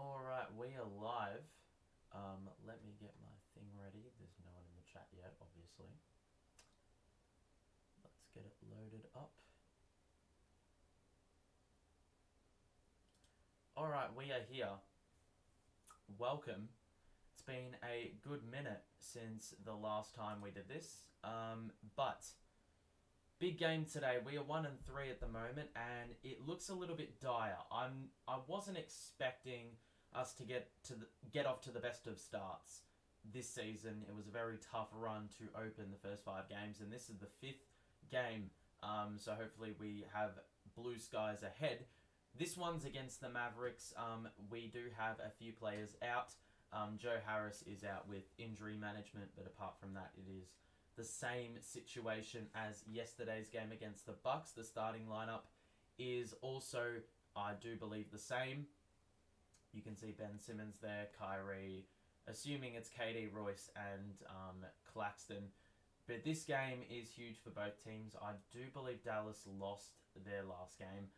Alright, we are live. Let me get my thing ready. There's no one in the chat yet, obviously. Let's get it loaded up. Alright, we are here. Welcome. It's been a good minute since the last time we did this. But big game today. We are 1-3 at the moment, and it looks a little bit dire. I wasn't expecting us to get off to the best of starts this season. It was a very tough run to open the first 5 games, and this is the 5th game. So hopefully we have blue skies ahead. This one's against the Mavericks. We do have a few players out. Joe Harris is out with injury management, but apart from that, it is the same situation as yesterday's game against the Bucks. The starting lineup is also, I do believe, the same. You can see Ben Simmons there, Kyrie, assuming it's KD, Royce, and Claxton. But this game is huge for both teams. I do believe Dallas lost their last game.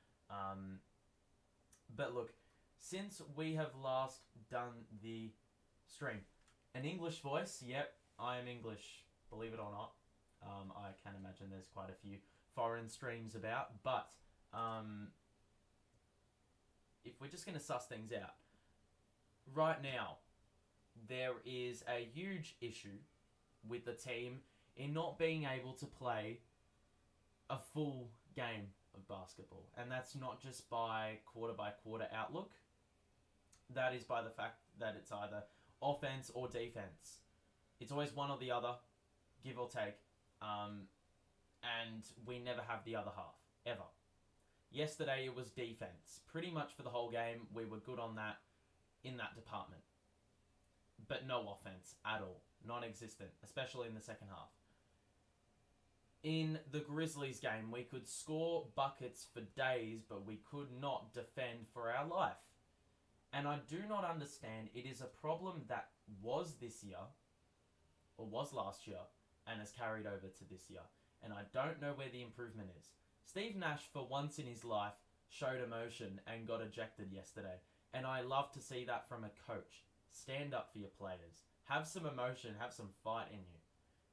But look, since we have last done the stream, an English voice, yep, I am English, believe it or not. I can imagine there's quite a few foreign streams about, but if we're just going to suss things out, right now, there is a huge issue with the team in not being able to play a full game of basketball. And that's not just by quarter outlook. That is by the fact that it's either offense or defense. It's always one or the other, give or take. And we never have the other half, ever. Yesterday it was defense. Pretty much for the whole game, we were good on that, in that department. But no offense at all. Non-existent, especially in the second half. In the Grizzlies game, we could score buckets for days, but we could not defend for our life. And I do not understand. It is a problem that was this year, or was last year, and has carried over to this year. And I don't know where the improvement is. Steve Nash, for once in his life, showed emotion and got ejected yesterday. And I love to see that from a coach. Stand up for your players. Have some emotion, have some fight in you.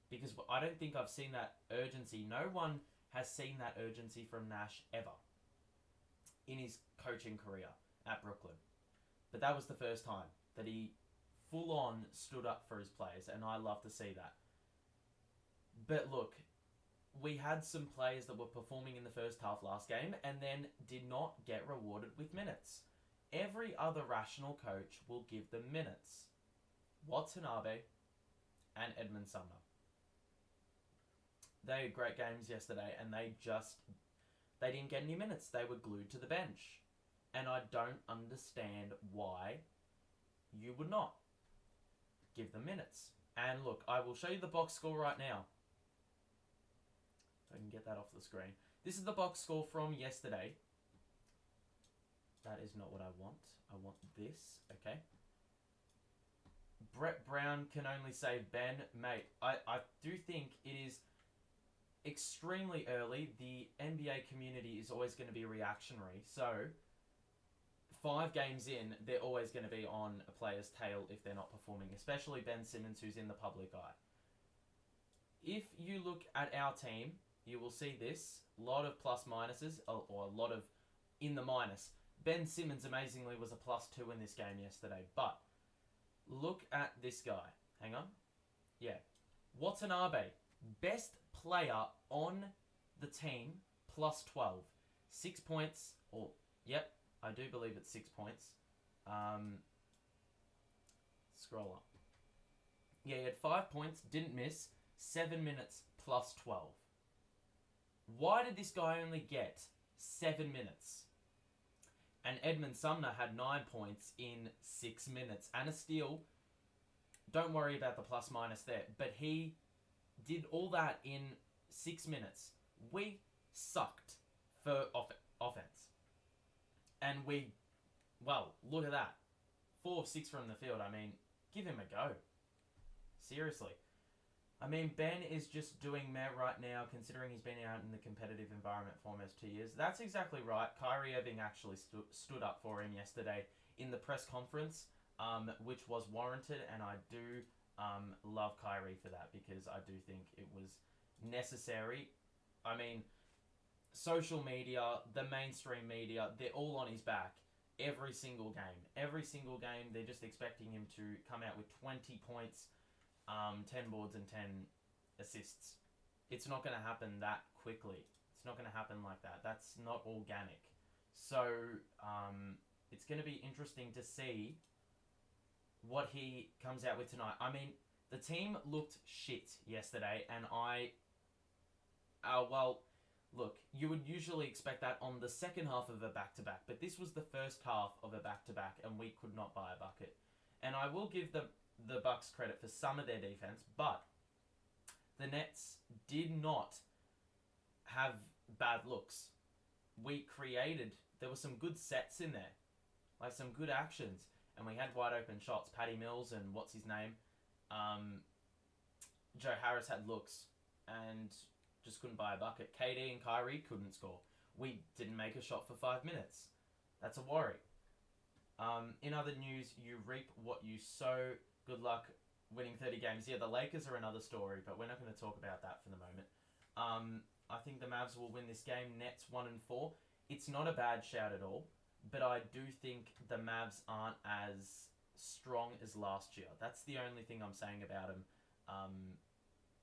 Because I don't think I've seen that urgency. No one has seen that urgency from Nash ever in his coaching career at Brooklyn. But that was the first time that he full-on stood up for his players, and I love to see that. But look, we had some players that were performing in the first half last game and then did not get rewarded with minutes. Every other rational coach will give them minutes. Watanabe and Edmund Sumner. They had great games yesterday, and they didn't get any minutes. They were glued to the bench. And I don't understand why you would not give them minutes. And look, I will show you the box score right now. If I can get that off the screen. This is the box score from yesterday. That is not what I want. I want this, okay? Brett Brown can only save Ben. Mate, I do think it is extremely early. The NBA community is always going to be reactionary. So, 5 games in, they're always going to be on a player's tail if they're not performing. Especially Ben Simmons, who's in the public eye. If you look at our team, you will see this. A lot of plus minuses, or a lot of in the minus. Ben Simmons, amazingly, was a +2 in this game yesterday. But, look at this guy. Hang on. Yeah. Watanabe, best player on the team, +12. 6 points, or, yep, I do believe it's 6 points. Scroll up. Yeah, he had 5 points, didn't miss, 7 minutes, +12. Why did this guy only get 7 minutes? And Edmund Sumner had 9 points in 6 minutes. And a steal. Don't worry about the plus minus there. But he did all that in 6 minutes. We sucked for offense. And well, look at that. 4 of 6 from the field. I mean, give him a go. Seriously. I mean, Ben is just doing meh right now, considering he's been out in the competitive environment for almost 2 years. That's exactly right. Kyrie Irving actually stood up for him yesterday in the press conference, which was warranted, and I do love Kyrie for that because I do think it was necessary. I mean, social media, the mainstream media, they're all on his back every single game. Every single game, they're just expecting him to come out with 20 points, 10 boards, and 10 assists. It's not going to happen that quickly. It's not going to happen like that. That's not organic. So, it's going to be interesting to see what he comes out with tonight. I mean, the team looked shit yesterday, and look, you would usually expect that on the second half of a back-to-back, but this was the first half of a back-to-back, and we could not buy a bucket. And I will give the Bucks credit for some of their defense, but the Nets did not have bad looks. There were some good sets in there, like some good actions, and we had wide open shots. Patty Mills and what's his name, Joe Harris had looks and just couldn't buy a bucket. KD and Kyrie couldn't score. We didn't make a shot for 5 minutes. That's a worry. In other news, you reap what you sow. Good luck winning 30 games. Yeah, the Lakers are another story, but we're not going to talk about that for the moment. I think the Mavs will win this game. Nets 1-4. It's not a bad shout at all, but I do think the Mavs aren't as strong as last year. That's the only thing I'm saying about them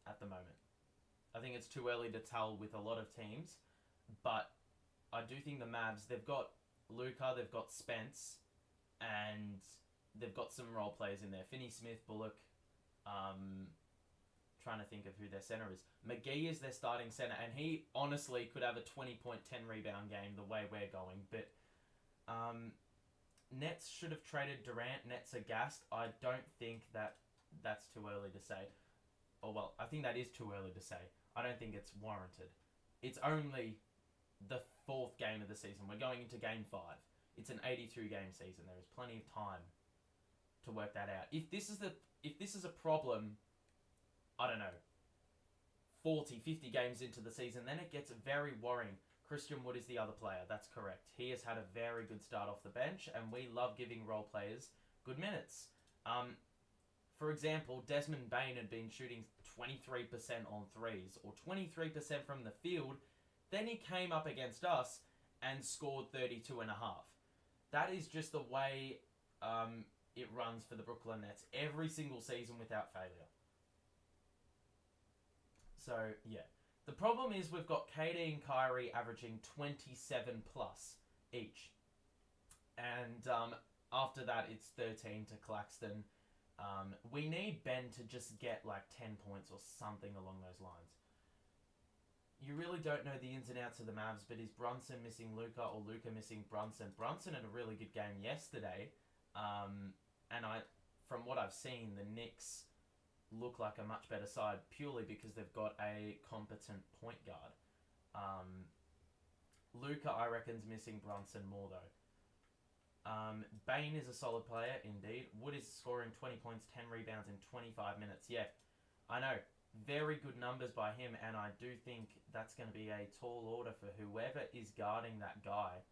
at the moment. I think it's too early to tell with a lot of teams, but I do think the Mavs, they've got Luka, they've got Spence, and they've got some role players in there. Finney-Smith, Bullock, trying to think of who their center is. McGee is their starting center, and he honestly could have a 20-point, 10-rebound game the way we're going, but Nets should have traded Durant. Nets are gassed. I don't think that's too early to say. Oh, well, I think that is too early to say. I don't think it's warranted. It's only the 4th game of the season. We're going into game 5. It's an 82-game season. There is plenty of time to work that out. If this is a problem, I don't know, 40, 50 games into the season, then it gets very worrying. Christian Wood is the other player. That's correct. He has had a very good start off the bench, and we love giving role players good minutes. For example, Desmond Bain had been shooting 23% on threes or 23% from the field. Then he came up against us and scored 32.5. That is just the way it runs for the Brooklyn Nets every single season without failure. So, yeah. The problem is we've got KD and Kyrie averaging 27 plus each. And after that, it's 13 to Claxton. We need Ben to just get like 10 points or something along those lines. You really don't know the ins and outs of the Mavs, but is Brunson missing Luka or Luka missing Brunson? Brunson had a really good game yesterday, and from what I've seen, the Knicks look like a much better side purely because they've got a competent point guard. Luka, I reckon's missing Brunson more though. Bain is a solid player, indeed. Wood is scoring 20 points, 10 rebounds in 25 minutes. Yeah, I know. Very good numbers by him, and I do think that's going to be a tall order for whoever is guarding that guy.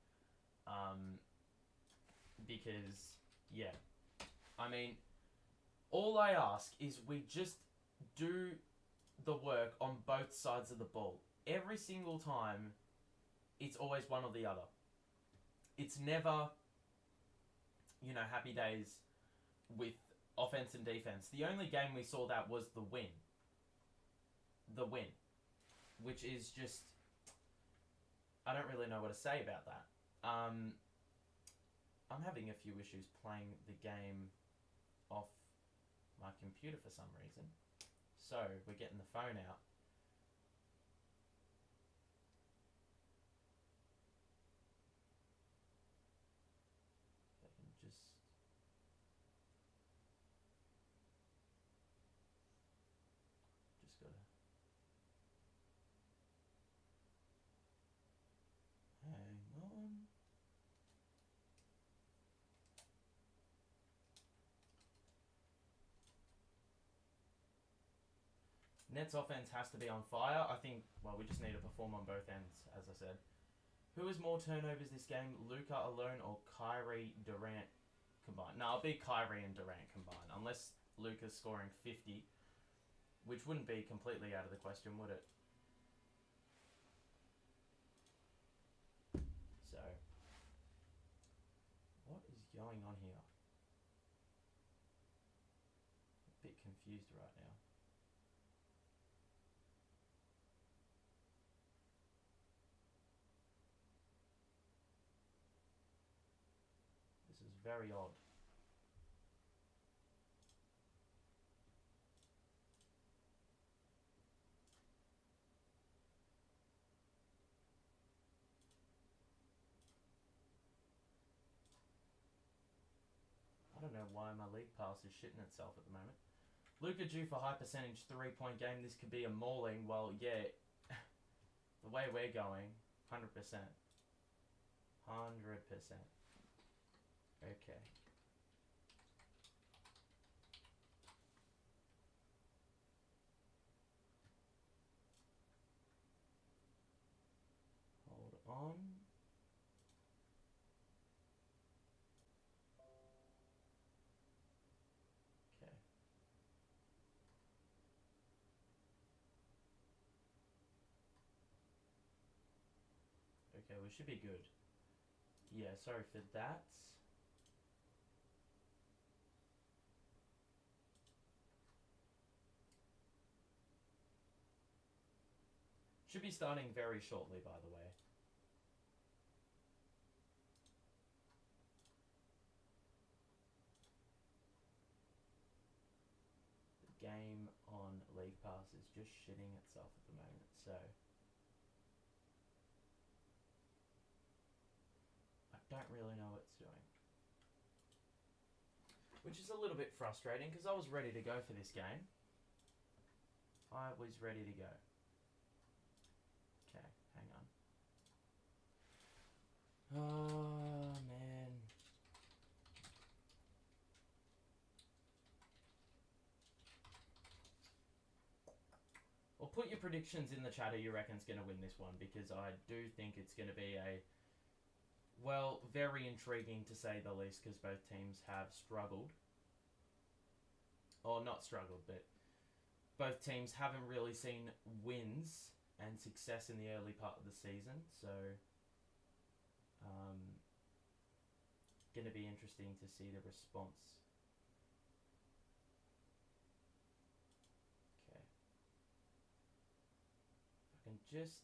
Because, yeah. I mean, all I ask is we just do the work on both sides of the ball. Every single time, it's always one or the other. It's never, happy days with offense and defense. The only game we saw that was the win. Which is just, I don't really know what to say about that. I'm having a few issues playing the game off my computer for some reason. So, we're getting the phone out. If I can just gotta hang on. Nets offense has to be on fire. I think, we just need to perform on both ends, as I said. Who has more turnovers this game, Luka alone or Kyrie Durant? combined. No, it'll be Kyrie and Durant combined. Unless Luka's scoring 50, which wouldn't be completely out of the question, would it? So, what is going on here? A bit confused right now. This is very odd. I don't know why my league pass is shitting itself at the moment. Luka due for high percentage 3-point game. This could be a mauling. Well, yeah, the way we're going, 100%. 100%. Okay. Hold on. Okay. Okay, we should be good. Yeah, sorry for that. Should be starting very shortly, by the way. The game on League Pass is just shitting itself at the moment, so I don't really know what it's doing. Which is a little bit frustrating because I was ready to go for this game. I was ready to go. Okay, hang on. Oh, man. Well, put your predictions in the chat who you reckon's going to win this one, because I do think it's going to be a, well, very intriguing to say the least, because both teams have struggled. Or not struggled, but both teams haven't really seen wins and success in the early part of the season, so going to be interesting to see the response. Okay. If I can just...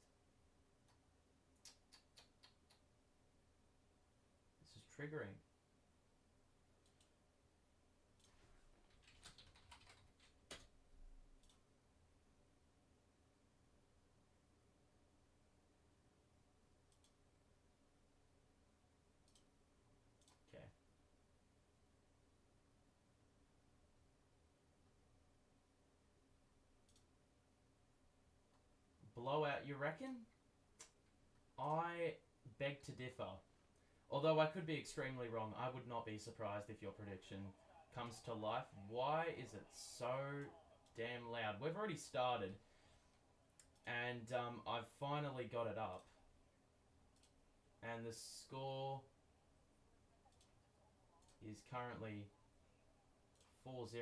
This is triggering. Blowout, you reckon? I beg to differ. Although I could be extremely wrong, I would not be surprised if your prediction comes to life. Why is it so damn loud? We've already started, and I've finally got it up. And the score is currently 4-0.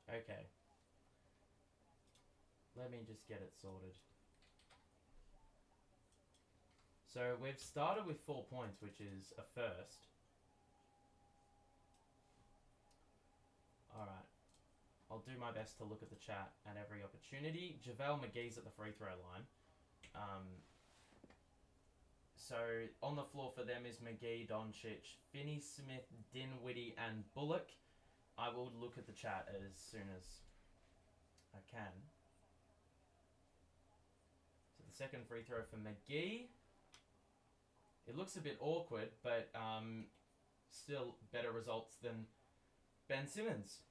Okay. Let me just get it sorted. So we've started with 4 points, which is a first. Alright. I'll do my best to look at the chat at every opportunity. JaVale McGee's at the free throw line. So on the floor for them is McGee, Doncic, Finney-Smith, Dinwiddie, and Bullock. I will look at the chat as soon as I can. So the second free throw for McGee. It looks a bit awkward, but still better results than Ben Simmons.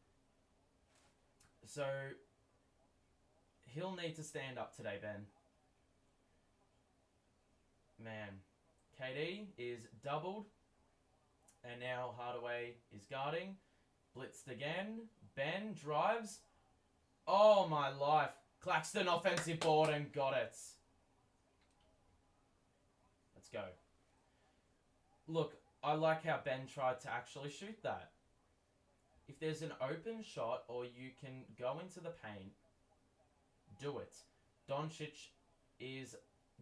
So he'll need to stand up today, Ben. Man, KD is doubled, and now Hardaway is guarding. Blitzed again. Ben drives. Oh my life. Claxton offensive board and got it. Let's go. Look, I like how Ben tried to actually shoot that. If there's an open shot or you can go into the paint, do it. Doncic is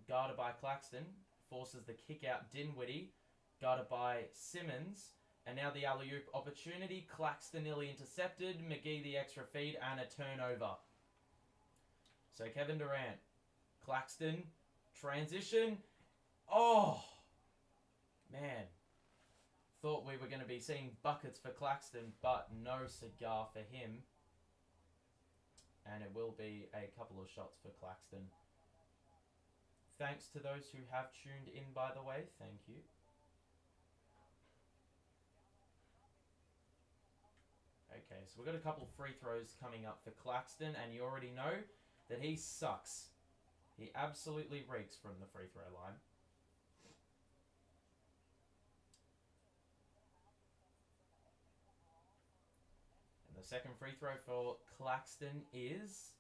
guarded by Claxton, forces the kick out. Dinwiddie, guarded by Simmons. And now the alley-oop opportunity. Claxton nearly intercepted. McGee the extra feed and a turnover. So Kevin Durant. Claxton. Transition. Oh! Man. Thought we were going to be seeing buckets for Claxton, but no cigar for him. And it will be a couple of shots for Claxton. Thanks to those who have tuned in, by the way. Thank you. Okay, so we've got a couple of free throws coming up for Claxton, and you already know that he sucks. He absolutely reeks from the free throw line. And the second free throw for Claxton is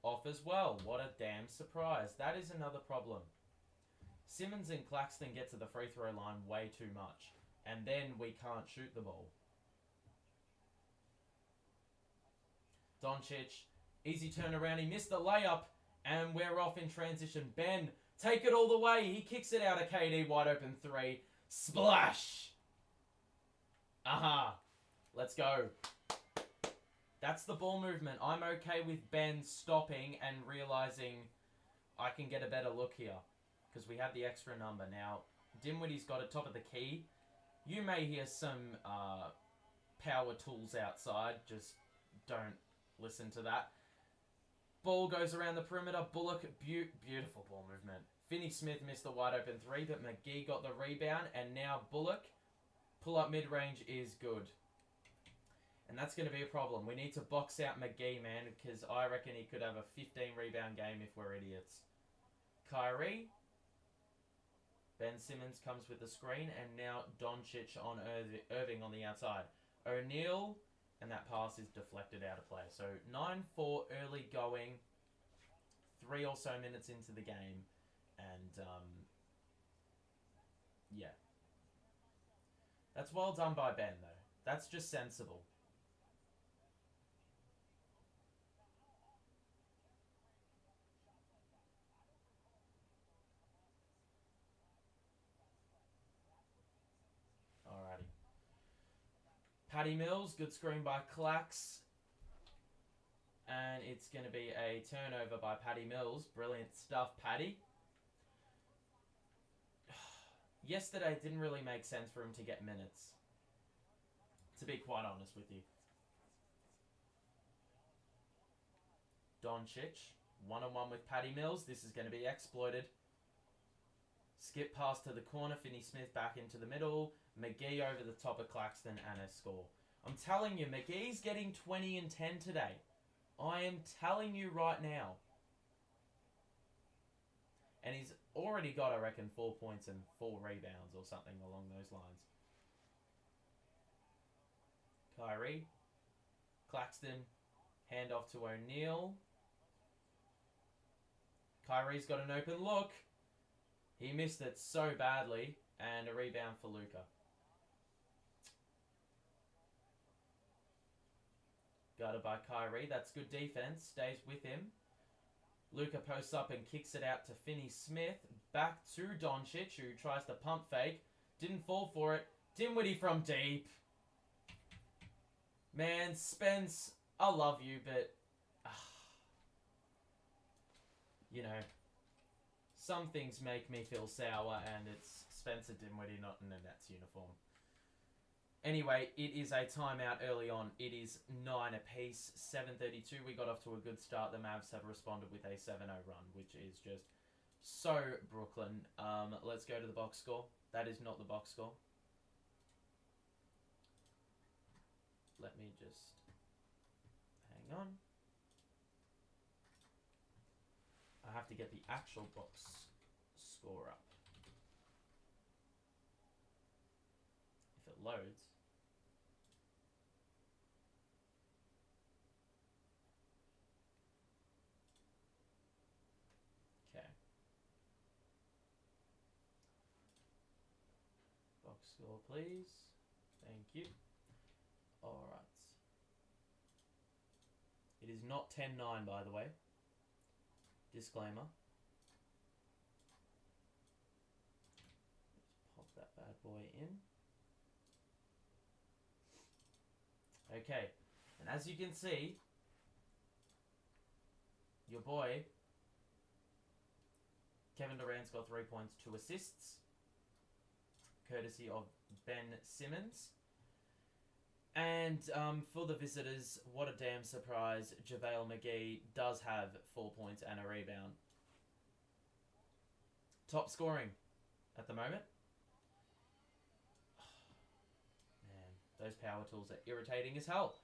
off as well. What a damn surprise. That is another problem. Simmons and Claxton get to the free throw line way too much, and then we can't shoot the ball. Doncic, easy turnaround. He missed the layup, and we're off in transition. Ben, take it all the way. He kicks it out of KD, wide open three. Splash! Aha. Let's go. That's the ball movement. I'm okay with Ben stopping and realizing I can get a better look here because we have the extra number. Now, Dinwiddie's got it top of the key. You may hear some power tools outside. Just don't listen to that. Ball goes around the perimeter. Bullock, beautiful ball movement. Finney-Smith missed the wide open three, but McGee got the rebound. And now Bullock, pull-up mid-range is good. And that's going to be a problem. We need to box out McGee, man, because I reckon he could have a 15-rebound game if we're idiots. Kyrie. Ben Simmons comes with the screen, and now Doncic on Irving on the outside. O'Neal, and that pass is deflected out of play. So 9-4 early going, 3 or so minutes into the game, and yeah. That's well done by Ben, though. That's just sensible. Alrighty. Patty Mills, good screen by Clax. And it's going to be a turnover by Patty Mills. Brilliant stuff, Patty. Yesterday it didn't really make sense for him to get minutes, to be quite honest with you. Doncic, one-on-one with Patty Mills. This is going to be exploited. Skip pass to the corner. Finney-Smith back into the middle. McGee over the top of Claxton and a score. I'm telling you, McGee's getting 20 and 10 today. I am telling you right now. And he's already got, I reckon, 4 points and 4 rebounds or something along those lines. Kyrie. Claxton. Handoff to O'Neal. Kyrie's got an open look. He missed it so badly. And a rebound for Luka. Guarded by Kyrie. That's good defense. Stays with him. Luka posts up and kicks it out to Finney-Smith. Back to Doncic, who tries to pump fake. Didn't fall for it. Dinwiddie from deep. Man, Spence, I love you, but... you know, some things make me feel sour, and it's Spencer Dinwiddie not in a Nets uniform. Anyway, it is a timeout early on. It is 9 apiece, 7:32. We got off to a good start. The Mavs have responded with a 7-0 run, which is just so Brooklyn. Let's go to the box score. That is not the box score. Let me just hang on. I have to get the actual box score up. If it loads. score, please. Thank you. Alright. It is not 10-9, by the way. Disclaimer. Let's pop that bad boy in. Okay. And as you can see, your boy, Kevin Durant's got 3 points, 2 assists, courtesy of Ben Simmons. And for the visitors, what a damn surprise, JaVale McGee does have 4 points and a rebound. Top scoring at the moment. Man, those power tools are irritating as hell.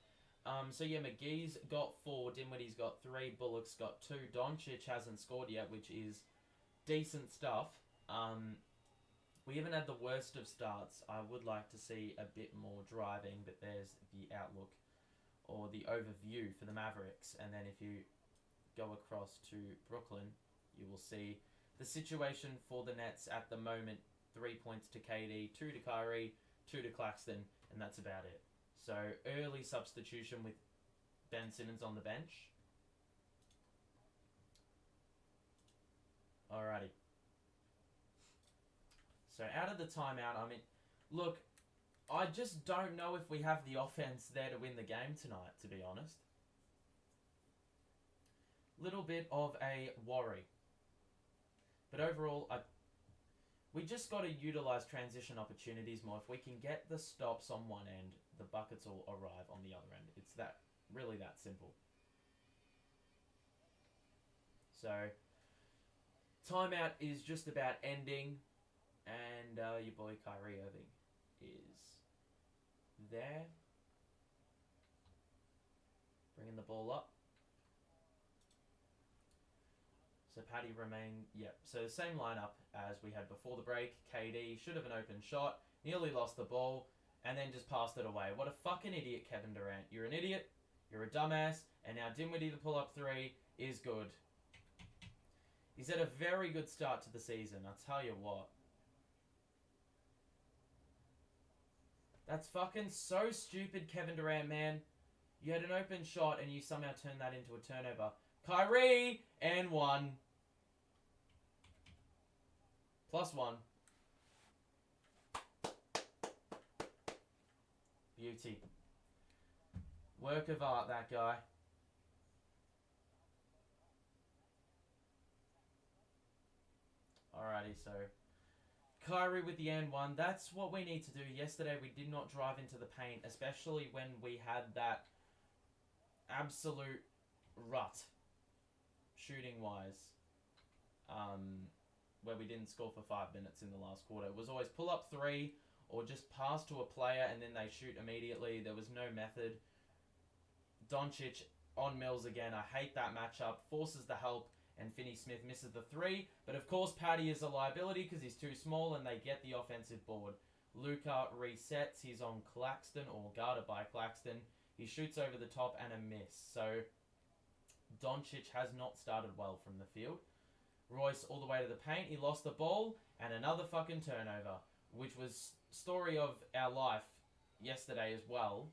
So yeah, McGee's got 4, Dinwiddie's got 3, Bullock's got 2. Doncic hasn't scored yet, which is decent stuff. We haven't had the worst of starts. I would like to see a bit more driving, but there's the outlook or the overview for the Mavericks. And then if you go across to Brooklyn, you will see the situation for the Nets at the moment. 3 points to KD, 2 to Kyrie, 2 to Claxton, and that's about it. So early substitution with Ben Simmons on the bench. Alrighty. So out of the timeout, I mean, look, I just don't know if we have the offense there to win the game tonight, to be honest. Little bit of a worry. But overall, we just got to utilize transition opportunities more. If we can get the stops on one end, the buckets will arrive on the other end. It's really that simple. So, timeout is just about ending. And your boy Kyrie Irving is there. Bringing the ball up. So Patty remained, so the same lineup as we had before the break. KD should have an open shot, nearly lost the ball, and then just passed it away. What a fucking idiot, Kevin Durant. You're an idiot, you're a dumbass, and now Dinwiddie to pull up 3 is good. He's had a very good start to the season, I'll tell you what. That's fucking so stupid, Kevin Durant, man. You had an open shot and you somehow turned that into a turnover. Kyrie, and 1. +1. Beauty. Work of art, that guy. Alrighty, so Kyrie with the and 1. That's what we need to do. Yesterday we did not drive into the paint, especially when we had that absolute rut, shooting-wise, where we didn't score for 5 minutes in the last quarter. It was always pull up 3 or just pass to a player and then they shoot immediately. There was no method. Doncic on Mills again. I hate that matchup. Forces the help. And Finney-Smith misses the 3. But of course, Patty is a liability because he's too small and they get the offensive board. Luka resets. He's on Claxton, or guarded by Claxton. He shoots over the top and a miss. So, Doncic has not started well from the field. Royce all the way to the paint. He lost the ball and another fucking turnover, which was story of our life yesterday as well.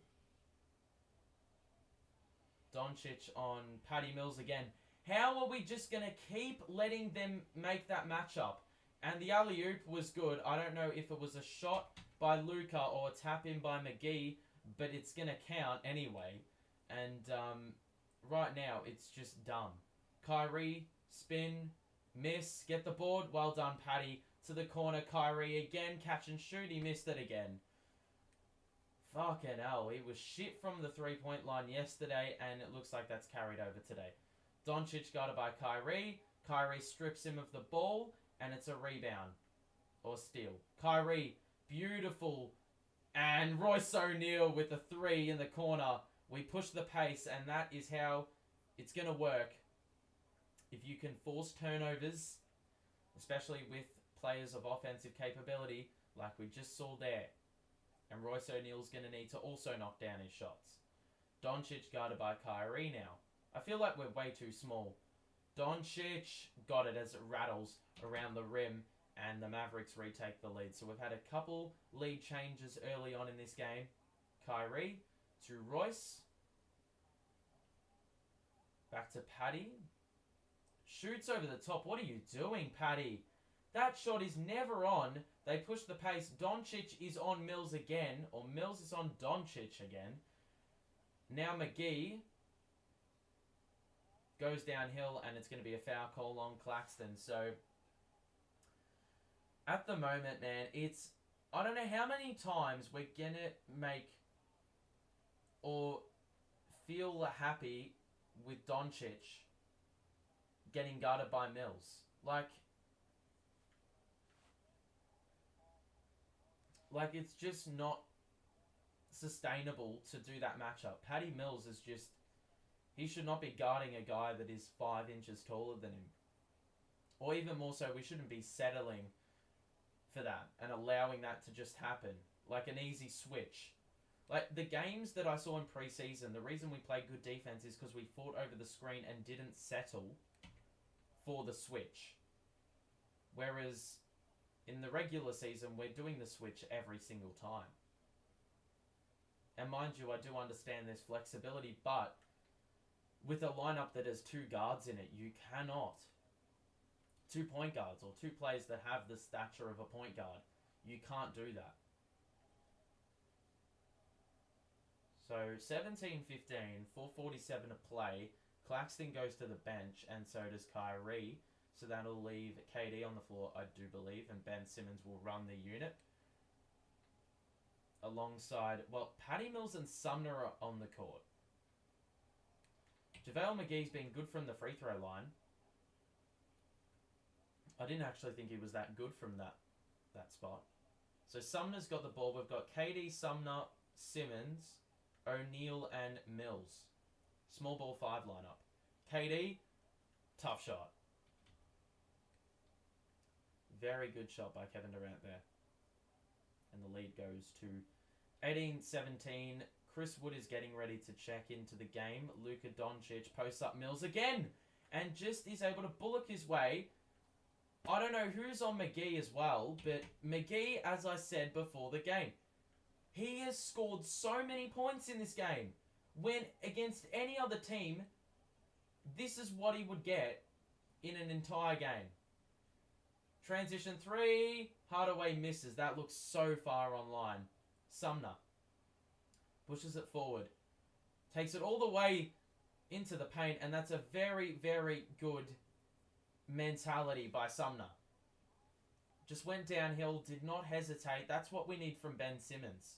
Doncic on Patty Mills again. How are we just going to keep letting them make that matchup? And the alley-oop was good. I don't know if it was a shot by Luka or a tap in by McGee, but it's going to count anyway. And right now, it's just dumb. Kyrie, spin, miss, get the board. Well done, Patty. To the corner, Kyrie again, catch and shoot. He missed it again. Fucking hell. He was shit from the three-point line yesterday, and it looks like that's carried over today. Doncic got it by Kyrie. Kyrie strips him of the ball, and it's a rebound. Or steal. Kyrie, beautiful. And Royce O'Neal with the 3 in the corner. We push the pace, and that is how it's going to work. If you can force turnovers, especially with players of offensive capability, like we just saw there. And Royce O'Neal's going to need to also knock down his shots. Doncic guarded by Kyrie now. I feel like we're way too small. Doncic got it as it rattles around the rim. and the Mavericks retake the lead. So we've had a couple lead changes early on in this game. Kyrie to Royce. Back to Patty. Shoots over the top. What are you doing, Patty? That shot is never on. They push the pace. Doncic is on Mills again. Or Mills is on Doncic again. Now McGee goes downhill, and it's going to be a foul call on Claxton. So, at the moment, man, it's... I don't know how many times we're going to make or feel happy with Doncic getting guarded by Mills. Like it's just not sustainable to do that matchup. Patty Mills is just... He should not be guarding a guy that is 5 inches taller than him. Or even more so, we shouldn't be settling for that and allowing that to just happen. Like an easy switch. Like, the games that I saw in preseason, the reason we played good defense is because we fought over the screen and didn't settle for the switch. Whereas in the regular season, we're doing the switch every single time. And mind you, I do understand there's flexibility, but with a lineup that has 2 guards in it, you cannot. 2 point guards or 2 players that have the stature of a point guard. You can't do that. So 17-15, 4:47 to play. Claxton goes to the bench, and so does Kyrie. So that'll leave KD on the floor, I do believe, and Ben Simmons will run the unit. Alongside, well, Patty Mills and Sumner are on the court. JaVale McGee's been good from the free throw line. I didn't actually think he was that good from that spot. So Sumner's got the ball. We've got KD, Sumner, Simmons, O'Neal, and Mills. Small ball 5 lineup. KD, tough shot. Very good shot by Kevin Durant there. And the lead goes to 18-17. Chris Wood is getting ready to check into the game. Luka Doncic posts up Mills again. And just is able to bullock his way. I don't know who's on McGee as well. But McGee, as I said before the game, he has scored so many points in this game. When against any other team, this is what he would get in an entire game. Transition 3. Hardaway misses. That looks so far online. Sumner pushes it forward. Takes it all the way into the paint. And that's a very, very good mentality by Sumner. Just went downhill. Did not hesitate. That's what we need from Ben Simmons.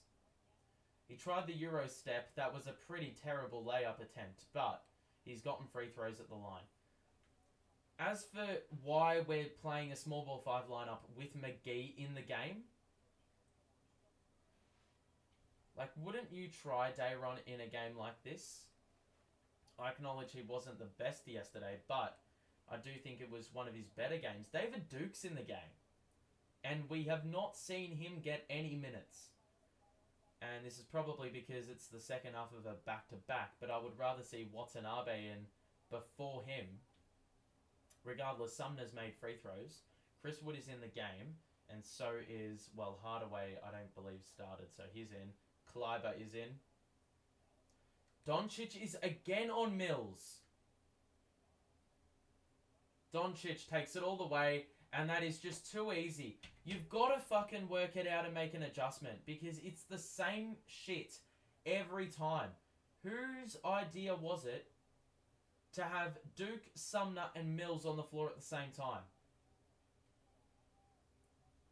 He tried the Euro step. That was a pretty terrible layup attempt. But he's gotten free throws at the line. As for why we're playing a small ball 5 lineup with McGee in the game, like, wouldn't you try Dayron in a game like this? I acknowledge he wasn't the best yesterday, but I do think it was one of his better games. David Duke's in the game, and we have not seen him get any minutes. And this is probably because it's the second half of a back-to-back, but I would rather see Watanabe in before him. Regardless, Sumner's made free throws. Chris Wood is in the game, and so is, well, Hardaway, I don't believe, started, so he's in. Kleiber is in. Doncic is again on Mills. Doncic takes it all the way, and that is just too easy. You've got to fucking work it out and make an adjustment, because it's the same shit every time. Whose idea was it to have Duke, Sumner, and Mills on the floor at the same time?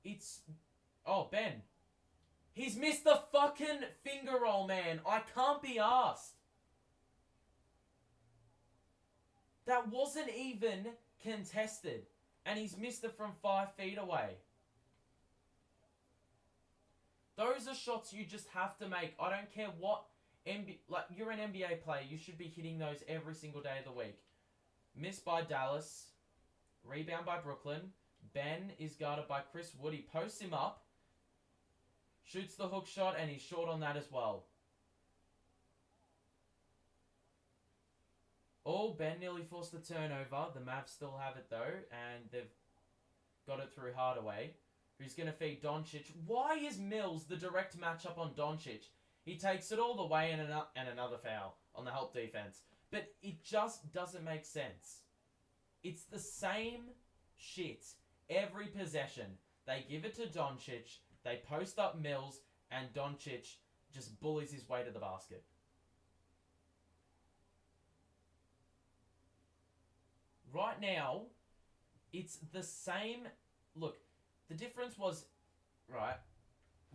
It's... Oh, Ben. He's missed the fucking finger roll, man. I can't be arsed. That wasn't even contested. And he's missed it from 5 feet away. Those are shots you just have to make. I don't care what... like, you're an NBA player. You should be hitting those every single day of the week. Missed by Dallas. Rebound by Brooklyn. Ben is guarded by Chris Wood. He posts him up. Shoots the hook shot, and he's short on that as well. Oh, Ben nearly forced the turnover. The Mavs still have it, though. And they've got it through Hardaway, who's going to feed Doncic. Why is Mills the direct matchup on Doncic? He takes it all the way and another foul on the help defense. But it just doesn't make sense. It's the same shit every possession. They give it to Doncic, they post up Mills, and Doncic just bullies his way to the basket. Right now, it's the same. Look, the difference was, right,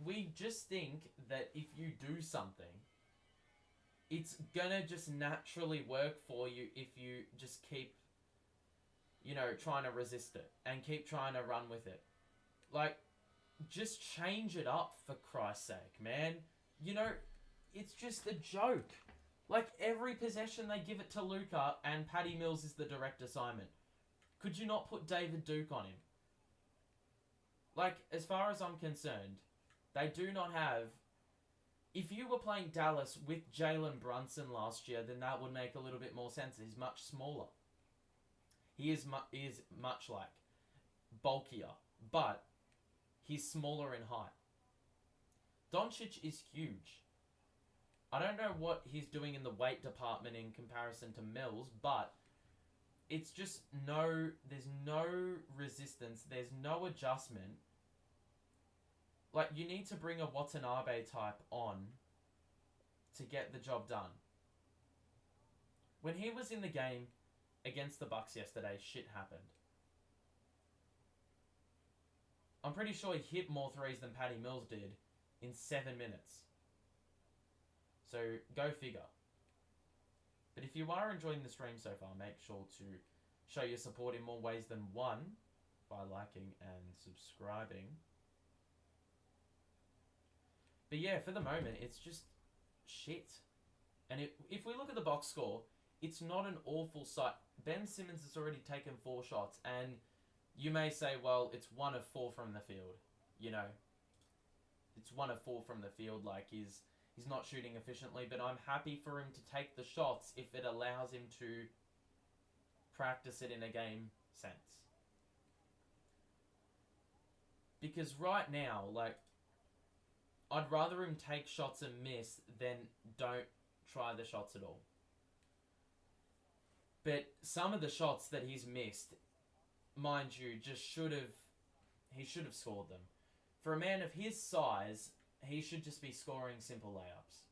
we just think that if you do something, it's gonna just naturally work for you if you just keep, trying to resist it and keep trying to run with it. Like, just change it up for Christ's sake, man. It's just a joke. Like, every possession they give it to Luka and Patty Mills is the direct assignment. Could you not put David Duke on him? Like, as far as I'm concerned, they do not have... If you were playing Dallas with Jalen Brunson last year, then that would make a little bit more sense. He's much smaller. He is much like bulkier, but he's smaller in height. Doncic is huge. I don't know what he's doing in the weight department in comparison to Mills, but it's just there's no resistance, there's no adjustment. Like, you need to bring a Watanabe type on to get the job done. When he was in the game against the Bucks yesterday, shit happened. I'm pretty sure he hit more threes than Patty Mills did in 7 minutes. So, go figure. But if you are enjoying the stream so far, make sure to show your support in more ways than one by liking and subscribing. But yeah, for the moment, it's just shit. And if we look at the box score, it's not an awful sight. Ben Simmons has already taken 4 shots, and you may say, well, it's 1 of 4 from the field. It's 1 of 4 from the field, like he's not shooting efficiently, but I'm happy for him to take the shots if it allows him to practice it in a game sense. Because right now, like, I'd rather him take shots and miss than don't try the shots at all. But some of the shots that he's missed, mind you, he should have scored them. For a man of his size, he should just be scoring simple layups.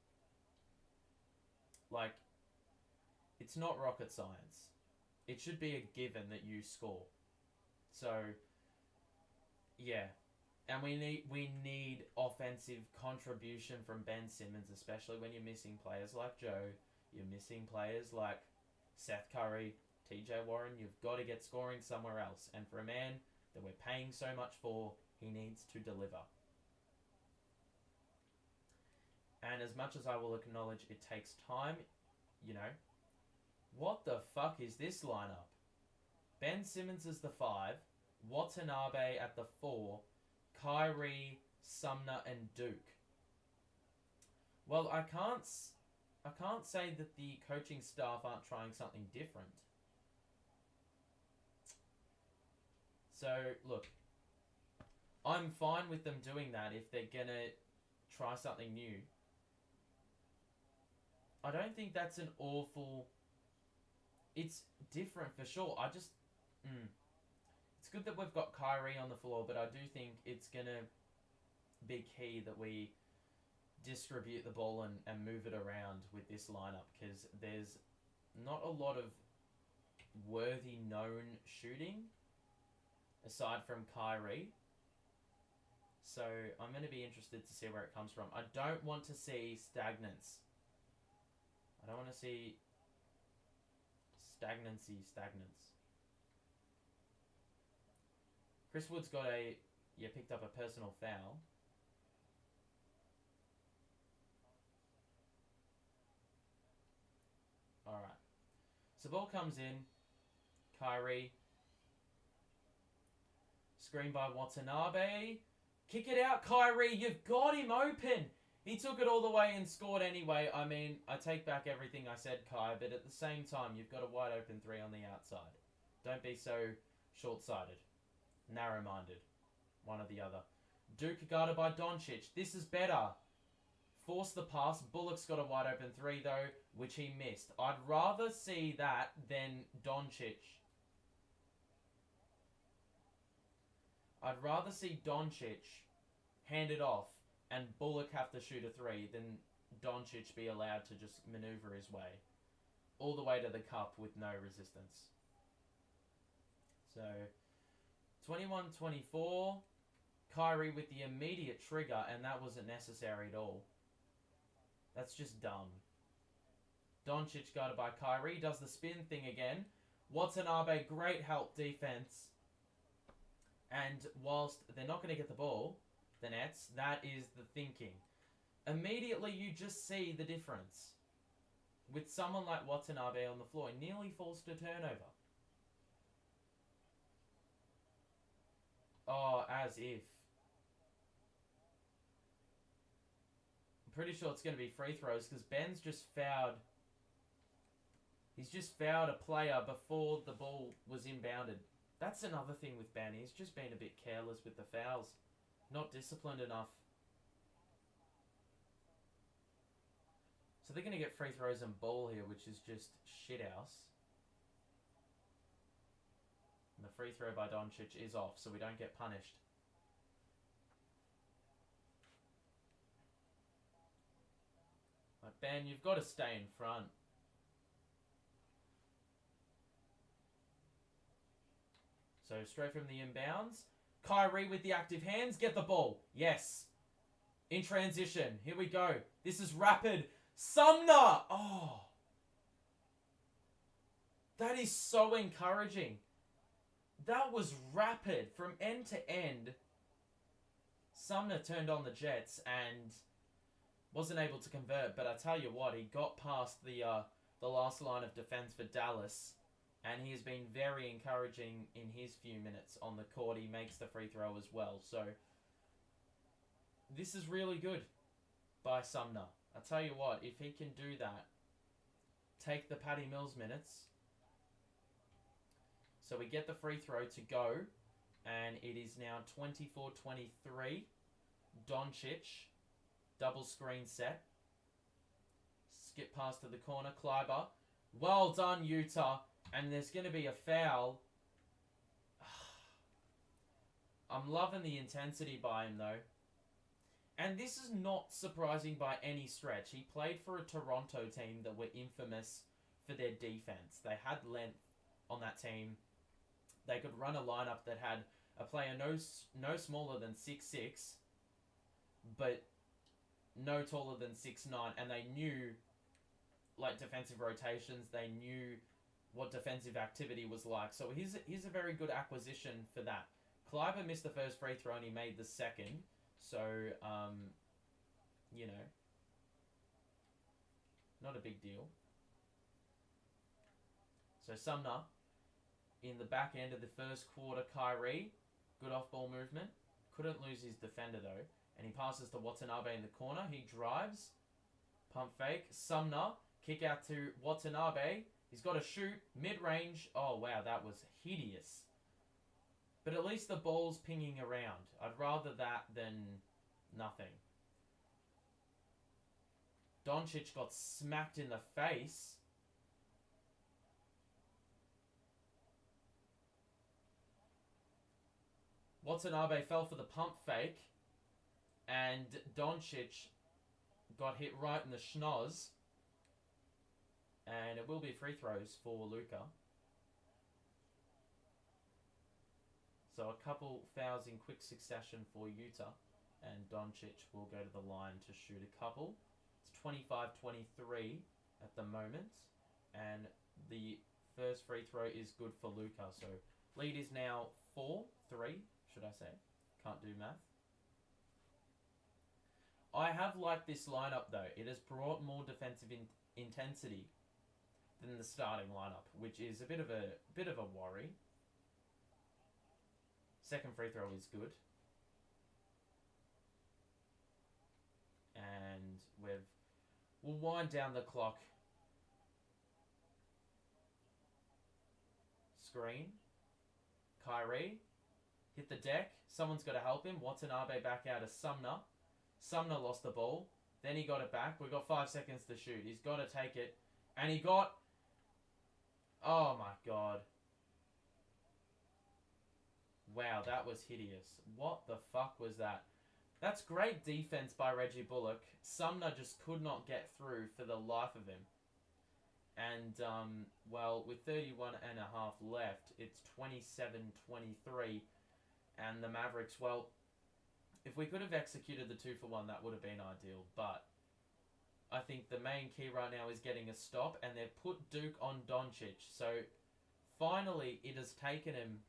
Like, it's not rocket science. It should be a given that you score. So, yeah. And we need offensive contribution from Ben Simmons, especially when you're missing players like Joe. You're missing players like Seth Curry, TJ Warren. You've got to get scoring somewhere else. And for a man that we're paying so much for, he needs to deliver. And as much as I will acknowledge it takes time, what the fuck is this lineup? Ben Simmons is the 5, Watanabe at the 4, Kyrie, Sumner, and Duke. Well, I can't say that the coaching staff aren't trying something different. So, look, I'm fine with them doing that if they're gonna try something new. I don't think that's an awful... It's different for sure. It's good that we've got Kyrie on the floor, but I do think it's going to be key that we distribute the ball and move it around with this lineup, because there's not a lot of worthy known shooting aside from Kyrie. So I'm going to be interested to see where it comes from. I don't want to see stagnance. I don't want to see stagnance. Chris Wood's picked up a personal foul. Alright. So ball comes in. Kyrie. Screen by Watanabe. Kick it out, Kyrie. You've got him open. He took it all the way and scored anyway. I mean, I take back everything I said, Kai, but at the same time, you've got a wide open 3 on the outside. Don't be so short-sighted. narrow-minded. One or the other. Duke guarded by Doncic. This is better. Force the pass. Bullock's got a wide open three, though, which he missed. I'd rather see that than Doncic. I'd rather see Doncic hand it off and Bullock have to shoot a three than Doncic be allowed to just maneuver his way all the way to the cup with no resistance. So, 21-24. Kyrie with the immediate trigger, and that wasn't necessary at all. That's just dumb. Doncic guarded by Kyrie, does the spin thing again. Watanabe, great help defense. And whilst they're not going to get the ball, the Nets, that is the thinking. Immediately, you just see the difference. With someone like Watanabe on the floor, he nearly falls to turnover. Oh, as if. I'm pretty sure it's going to be free throws because Ben's just fouled. He's just fouled a player before the ball was inbounded. That's another thing with Ben. He's just been a bit careless with the fouls. Not disciplined enough. So they're going to get free throws and ball here, which is just shithouse. And the free throw by Doncic is off, so we don't get punished. Like, Ben, you've got to stay in front. So straight from the inbounds. Kyrie with the active hands. Get the ball. Yes. In transition. Here we go. This is rapid. Sumner. Oh. That is so encouraging. That was rapid from end to end. Sumner turned on the Jets and wasn't able to convert. But I tell you what, he got past the last line of defense for Dallas. And he has been very encouraging in his few minutes on the court. He makes the free throw as well. So, this is really good by Sumner. I tell you what, if he can do that, take the Patty Mills minutes. So, we get the free throw to go. And it is now 24-23. Doncic, double screen set. Skip pass to the corner. Kleiber. Well done, Utah. And there's going to be a foul. I'm loving the intensity by him, though. And this is not surprising by any stretch. He played for a Toronto team that were infamous for their defense. They had length on that team. They could run a lineup that had a player no smaller than 6'6", but no taller than 6'9", and they knew, like, defensive rotations. They knew what defensive activity was like. So he's a very good acquisition for that. Kleiber missed the first free throw and he made the second. So, you know, not a big deal. So Sumner, in the back end of the first quarter, Kyrie, good off-ball movement. Couldn't lose his defender, though. And he passes to Watanabe in the corner. He drives. Pump fake. Sumner, kick out to Watanabe. He's got to shoot mid-range. Oh, wow, that was hideous. But at least the ball's pinging around. I'd rather that than nothing. Doncic got smacked in the face. Watanabe fell for the pump fake. And Doncic got hit right in the schnoz. And it will be free throws for Luka. So a couple fouls in quick succession for Utah. And Doncic will go to the line to shoot a couple. It's 25-23 at the moment. And the first free throw is good for Luka. So lead is now 4-3, should I say. Can't do math. I have liked this lineup, though. It has brought more defensive intensity than the starting lineup, which is a bit of a worry. Second free throw is good. And we'll wind down the clock. Screen. Kyrie. hit the deck. Someone's got to help him. Watanabe back out of Sumner. Sumner lost the ball. Then he got it back. We've got 5 seconds to shoot. He's got to take it. And he got... Oh, my God. Wow, that was hideous. What the fuck was that? That's great defense by Reggie Bullock. Sumner just could not get through for the life of him. And, well, with 31 and a half left, it's 27-23. And the Mavericks, well, if we could have executed the 2-for-1, that would have been ideal. But I think the main key right now is getting a stop. And they've put Duke on Doncic. So, finally, it has taken him...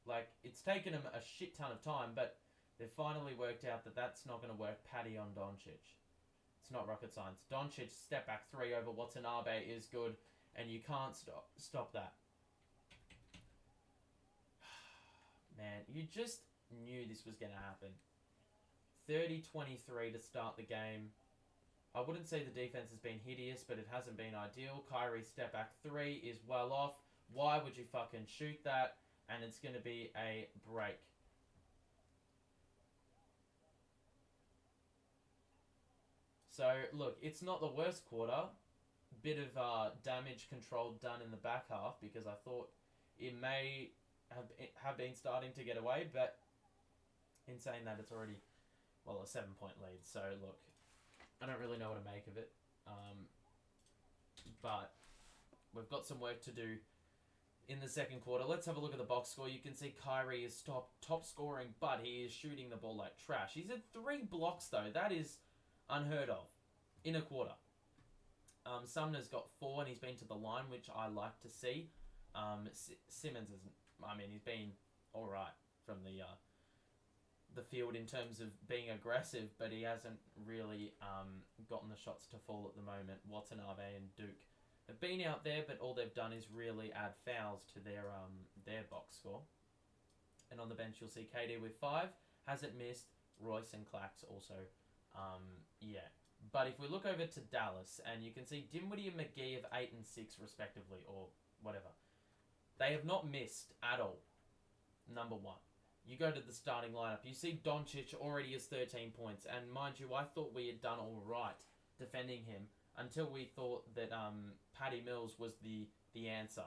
Like, it's taken him a shit ton of time, but they've finally worked out that that's not going to work. Patty on Doncic. It's not rocket science. Doncic step back 3 over Watanabe is good, and you can't stop that. Man, you just knew this was going to happen. 30-23 to start the game. I wouldn't say the defense has been hideous, but it hasn't been ideal. Kyrie step back 3 is well off. Why would you fucking shoot that? And it's going to be a break. So, look, it's not the worst quarter. Bit of damage control done in the back half because I thought it may have been starting to get away. But in saying that, it's already, well, a 7-point lead. So, look, I don't really know what to make of it. But we've got some work to do in the second quarter. Let's have a look at the box score. You can see Kyrie is top scoring, but he is shooting the ball like trash. He's at 3 blocks, though. That is unheard of in a quarter. Sumner's got 4, and he's been to the line, which I like to see. Simmons isn't... I mean, he's been all right from the field in terms of being aggressive, but he hasn't really gotten the shots to fall at the moment. Watanabe and Duke have been out there, but all they've done is really add fouls to their box score. And on the bench, you'll see KD with 5. Hasn't missed. Royce and Clax also. Yeah. But if we look over to Dallas, and you can see Dinwiddie and McGee have 8 and 6 respectively, or whatever. They have not missed at all. Number 1. You go to the starting lineup. You see Doncic already has 13 points. And mind you, I thought we had done all right defending him until we thought that Patty Mills was the answer.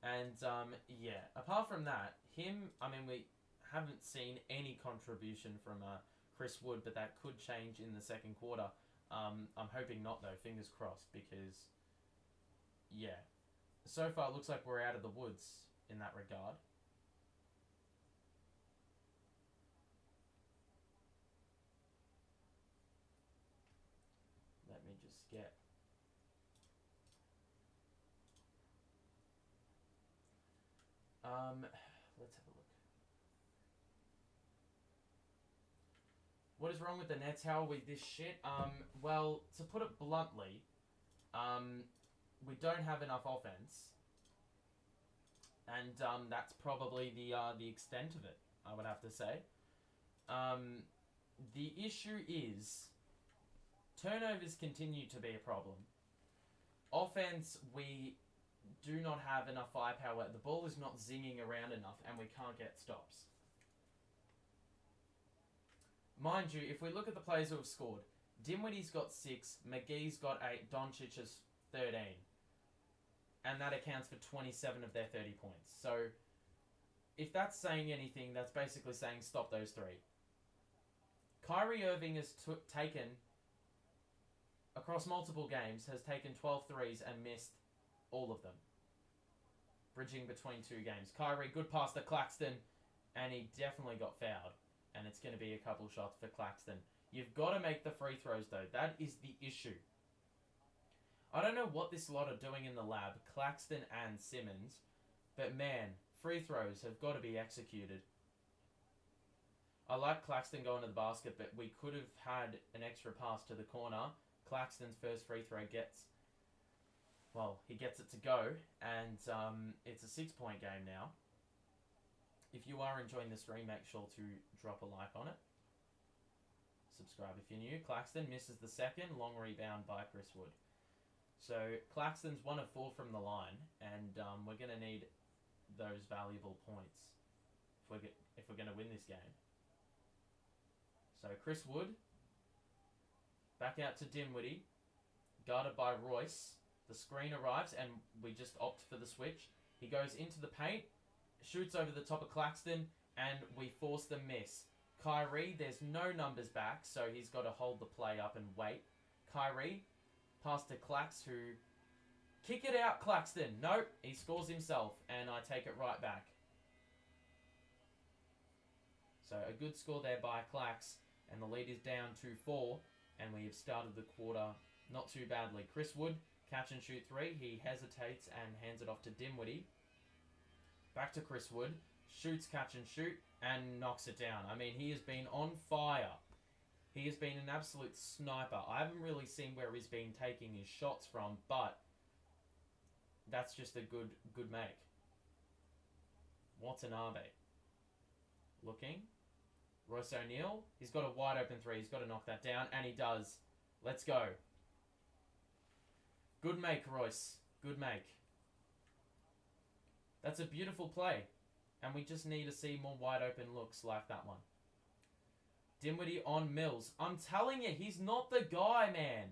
And, yeah, apart from that, I mean, we haven't seen any contribution from Chris Wood, but that could change in the second quarter. I'm hoping not, though. Fingers crossed, because, yeah. So far, it looks like we're out of the woods in that regard. Let me just get... let's have a look. What is wrong with the Nets? How are we this shit? Well, to put it bluntly, we don't have enough offense. And that's probably the extent of it, I would have to say. The issue is turnovers continue to be a problem. Offense, we do not have enough firepower. The ball is not zinging around enough, and we can't get stops. Mind you, if we look at the players who have scored, Dinwiddie's got 6, McGee's got 8, Doncic has 13. And that accounts for 27 of their 30 points. So, if that's saying anything, that's basically saying stop those 3. Kyrie Irving has taken, across multiple games, has taken 12 threes and missed all of them. Bridging between 2 games. Kyrie, good pass to Claxton, and he definitely got fouled. And it's going to be a couple shots for Claxton. You've got to make the free throws, though. That is the issue. I don't know what this lot are doing in the lab, Claxton and Simmons, but man, free throws have got to be executed. I like Claxton going to the basket, but we could have had an extra pass to the corner. Claxton's first free throw gets, well, he gets it to go, and it's a 6-point game now. If you are enjoying the stream, make sure to drop a like on it. Subscribe if you're new. Claxton misses the second. Long rebound by Chris Wood. So Claxton's 1 of 4 from the line, and we're going to need those valuable points if we're going to win this game. So Chris Wood, back out to Dinwiddie, guarded by Royce. The screen arrives, and we just opt for the switch. He goes into the paint, shoots over the top of Claxton, and we force the miss. Kyrie, there's no numbers back, so he's got to hold the play up and wait. Kyrie, pass to Clax, who... Kick it out, Claxton. Nope, he scores himself, and I take it right back. So a good score there by Clax, and the lead is down 2-4, and we have started the quarter not too badly. Chris Wood, catch and shoot 3. He hesitates and hands it off to Dinwiddie. Back to Chris Wood. Shoots, catch and shoot, and knocks it down. I mean, he has been on fire. He has been an absolute sniper. I haven't really seen where he's been taking his shots from, but that's just a good make. Watanabe. Looking. Royce O'Neal. He's got a wide open 3. He's got to knock that down, and he does. Let's go. Good make, Royce. Good make. That's a beautiful play. And we just need to see more wide open looks like that one. Dinwiddie on Mills. I'm telling you, he's not the guy, man.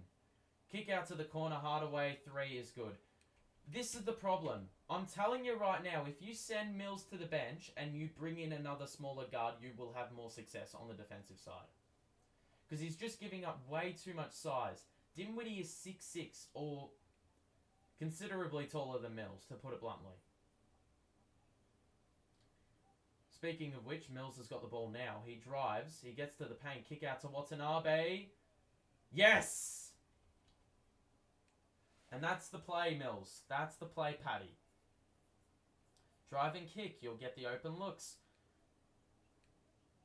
Kick out to the corner. Hardaway, 3 is good. This is the problem. I'm telling you right now, if you send Mills to the bench and you bring in another smaller guard, you will have more success on the defensive side. Because he's just giving up way too much size. Dinwiddie is 6'6", or considerably taller than Mills, to put it bluntly. Speaking of which, Mills has got the ball now. He drives. He gets to the paint. Kick out to Watanabe. Yes! And that's the play, Mills. That's the play, Paddy. Drive and kick. You'll get the open looks.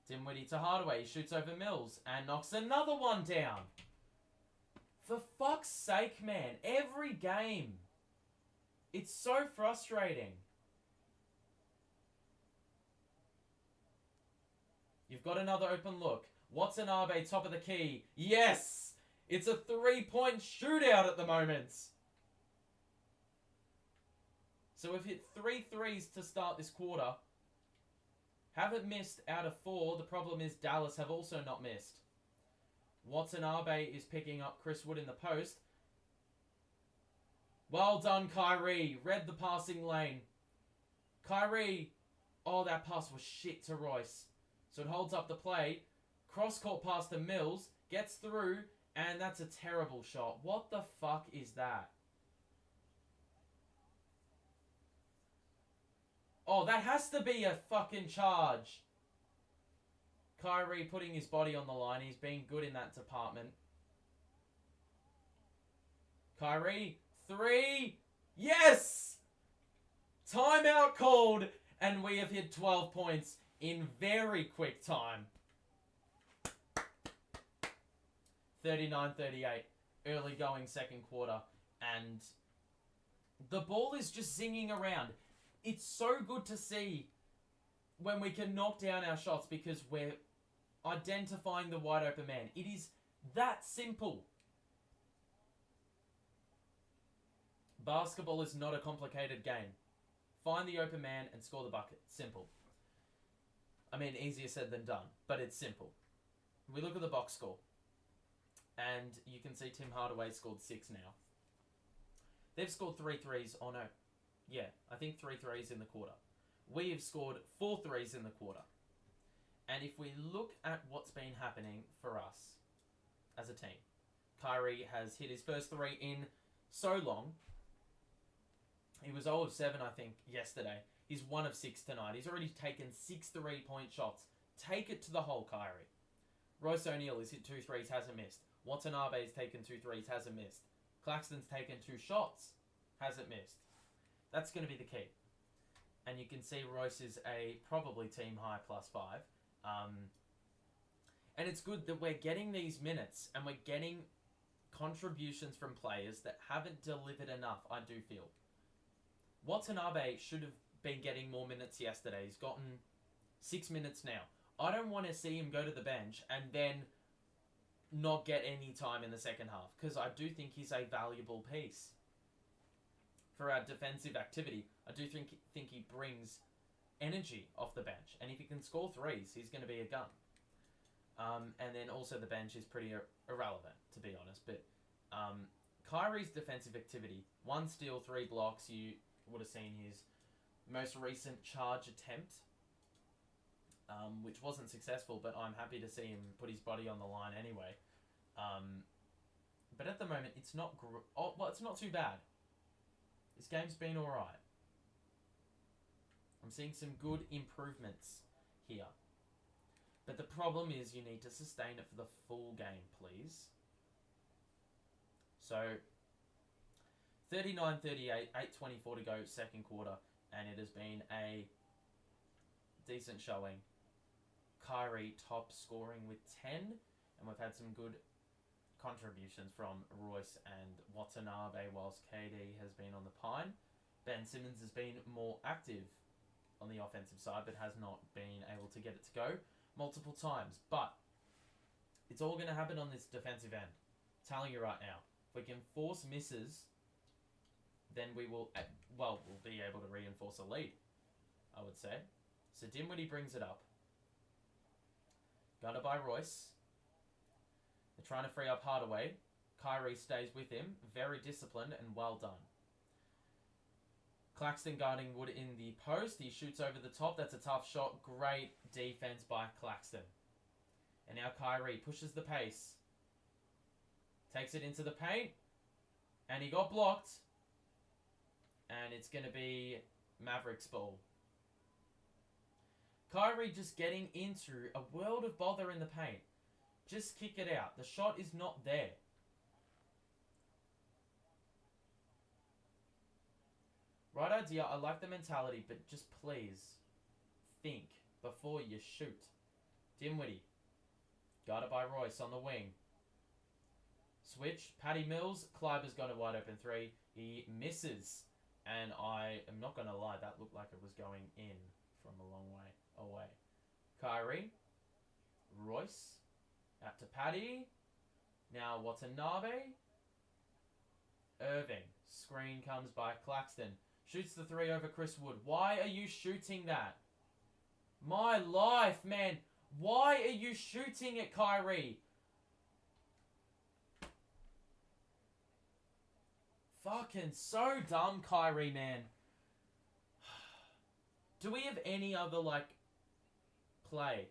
Dinwiddie to Hardaway. He shoots over Mills and knocks another one down. For fuck's sake, man. Every game. It's so frustrating. You've got another open look. Watanabe, top of the key. Yes! It's a 3-point shootout at the moment. So we've hit 3 threes to start this quarter. Haven't missed out of 4. The problem is Dallas have also not missed. Watanabe is picking up Chris Wood in the post. Well done, Kyrie. Read the passing lane. Kyrie. Oh, that pass was shit to Royce. So it holds up the play. Cross-court pass to Mills. Gets through. And that's a terrible shot. What the fuck is that? Oh, that has to be a fucking charge. Kyrie putting his body on the line. He's been good in that department. Kyrie. 3. Yes! Timeout called. And we have hit 12 points in very quick time. 39-38. Early going second quarter. And the ball is just zinging around. It's so good to see when we can knock down our shots because we're identifying the wide open man. It is that simple. Basketball is not a complicated game. Find the open man and score the bucket. Simple. I mean, easier said than done, but it's simple. We look at the box score, and you can see Tim Hardaway scored 6 now. They've scored 3 threes. Oh, no. Yeah, I think 3 threes in the quarter. We have scored 4 threes in the quarter. And if we look at what's been happening for us as a team, Kyrie has hit his first 3 in so long. He was 0 of 7, I think, yesterday. He's 1 of 6 tonight. He's already taken 6 3-point shots. Take it to the hole, Kyrie. Royce O'Neal has hit 2 threes, hasn't missed. Watanabe has taken 2 threes, hasn't missed. Claxton's taken 2 shots, hasn't missed. That's going to be the key. And you can see Royce is a probably team high +5. And it's good that we're getting these minutes and we're getting contributions from players that haven't delivered enough, I do feel. Watanabe should have been getting more minutes yesterday. He's gotten 6 minutes now. I don't want to see him go to the bench and then not get any time in the second half because I do think he's a valuable piece. for our defensive activity. I do think he brings energy off the bench. And if he can score threes, he's going to be a gun. And then also the bench is pretty irrelevant, to be honest. But Kyrie's defensive activity, 1 steal, 3 blocks. You would have seen his most recent charge attempt, which wasn't successful, but I'm happy to see him put his body on the line anyway. But at the moment, it's not it's not too bad. This game's been alright. I'm seeing some good improvements here. But the problem is you need to sustain it for the full game, please. So, 39-38, 8:24 to go, second quarter. And it has been a decent showing. Kyrie top scoring with 10. And we've had some good contributions from Royce and Watanabe whilst KD has been on the pine. Ben Simmons has been more active on the offensive side, but has not been able to get it to go multiple times. But it's all going to happen on this defensive end. I'm telling you right now. If we can force misses, then we will, we'll be able to reinforce a lead, I would say. So Dinwiddie brings it up. Guarded by Royce. They're trying to free up Hardaway. Kyrie stays with him. Very disciplined and well done. Claxton guarding Wood in the post. He shoots over the top. That's a tough shot. Great defense by Claxton. And now Kyrie pushes the pace. Takes it into the paint. And he got blocked. And it's going to be Mavericks ball. Kyrie just getting into a world of bother in the paint. Just kick it out. The shot is not there. Right idea. I like the mentality, but just please think before you shoot. Dinwiddie. Guarded by Royce on the wing. Switch. Patty Mills. Kleiber's got a wide open 3. He misses. And I am not going to lie. That looked like it was going in from a long way away. Kyrie. Royce. Out to Patty. Now Watanabe. Irving. Screen comes by Claxton. Shoots the 3 over Chris Wood. Why are you shooting that? My life, man. Why are you shooting it, Kyrie? Fucking so dumb, Kyrie, man. Do we have any other, play?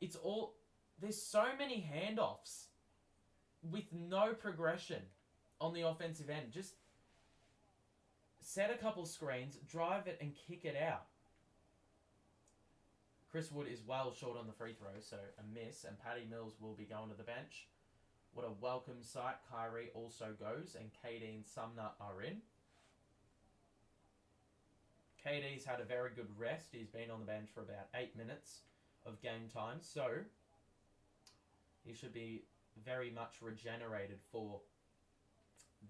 It's all... There's so many handoffs with no progression on the offensive end. Just set a couple screens, drive it, and kick it out. Chris Wood is well short on the free throw, so a miss, and Patty Mills will be going to the bench. What a welcome sight. Kyrie also goes, and KD and Sumner are in. KD's had a very good rest. He's been on the bench for about 8 minutes of game time, so he should be very much regenerated for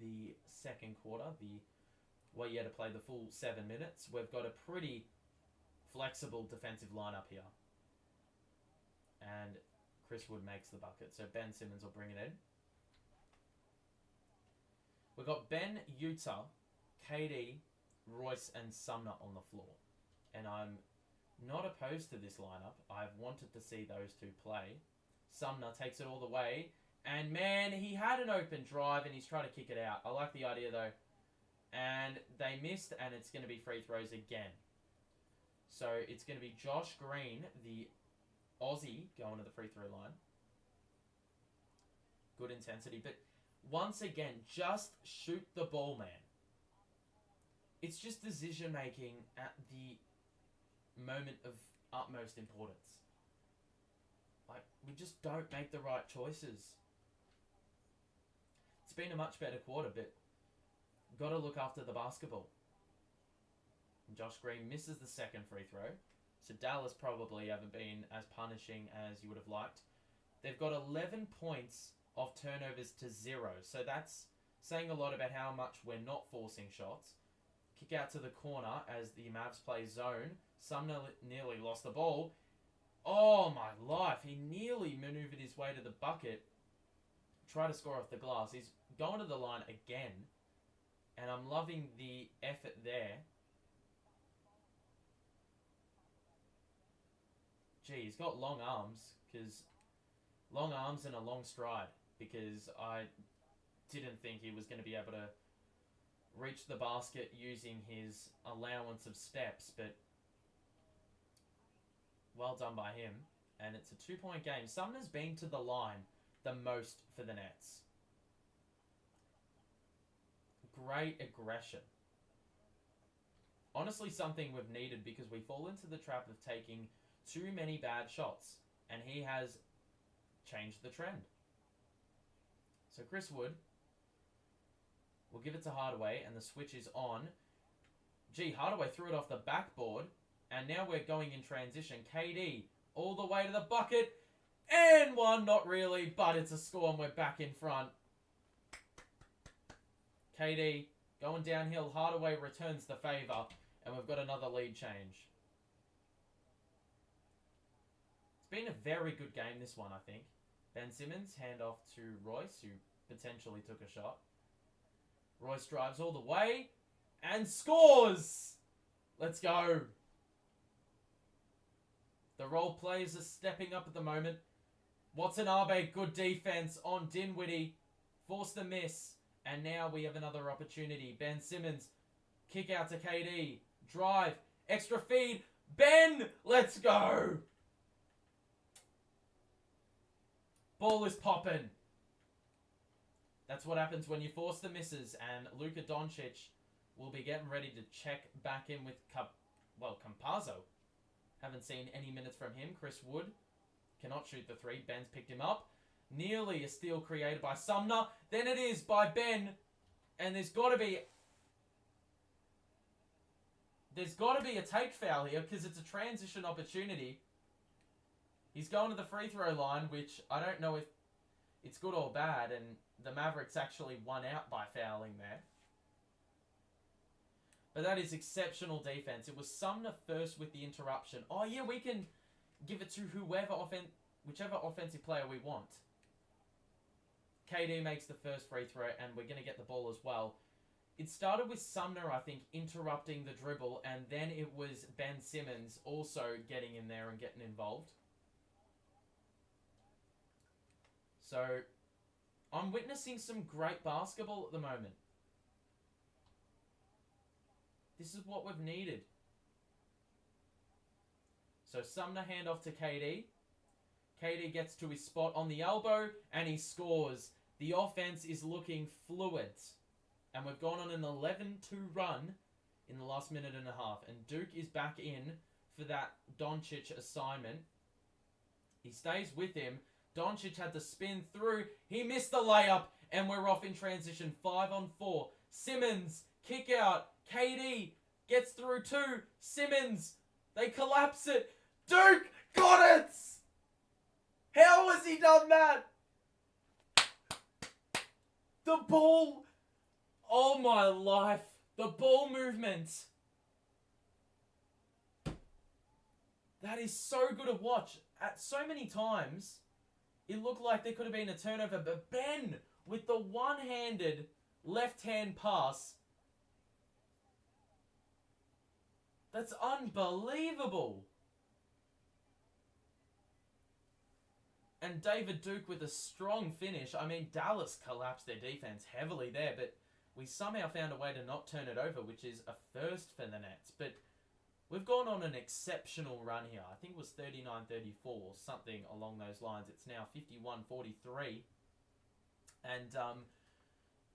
the second quarter. You had to play the full 7 minutes. We've got a pretty flexible defensive lineup here. And Chris Wood makes the bucket. So Ben Simmons will bring it in. We've got Ben, Utah, KD, Royce, and Sumner on the floor. And I'm not opposed to this lineup. I've wanted to see those two play. Sumner takes it all the way. And man, he had an open drive and he's trying to kick it out. I like the idea though. And they missed, and it's going to be free throws again. So it's going to be Josh Green, the Aussie, going to the free throw line. Good intensity. But once again, just shoot the ball, man. It's just decision making at the moment of utmost importance. We just don't make the right choices. It's been a much better quarter, but got to look after the basketball. And Josh Green misses the second free throw. So Dallas probably haven't been as punishing as you would have liked. They've got 11 points of turnovers to 0. So that's saying a lot about how much we're not forcing shots. Kick out to the corner as the Mavs play zone. Sumner nearly lost the ball. Oh my life. He nearly maneuvered his way to the bucket. Try to score off the glass. He's going to the line again. And I'm loving the effort there. Gee, he's got long arms, and a long stride, because I didn't think he was going to be able to reach the basket using his allowance of steps, but well done by him. And it's a 2-point game. Sumner's been to the line the most for the Nets. Great aggression. Honestly, something we've needed, because we fall into the trap of taking too many bad shots, and he has changed the trend. So Chris Wood will give it to Hardaway, and the switch is on. Gee, Hardaway threw it off the backboard, and now we're going in transition. KD all the way to the bucket, and one, not really, but it's a score, and we're back in front. KD going downhill. Hardaway returns the favour, and we've got another lead change. It's been a very good game, this one, I think. Ben Simmons, handoff to Royce, who potentially took a shot. Royce drives all the way and scores! Let's go. The role players are stepping up at the moment. Watanabe, good defense on Dinwiddie. Forced the miss. And now we have another opportunity. Ben Simmons, kick out to KD. Drive, extra feed. Ben, let's go. Ball is popping. That's what happens when you force the misses. And Luka Doncic will be getting ready to check back in with Campazzo. Haven't seen any minutes from him. Chris Wood cannot shoot the three. Ben's picked him up. Nearly a steal created by Sumner. Then it is by Ben. And there's got to be a take foul here, because it's a transition opportunity. He's going to the free throw line, which I don't know if it's good or bad. And the Mavericks actually won out by fouling there. But that is exceptional defense. It was Sumner first with the interruption. Oh yeah, we can give it to whichever offensive player we want. KD makes the first free throw, and we're going to get the ball as well. It started with Sumner, I think, interrupting the dribble, and then it was Ben Simmons also getting in there and getting involved. So, I'm witnessing some great basketball at the moment. This is what we've needed. So, Sumner handoff to KD. KD gets to his spot on the elbow, and he scores. The offense is looking fluid. And we've gone on an 11-2 run in the last minute and a half. And Duke is back in for that Doncic assignment. He stays with him. Doncic had to spin through. He missed the layup, and we're off in transition. 5-on-4. Simmons, kick out. KD gets through two. Simmons, they collapse it. Duke got it! How has he done that? The ball. Oh my life. The ball movement. That is so good to watch. At so many times, it looked like there could have been a turnover, but Ben, with the one-handed left-hand pass, that's unbelievable. And David Duke with a strong finish. I mean, Dallas collapsed their defense heavily there, but we somehow found a way to not turn it over, which is a first for the Nets. But we've gone on an exceptional run here. I think it was 39-34, something along those lines. It's now 51-43. And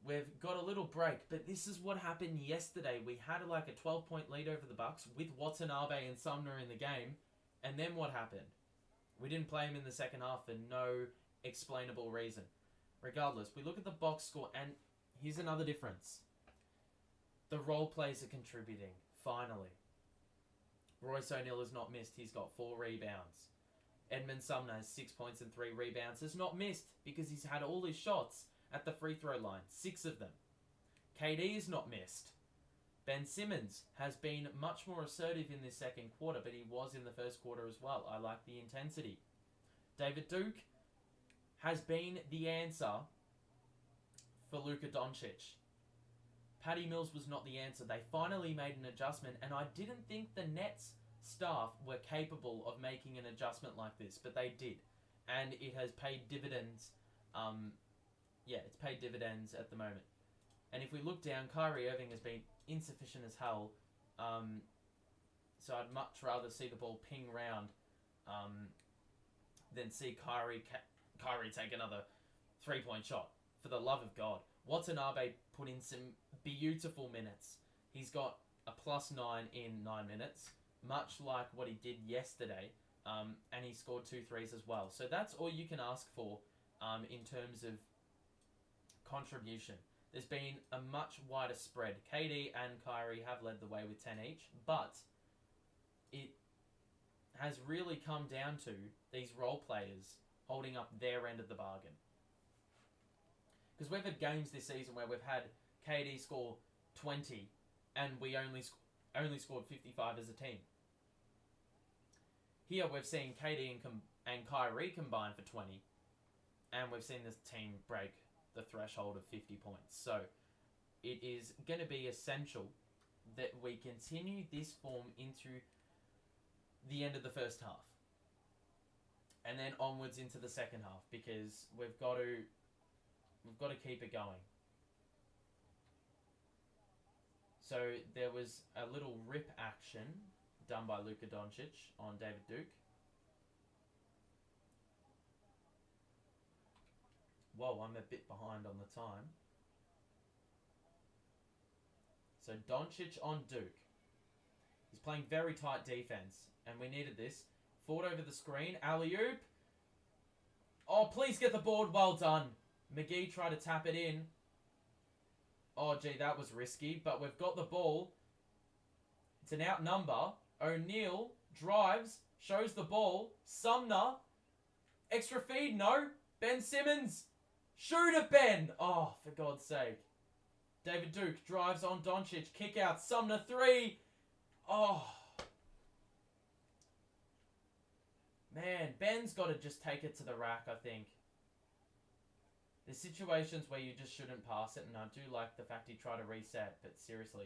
we've got a little break. But this is what happened yesterday. We had like a 12-point lead over the Bucks with Watanabe and Sumner in the game. And then what happened? We didn't play him in the second half for no explainable reason. Regardless, we look at the box score, and here's another difference. The role players are contributing, finally. Royce O'Neal has not missed. He's got 4 rebounds. Edmund Sumner has 6 points and 3 rebounds. Has not missed because he's had all his shots at the free throw line. 6 of them. KD has not missed. Ben Simmons has been much more assertive in this second quarter, but he was in the first quarter as well. I like the intensity. David Duke has been the answer for Luka Doncic. Patty Mills was not the answer. They finally made an adjustment, and I didn't think the Nets staff were capable of making an adjustment like this, but they did, and it has paid dividends. It's paid dividends at the moment. And if we look down, Kyrie Irving has been insufficient as hell. So I'd much rather see the ball ping round than see Kyrie take another 3-point shot. For the love of God. Watanabe put in some beautiful minutes. He's got a +9 in 9 minutes, much like what he did yesterday, and he scored 2 threes as well. So that's all you can ask for in terms of contribution. There's been a much wider spread. KD and Kyrie have led the way with 10 each, but it has really come down to these role players holding up their end of the bargain. Because we've had games this season where we've had KD score 20 and we only scored 55 as a team. Here we've seen KD and Kyrie combine for 20, and we've seen this team break the threshold of 50 points. So it is going to be essential that we continue this form into the end of the first half, and then onwards into the second half, because we've got to keep it going. So there was a little rip action done by Luka Doncic on David Duke. Whoa, I'm a bit behind on the time. So Doncic on Duke. He's playing very tight defense, and we needed this. Ford over the screen. Alley-oop. Oh, please get the board. Well done. McGee tried to tap it in. Oh, gee, that was risky, but we've got the ball. It's an outnumber. O'Neal drives, shows the ball. Sumner. Extra feed, no. Ben Simmons. Shoot it, Ben. Oh, for God's sake. David Duke drives on Doncic. Kick out. Sumner 3. Oh. Man, Ben's got to just take it to the rack, I think. There's situations where you just shouldn't pass it, and I do like the fact he tried to reset, but seriously.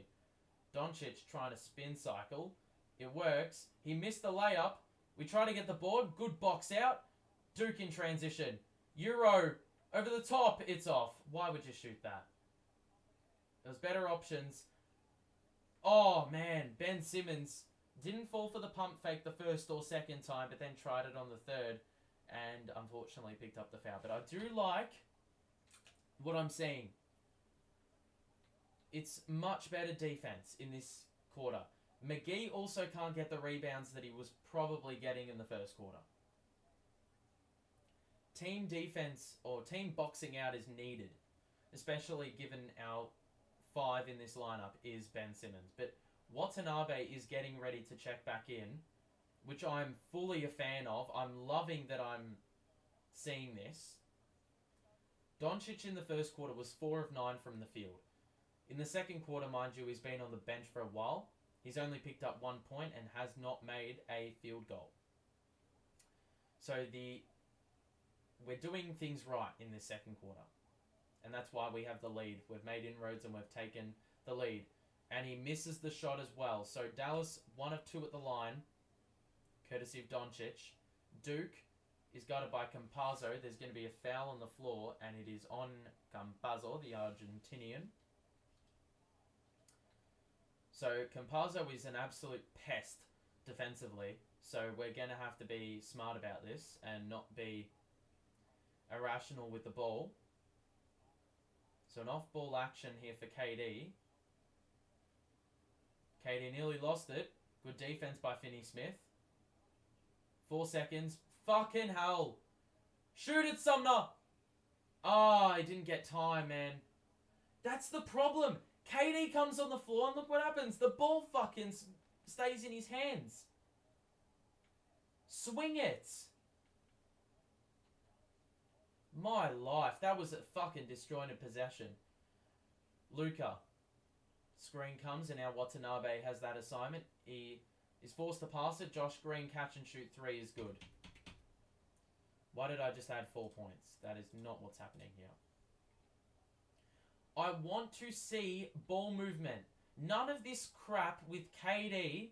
Doncic trying to spin cycle. It works. He missed the layup. We try to get the board. Good box out. Duke in transition. Euro over the top. It's off. Why would you shoot that? There was better options. Oh, man. Ben Simmons didn't fall for the pump fake the first or second time, but then tried it on the third, and unfortunately picked up the foul. But I do like what I'm seeing. It's much better defense in this quarter. McGee also can't get the rebounds that he was probably getting in the first quarter. Team defense or team boxing out is needed, especially given our 5 in this lineup is Ben Simmons. But Watanabe is getting ready to check back in, which I'm fully a fan of. I'm loving that I'm seeing this. Doncic in the first quarter was 4 of 9 from the field. In the second quarter, mind you, he's been on the bench for a while. He's only picked up 1 point and has not made a field goal. So we're doing things right in this second quarter. And that's why we have the lead. We've made inroads and we've taken the lead. And he misses the shot as well. So Dallas, 1 of 2 at the line, courtesy of Doncic. Duke is guarded by Campazzo. There's going to be a foul on the floor, and it is on Campazzo, the Argentinian. So Campazzo is an absolute pest defensively. So we're going to have to be smart about this and not be irrational with the ball. So an off-ball action here for KD. KD nearly lost it. Good defense by Finney-Smith. 4 seconds. Fucking hell. Shoot it, Sumner. Ah, he didn't get time, man. That's the problem. KD comes on the floor and look what happens. The ball fucking stays in his hands. Swing it. My life. That was a fucking disjointed possession. Luka. Screen comes and now Watanabe has that assignment. He is forced to pass it. Josh Green catch and shoot 3 is good. Why did I just add 4 points? That is not what's happening here. I want to see ball movement. None of this crap with KD.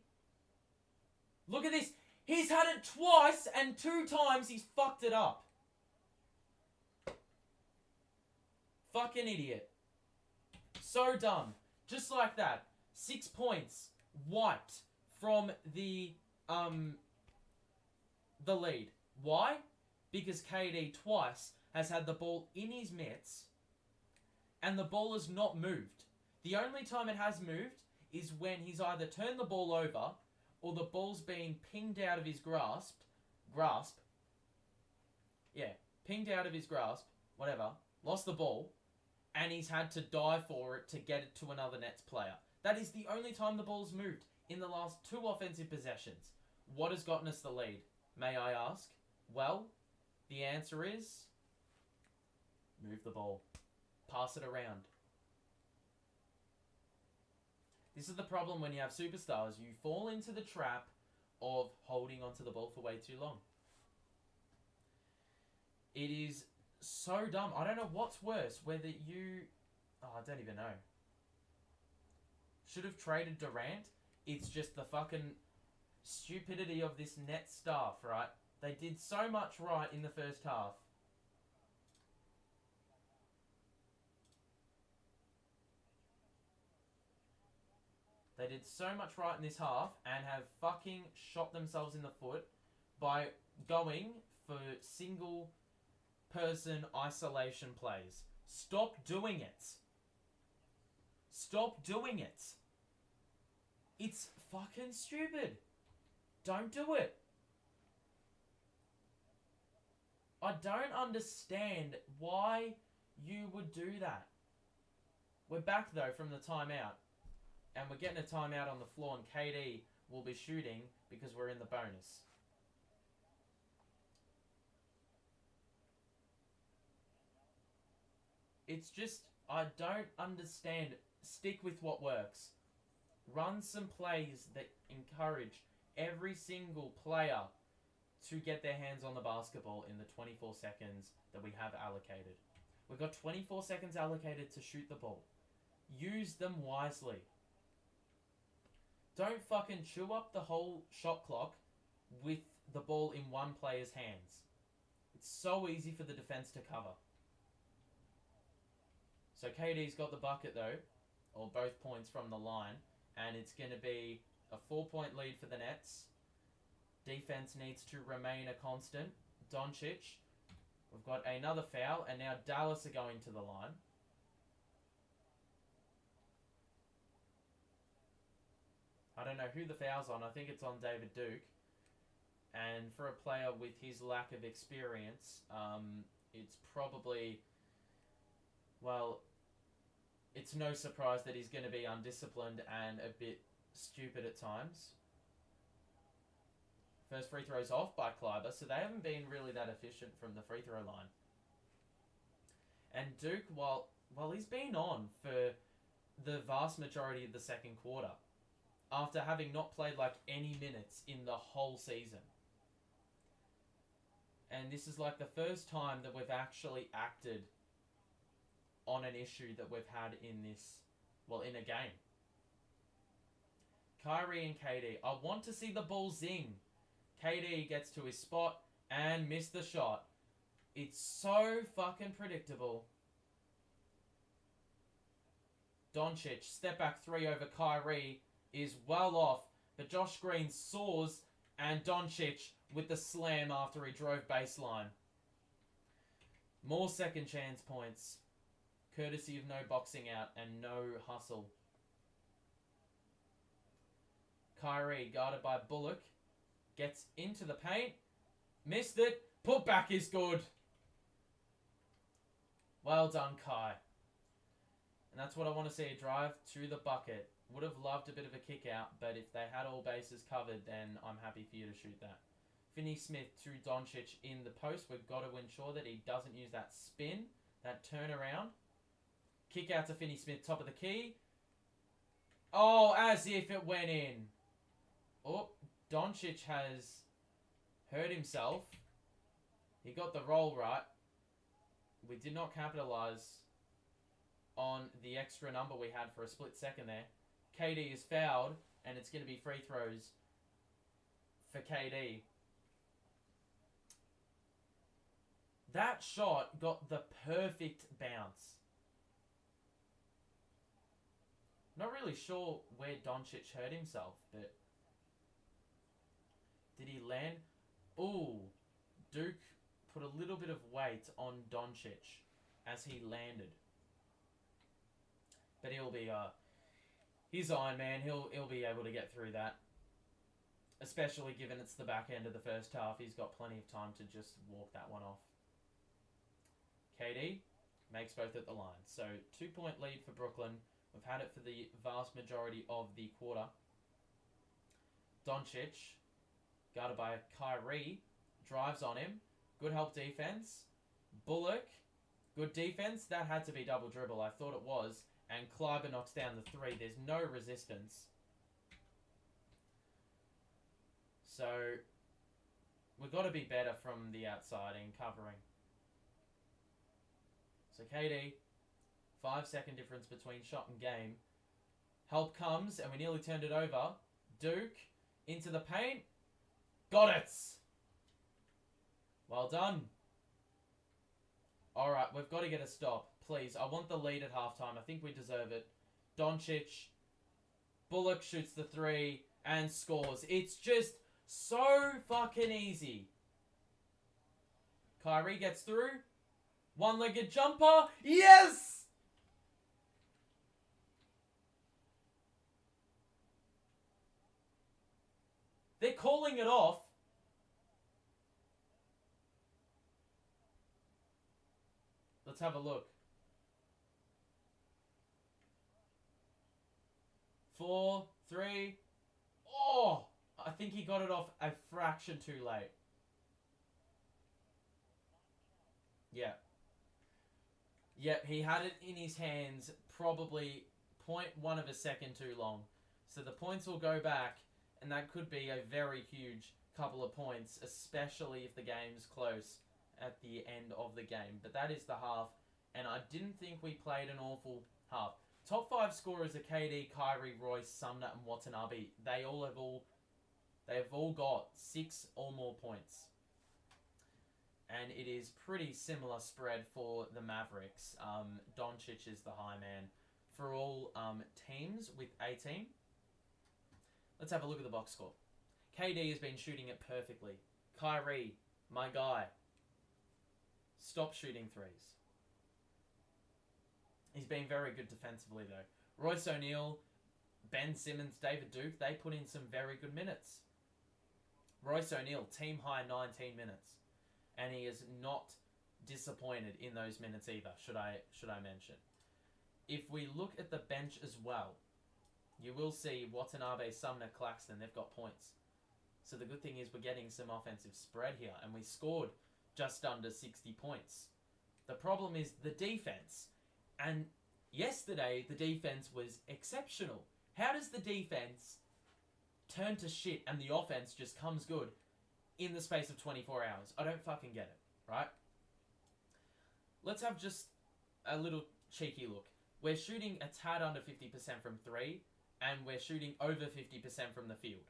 Look at this. He's had it twice, and 2 times he's fucked it up. Fucking idiot. So dumb. Just like that. 6 points wiped from the lead. Why? Because KD twice has had the ball in his mitts and the ball has not moved. The only time it has moved is when he's either turned the ball over or the ball's been pinged out of his grasp. Yeah, pinged out of his grasp, whatever, lost the ball, and he's had to dive for it to get it to another Nets player. That is the only time the ball's moved in the last 2 offensive possessions. What has gotten us the lead, may I ask? Well, the answer is move the ball. Pass it around. This is the problem when you have superstars. You fall into the trap of holding onto the ball for way too long. It is so dumb. I don't know what's worse. Whether you... Oh, I don't even know. Should have traded Durant. It's just the fucking stupidity of this Nets staff, right? They did so much right in the first half. They did so much right in this half and have fucking shot themselves in the foot by going for single person isolation plays. Stop doing it. Stop doing it. It's fucking stupid. Don't do it. I don't understand why you would do that. We're back though from the timeout. And we're getting a timeout on the floor, and KD will be shooting because we're in the bonus. It's just, I don't understand. Stick with what works. Run some plays that encourage every single player to get their hands on the basketball in the 24 seconds that we have allocated. We've got 24 seconds allocated to shoot the ball. Use them wisely. Don't fucking chew up the whole shot clock with the ball in one player's hands. It's so easy for the defense to cover. So KD's got the bucket though, or both points from the line, and it's going to be a 4-point lead for the Nets. Defense needs to remain a constant. Doncic, we've got another foul, and now Dallas are going to the line. I don't know who the foul's on. I think it's on David Duke. And for a player with his lack of experience, it's probably... Well, it's no surprise that he's going to be undisciplined and a bit stupid at times. First free throw's off by Kleiber, so they haven't been really that efficient from the free throw line. And Duke, while he's been on for the vast majority of the second quarter, after having not played like any minutes in the whole season. And this is like the first time that we've actually acted on an issue that we've had in this, well, in a game. Kyrie and KD. I want to see the ball zing. KD gets to his spot and missed the shot. It's so fucking predictable. Doncic, step back 3 over Kyrie, is well off, but Josh Green soars, and Doncic with the slam after he drove baseline. More second chance points, courtesy of no boxing out and no hustle. Kyrie, guarded by Bullock, gets into the paint, missed it, put back is good. Well done, Kai. And that's what I want to see, a drive to the bucket. Would have loved a bit of a kick out, but if they had all bases covered, then I'm happy for you to shoot that. Finney-Smith to Doncic in the post. We've got to ensure that he doesn't use that spin, that turnaround. Kick out to Finney-Smith, top of the key. Oh, as if it went in. Oh, Doncic has hurt himself. He got the roll right. We did not capitalize. on the extra number we had for a split second there. KD is fouled, and it's going to be free throws for KD. That shot got the perfect bounce. Not really sure where Doncic hurt himself, but did he land? Ooh, Duke put a little bit of weight on Doncic as he landed. But he'll be he's Iron Man. He'll be able to get through that. Especially given it's the back end of the first half. He's got plenty of time to just walk that one off. KD makes both at the line. So 2-point lead for Brooklyn. We've had it for the vast majority of the quarter. Doncic, guarded by Kyrie, drives on him. Good help defense. Bullock, good defense. That had to be double dribble. I thought it was. And Kleiber knocks down the three. There's no resistance. So, we've got to be better from the outside in covering. So KD, 5-second difference between shot and game. Help comes, and we nearly turned it over. Duke, into the paint. Got it! Well done. Alright, we've got to get a stop. Please, I want the lead at halftime. I think we deserve it. Doncic. Bullock shoots the three and scores. It's just so fucking easy. Kyrie gets through. One-legged jumper. Yes! They're calling it off. Let's have a look. 4, 3. Oh! I think he got it off a fraction too late. Yeah. Yep, he had it in his hands probably 0.1 of a second too long. So the points will go back, and that could be a very huge couple of points, especially if the game's close at the end of the game. But that is the half, and I didn't think we played an awful half. Top 5 scorers are KD, Kyrie, Royce, Sumner, and Watanabe. They have all got 6 or more points. And it is pretty similar spread for the Mavericks. Doncic is the high man for all teams with 18. Let's have a look at the box score. KD has been shooting it perfectly. Kyrie, my guy, stop shooting threes. He's been very good defensively, though. Royce O'Neal, Ben Simmons, David Duke, they put in some very good minutes. Royce O'Neal, team high 19 minutes. And he is not disappointed in those minutes either, should I mention. If we look at the bench as well, you will see Watanabe, Sumner, Claxton, they've got points. So the good thing is we're getting some offensive spread here, and we scored just under 60 points. The problem is the defense. And yesterday, the defense was exceptional. How does the defense turn to shit and the offense just comes good in the space of 24 hours? I don't fucking get it, right? Let's have just a little cheeky look. We're shooting a tad under 50% from 3, and we're shooting over 50% from the field.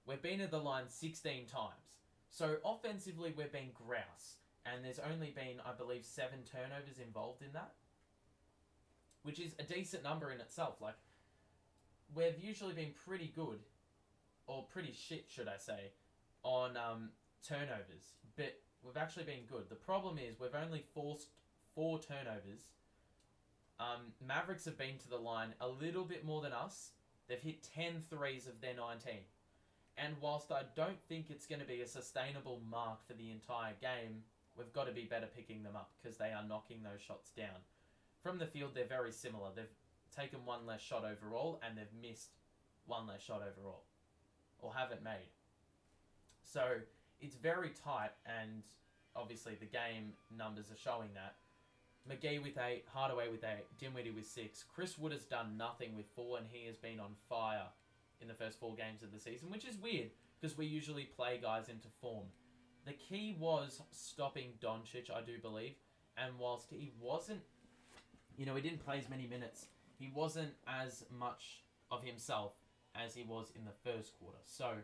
We've been at the line 16 times. So offensively, we've been grouse. And there's only been, I believe, 7 turnovers involved in that. Which is a decent number in itself. Like, we've usually been pretty good, or pretty shit, should I say, on turnovers. But we've actually been good. The problem is we've only forced 4 turnovers. Mavericks have been to the line a little bit more than us. They've hit 10 threes of their 19. And whilst I don't think it's going to be a sustainable mark for the entire game, we've got to be better picking them up because they are knocking those shots down. From the field, they're very similar. They've taken 1 less shot overall, and they've missed 1 less shot overall. Or haven't made. So, it's very tight, and obviously the game numbers are showing that. McGee with 8, Hardaway with 8, Dinwiddie with 6. Chris Wood has done nothing with 4, and he has been on fire in the first 4 games of the season, which is weird, because we usually play guys into form. The key was stopping Doncic, I do believe, and whilst he wasn't You know, he didn't play as many minutes. He wasn't as much of himself as he was in the first quarter. So,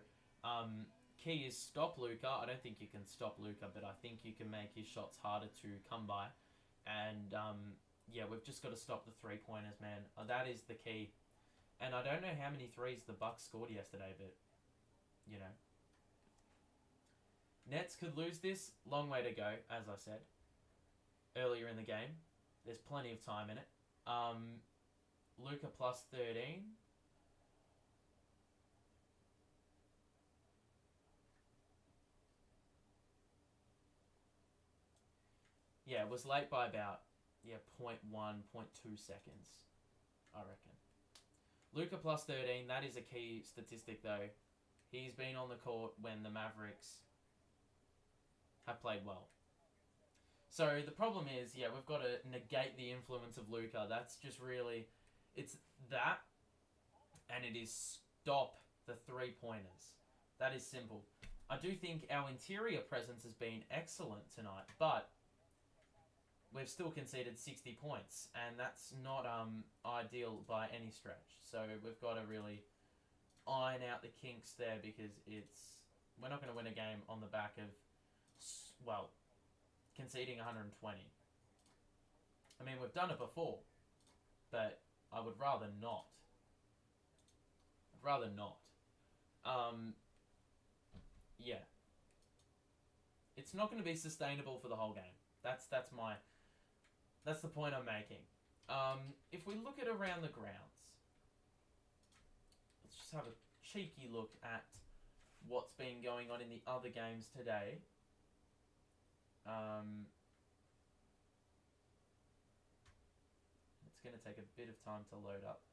key is stop Luka. I don't think you can stop Luka, but I think you can make his shots harder to come by. And, yeah, we've just got to stop the three-pointers, man. That is the key. And I don't know how many threes the Bucks scored yesterday, but, you know. Nets could lose this. Long way to go, as I said earlier in the game. There's plenty of time in it. Luka plus 13. Yeah, it was late by about 0.1, 0.2 seconds, I reckon. Luka plus 13, that is a key statistic though. He's been on the court when the Mavericks have played well. So the problem is, we've got to negate the influence of Luka. That's just really, it's that, and it is stop the three-pointers. That is simple. I do think our interior presence has been excellent tonight, but we've still conceded 60 points, and that's not ideal by any stretch. So we've got to really iron out the kinks there, because we're not going to win a game on the back of, well, conceding 120. I mean, we've done it before, but I would rather not. I'd rather not. Yeah. It's not going to be sustainable for the whole game. That's the point I'm making. If we look at around the grounds, let's just have a cheeky look at what's been going on in the other games today. It's going to take a bit of time to load up.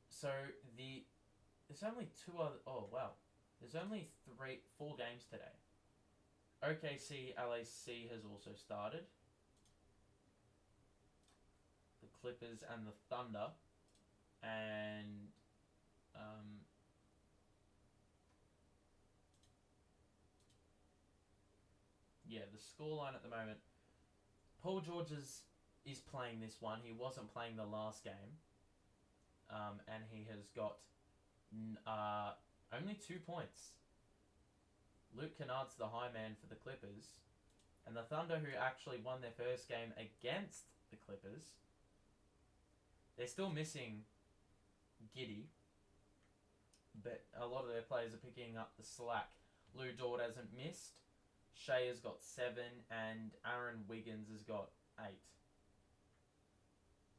So there's only there's only 4 games today. OKC LAC has also started. The Clippers and the Thunder, and the scoreline at the moment. Paul George is playing this one. He wasn't playing the last game, and he has got only 2 points. Luke Kennard's the high man for the Clippers, and the Thunder, who actually won their first game against the Clippers, they're still missing Giddey, but a lot of their players are picking up the slack. Lou Dort hasn't missed. Shea has got 7, and Aaron Wiggins has got 8.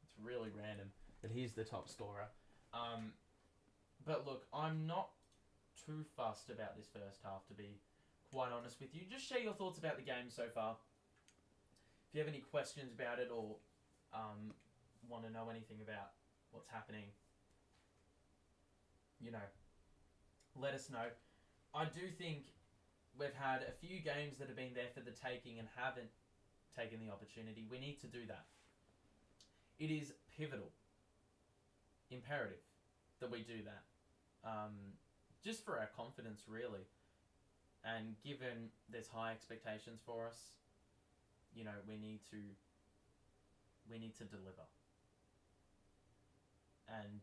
It's really random that he's the top scorer. But look, I'm not too fussed about this first half, to be quite honest with you. Just share your thoughts about the game so far. If you have any questions about it, or want to know anything about what's happening, let us know. I do think we've had a few games that have been there for the taking and haven't taken the opportunity. We need to do that. It is pivotal, imperative that we do that. Just for our confidence, really. And given there's high expectations for us, we need to deliver. And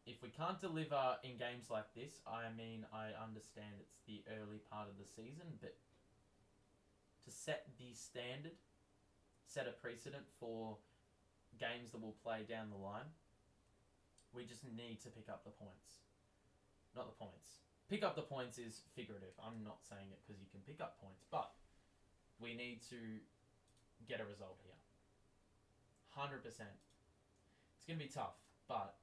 if we can't deliver in games like this, I understand it's the early part of the season, but to set the standard, set a precedent for games that will play down the line, we just need to pick up the points. Not the points. Pick up the points is figurative. I'm not saying it because you can pick up points, but we need to get a result here. 100%. It's going to be tough, but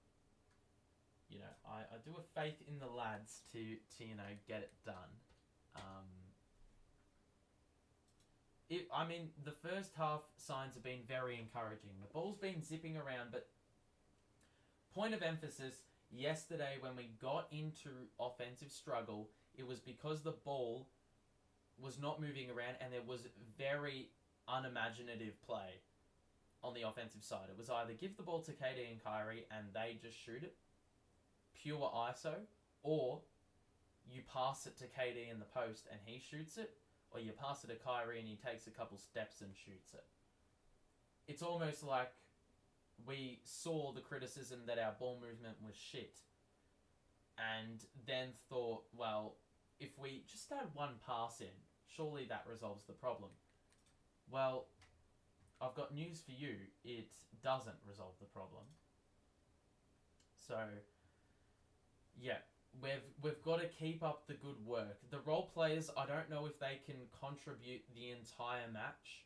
I do have faith in the lads to get it done. The first half signs have been very encouraging. The ball's been zipping around, but point of emphasis, yesterday when we got into offensive struggle, it was because the ball was not moving around and there was very unimaginative play on the offensive side. It was either give the ball to KD and Kyrie and they just shoot it, pure ISO, or you pass it to KD in the post and he shoots it, or you pass it to Kyrie and he takes a couple steps and shoots it. It's almost like we saw the criticism that our ball movement was shit and then thought, well, if we just add one pass in, surely that resolves the problem. Well, I've got news for you. It doesn't resolve the problem. So, yeah, we've got to keep up the good work. The role players, I don't know if they can contribute the entire match,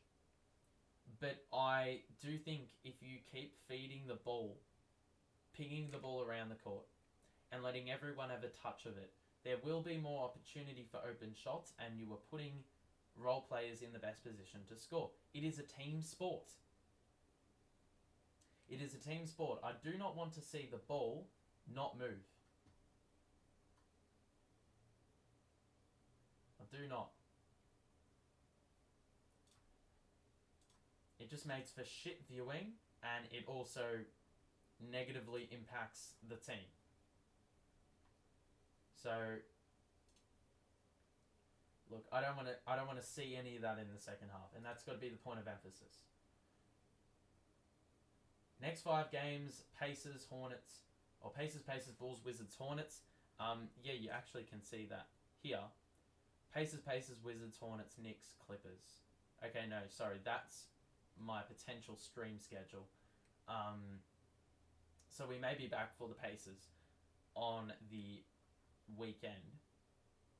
but I do think if you keep feeding the ball, pinging the ball around the court, and letting everyone have a touch of it, there will be more opportunity for open shots, and you are putting role players in the best position to score. It is a team sport. It is a team sport. I do not want to see the ball not move. I do not. It just makes for shit viewing, and it also negatively impacts the team. So, look, I don't want to see any of that in the second half, and that's got to be the point of emphasis. Next 5 games: Pacers, Hornets, or Pacers, Bulls, Wizards, Hornets. Yeah, you actually can see that here. Pacers, Wizards, Hornets, Knicks, Clippers. Okay, no, sorry, that's my potential stream schedule. So we may be back for the Pacers on the weekend.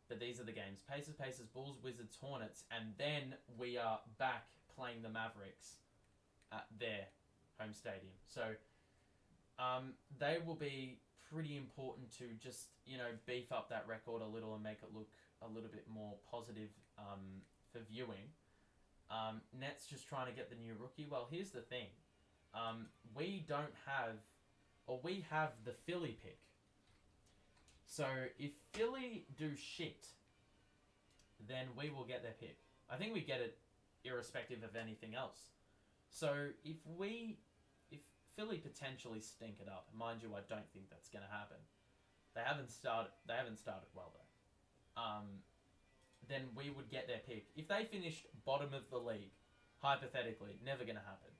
But these are the games: Pacers, Bulls, Wizards, Hornets, and then we are back playing the Mavericks at their home stadium. So they will be pretty important to just, beef up that record a little and make it look a little bit more positive for viewing. Nets just trying to get the new rookie. Well, here's the thing. We have the Philly pick. So if Philly do shit, then we will get their pick. I think we get it irrespective of anything else. So if Philly potentially stink it up, mind you, I don't think that's going to happen. They haven't started well though. Then we would get their pick. If they finished bottom of the league, hypothetically, never going to happen,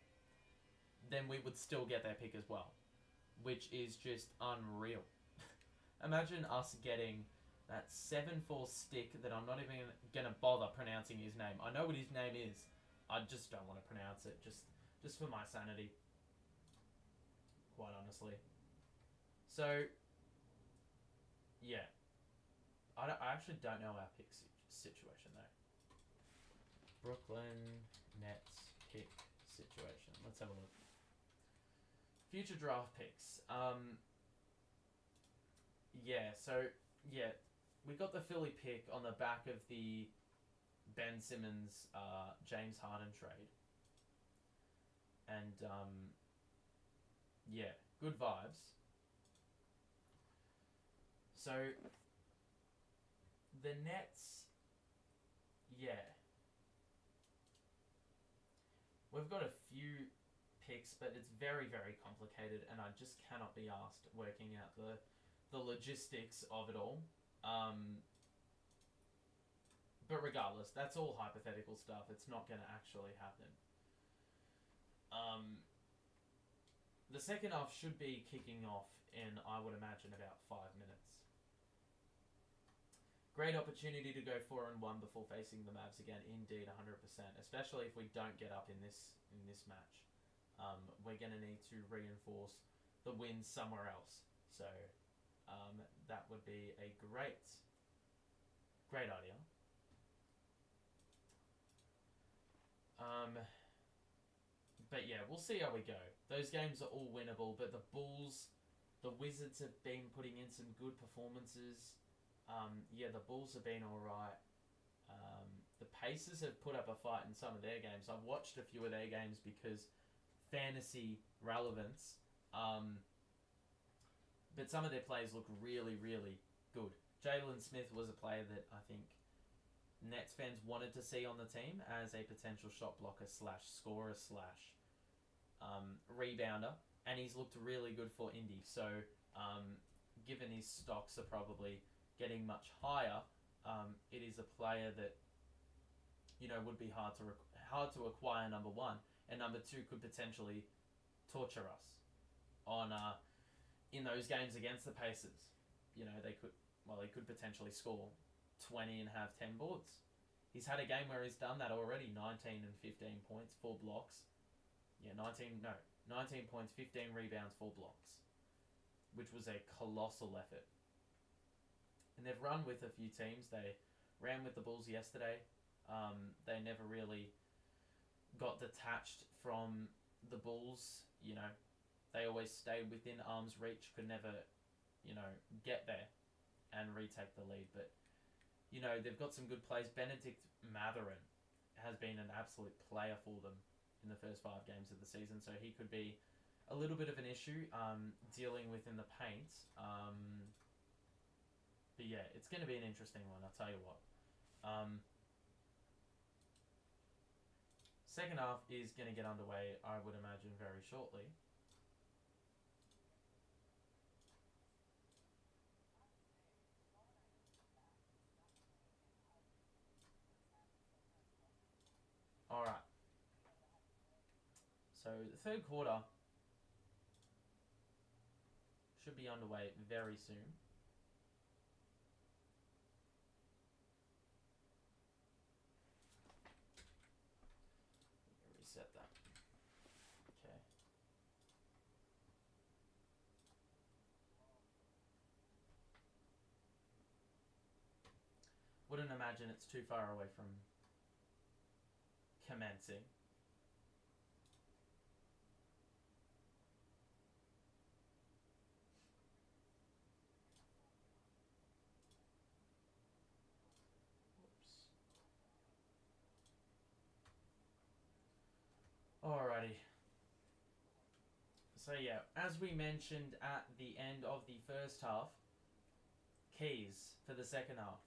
then we would still get their pick as well, which is just unreal. Imagine us getting that 7-4 stick that I'm not even going to bother pronouncing his name. I know what his name is. I just don't want to pronounce it, just for my sanity, quite honestly. So, yeah. I actually don't know our pick situation, though. Brooklyn Nets pick situation. Let's have a look. Future draft picks. We got the Philly pick on the back of the Ben Simmons, James Harden trade. And, good vibes. So, the Nets, we've got a few picks, but it's very, very complicated, and I just cannot be asked working out the logistics of it all. But regardless, that's all hypothetical stuff. It's not going to actually happen. The second half should be kicking off in, I would imagine, about 5 minutes. Great opportunity to go 4-1 before facing the Mavs again. Indeed, 100%. Especially if we don't get up in this match. We're going to need to reinforce the wins somewhere else. So that would be a great idea. But yeah, we'll see how we go. Those games are all winnable, but the Wizards have been putting in some good performances. The Bulls have been alright. The Pacers have put up a fight in some of their games. I've watched a few of their games because fantasy relevance. But some of their plays look really, really good. Jalen Smith was a player that I think Nets fans wanted to see on the team as a potential shot blocker / scorer / rebounder, and he's looked really good for Indy. So, given his stocks are probably getting much higher, it is a player that would be hard to acquire. Number one, and number two could potentially torture us on in those games against the Pacers. He could potentially score 20 and have 10 boards. He's had a game where he's done that already, 19 and 15 points, 4 blocks. 19 points, 15 rebounds, 4 blocks, which was a colossal effort. And they've run with a few teams. They ran with the Bulls yesterday. They never really got detached from the Bulls. They always stayed within arm's reach, could never, get there and retake the lead. But, they've got some good plays. Benedict Mathurin has been an absolute player for them in the first 5 games of the season, so he could be a little bit of an issue dealing with in the paint. But yeah, it's going to be an interesting one, I'll tell you what. Second half is going to get underway, I would imagine, very shortly. Alright. So the third quarter should be underway very soon. Reset that. Okay. Wouldn't imagine it's too far away from commencing. Alrighty. So yeah, as we mentioned at the end of the first half, keys for the second half.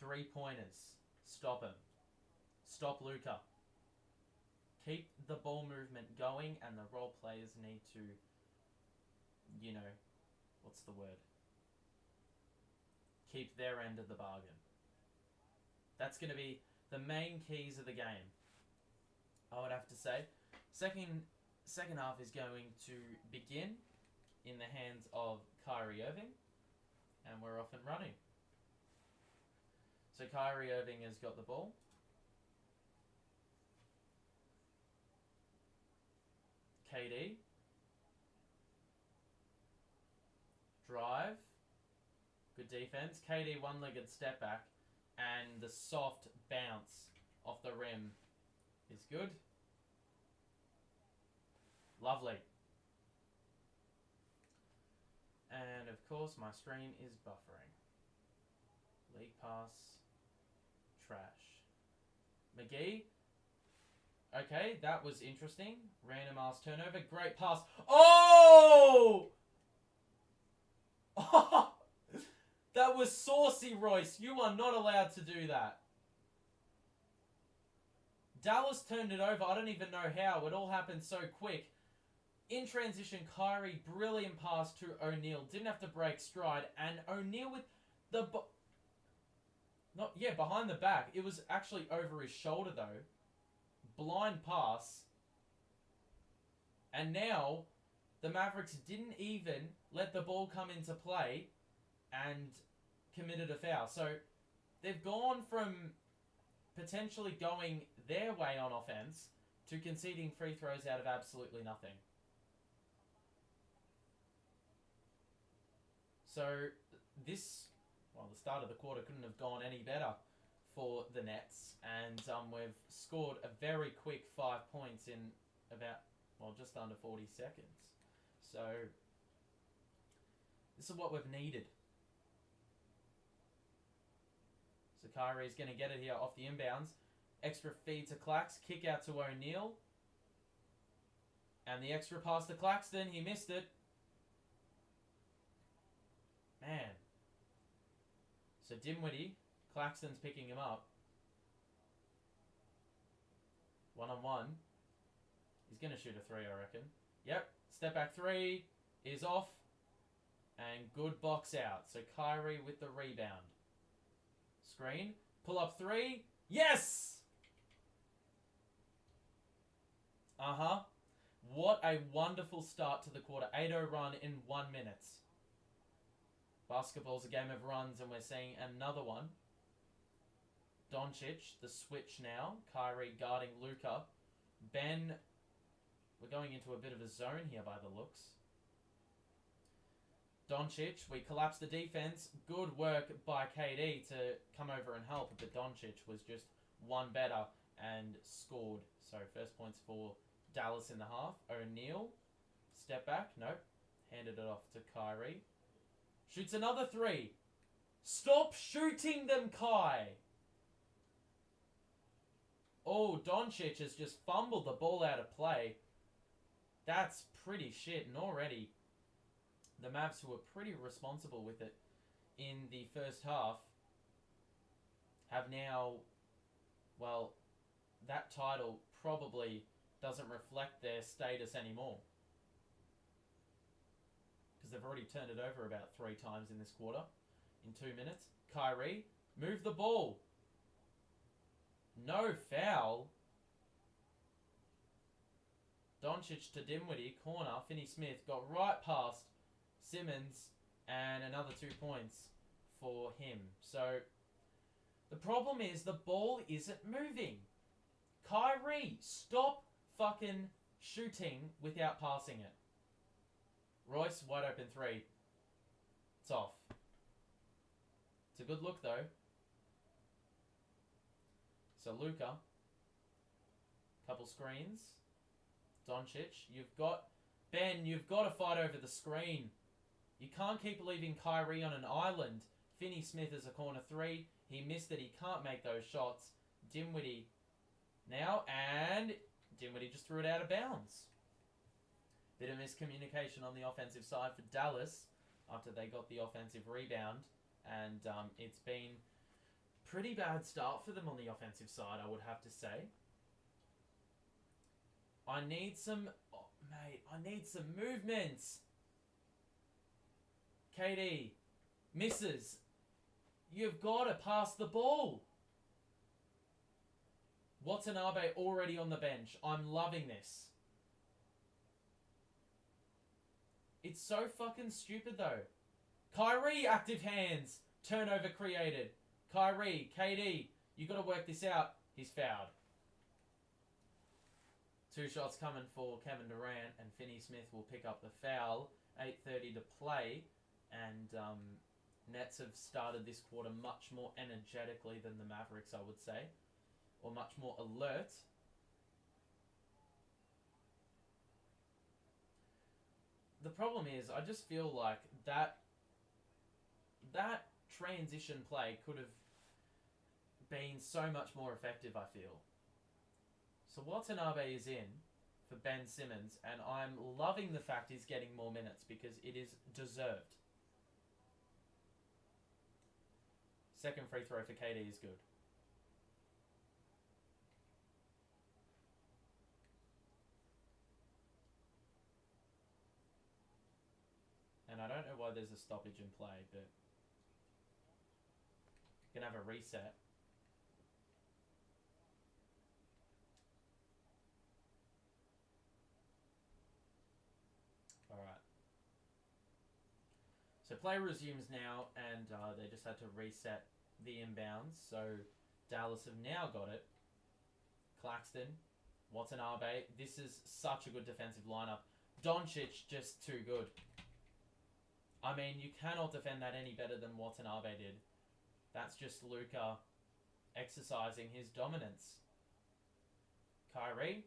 3-pointers. Stop him. Stop Luka. Keep the ball movement going, and the role players need to, what's the word? Keep their end of the bargain. That's going to be the main keys of the game, I would have to say. Second half is going to begin in the hands of Kyrie Irving, and we're off and running. So Kyrie Irving has got the ball. KD. Drive. Good defense. KD one-legged step back, and the soft bounce off the rim is good. Lovely. And of course my screen is buffering. League pass. Trash. McGee. Okay, that was interesting. Random ass turnover. Great pass. Oh! That was saucy, Royce. You are not allowed to do that. Dallas turned it over. I don't even know how. It all happened so quick. In transition, Kyrie, brilliant pass to O'Neal. Didn't have to break stride. And O'Neal with the... behind the back. It was actually over his shoulder, though. Blind pass. And now, the Mavericks didn't even let the ball come into play and committed a foul. So, they've gone from potentially going their way on offense to conceding free throws out of absolutely nothing. So, the start of the quarter couldn't have gone any better for the Nets. And we've scored a very quick 5 points in about, just under 40 seconds. So, this is what we've needed. So, Kyrie's going to get it here off the inbounds. Extra feed to Clax. Kick out to O'Neal. And the extra pass to Claxton. He missed it. Man. So, Dinwiddie. Claxton's picking him up. 1-on-1. He's going to shoot a 3, I reckon. Yep. Step back 3 is off. And good box out. So, Kyrie with the rebound. Screen. Pull up 3. Yes! Uh-huh. What a wonderful start to the quarter. 8-0 run in 1 minute. Basketball's a game of runs, and we're seeing another one. Doncic, the switch now. Kyrie guarding Luka. Ben, we're going into a bit of a zone here by the looks. Doncic, we collapse the defense. Good work by KD to come over and help, but Doncic was just one better and scored. So first points for Dallas in the half. O'Neal, step back. Nope. Handed it off to Kyrie. Shoots another three. Stop shooting them, Kai. Oh, Doncic has just fumbled the ball out of play. That's pretty shit. And already, the Mavs, who were pretty responsible with it in the first half, have now, well, that title probably doesn't reflect their status anymore. Because they've already turned it over about 3 times in this quarter, in 2 minutes. Kyrie, move the ball. No foul. Doncic to Dinwiddie, corner. Finney-Smith got right past Simmons, and another 2 points for him. So, the problem is the ball isn't moving. Kyrie, stop fucking shooting without passing it. Royce, wide open 3. It's off. It's a good look, though. So, Luka. Couple screens. Doncic, Ben, you've got to fight over the screen. You can't keep leaving Kyrie on an island. Finney-Smith is a corner 3. He missed it. He can't make those shots. Dinwiddie now, and Dinwiddie just threw it out of bounds. Bit of miscommunication on the offensive side for Dallas after they got the offensive rebound. And it's been pretty bad start for them on the offensive side, I would have to say. I need some... Oh, mate, I need some movements. KD misses. You've got to pass the ball. Watanabe already on the bench. I'm loving this. It's so fucking stupid, though. Kyrie, active hands. Turnover created. Kyrie, KD, you got to work this out. He's fouled. 2 shots coming for Kevin Durant, and Finney-Smith will pick up the foul. 8:30 to play, and Nets have started this quarter much more energetically than the Mavericks, I would say, or much more alert. The problem is, I just feel like that transition play could have been so much more effective, I feel. So Watanabe is in for Ben Simmons, and I'm loving the fact he's getting more minutes because it is deserved. Second free throw for KD is good. And I don't know why there's a stoppage in play, but gonna have a reset. Alright. So play resumes now, and they just had to reset the inbounds. So Dallas have now got it. Claxton, Watanabe. This is such a good defensive lineup. Doncic just too good. I mean, you cannot defend that any better than Watanabe did. That's just Luka exercising his dominance. Kyrie.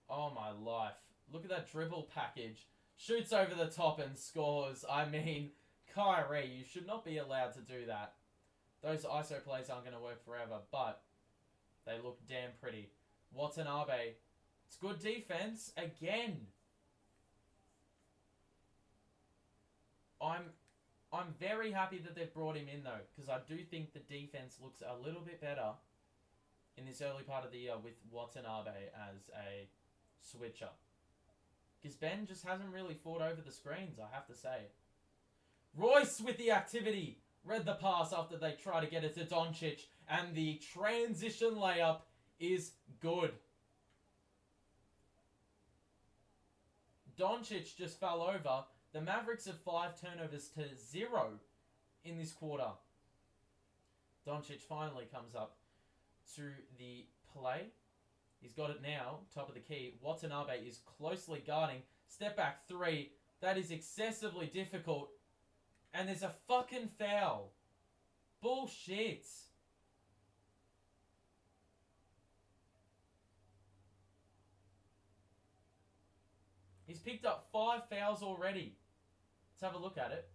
Oh my life. Look at that dribble package. Shoots over the top and scores. I mean, Kyrie, you should not be allowed to do that. Those ISO plays aren't going to work forever, but they look damn pretty. Watanabe. It's good defense. Again. I'm very happy that they've brought him in, though, because I do think the defense looks a little bit better in this early part of the year with Watanabe as a switcher. Because Ben just hasn't really fought over the screens, I have to say. Royce with the activity. Read the pass after they try to get it to Doncic. And the transition layup is good. Doncic just fell over. The Mavericks have 5 turnovers to 0 in this quarter. Doncic finally comes up to the play. He's got it now, top of the key. Watanabe is closely guarding. Step back 3. That is excessively difficult. And there's a fucking foul. Bullshit. He's picked up 5 fouls already. Let's have a look at it.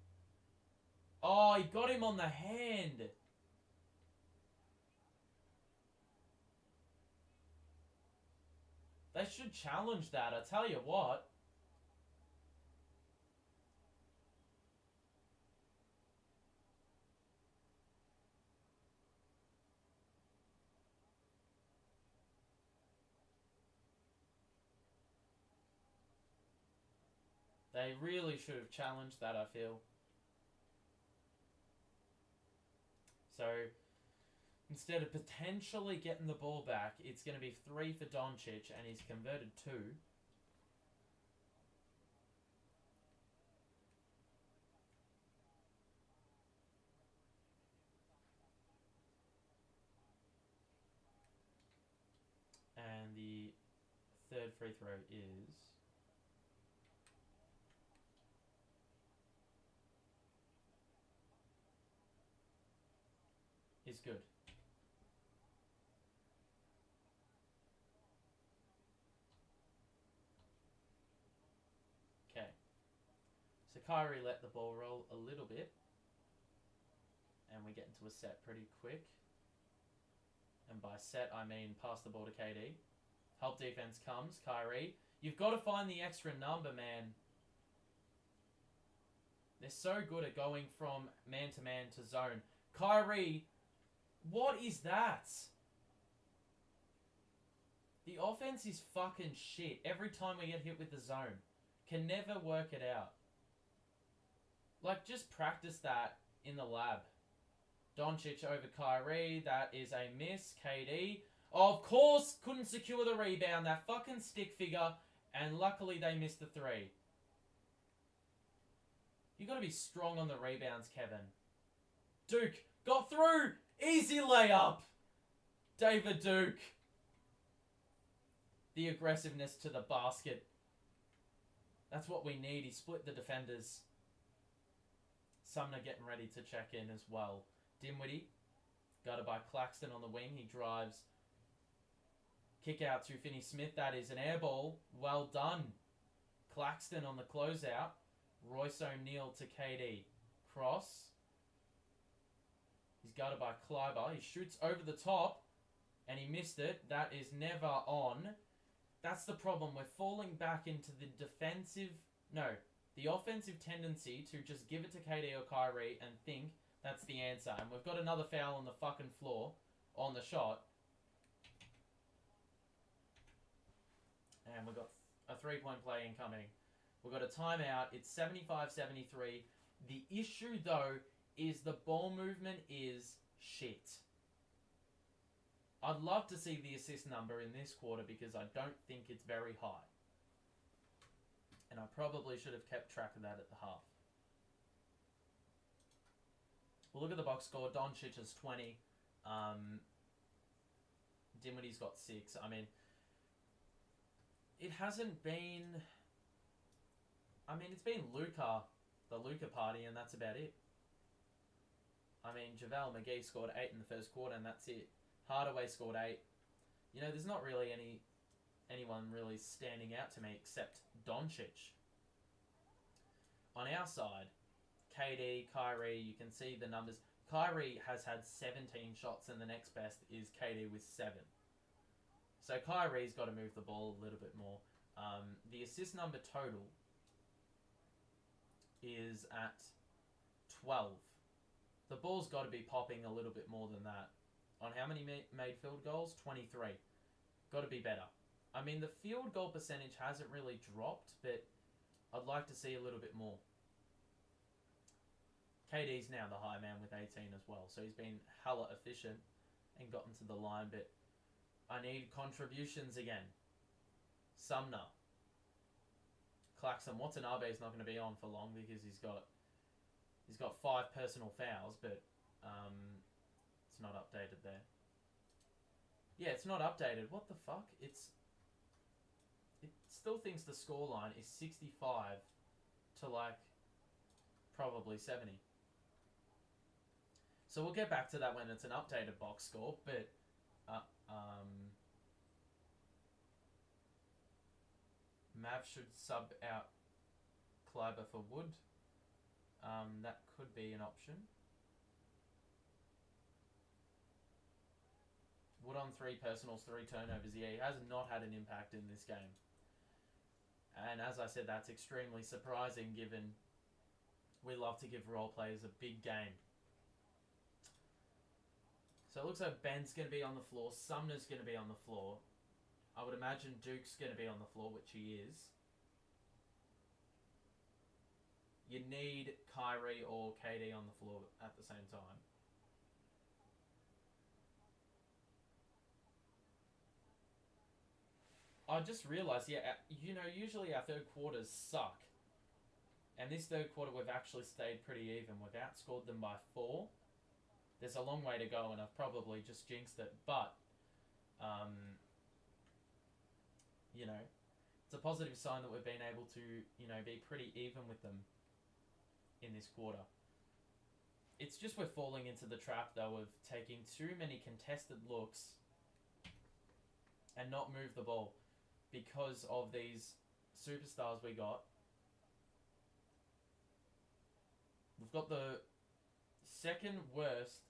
Oh, he got him on the hand. They should challenge that, I tell you what. They really should have challenged that, I feel. So, instead of potentially getting the ball back, it's going to be 3 for Doncic, and he's converted 2. And the third free throw is good. Okay. So Kyrie let the ball roll a little bit. And we get into a set pretty quick. And by set, I mean pass the ball to KD. Help defense comes. Kyrie. You've got to find the extra number, man. They're so good at going from man-to-man to zone. Kyrie, what is that? The offense is fucking shit. Every time we get hit with the zone. Can never work it out. Like, just practice that in the lab. Doncic over Kyrie. That is a miss. KD. Of course, couldn't secure the rebound. That fucking stick figure. And luckily they missed the 3. You got to be strong on the rebounds, Kevin. Duke got through. Easy layup. David Duke. The aggressiveness to the basket. That's what we need. He split the defenders. Sumner getting ready to check in as well. Dinwiddie. Guarded by Claxton on the wing. He drives. Kick out to Finney-Smith. That is an air ball. Well done. Claxton on the closeout. Royce O'Neal to KD. Cross. He's guarded by Kleiber. He shoots over the top. And he missed it. That is never on. That's the problem. We're falling back into the defensive... No. The offensive tendency to just give it to KD or Kyrie and think that's the answer. And we've got another foul on the fucking floor on the shot. And we've got a 3-point play incoming. We've got a timeout. It's 75-73. The issue, though, is the ball movement is shit. I'd love to see the assist number in this quarter because I don't think it's very high. And I probably should have kept track of that at the half. We'll look at the box score. Doncic has 20. Dinwiddie's got 6. I mean, it hasn't been... I mean, it's been Luka, the Luka party, and that's about it. I mean, JaVale McGee scored 8 in the first quarter, and that's it. Hardaway scored 8. You know, there's not really anyone really standing out to me except Doncic. On our side, KD, Kyrie, you can see the numbers. Kyrie has had 17 shots, and the next best is KD with 7. So Kyrie's got to move the ball a little bit more. The assist number total is at 12. The ball's got to be popping a little bit more than that. On how many made field goals? 23. Got to be better. I mean, the field goal percentage hasn't really dropped, but I'd like to see a little bit more. KD's now the high man with 18 as well, so he's been hella efficient and gotten to the line, but I need contributions again. Sumner. Claxton Watanabe is not going to be on for long because he's got 5 personal fouls, but it's not updated there. Yeah, it's not updated. What the fuck? It still thinks the scoreline is 65 to like probably 70. So we'll get back to that when it's an updated box score, but Mav should sub out Kleiber for Wood. That could be an option. Wood on 3 personals, 3 turnovers. Yeah, he has not had an impact in this game. And as I said, that's extremely surprising given we love to give role players a big game. So it looks like Ben's going to be on the floor. Sumner's going to be on the floor. I would imagine Duke's going to be on the floor, which he is. You need Kyrie or KD on the floor at the same time. I just realised, yeah, you know, usually our third quarters suck. And this third quarter we've actually stayed pretty even. We've outscored them by 4. There's a long way to go and I've probably just jinxed it. But, you know, it's a positive sign that we've been able to, you know, be pretty even with them in this quarter. It's just we're falling into the trap, though, of taking too many contested looks and not move the ball because of these superstars we got. We've got the second worst.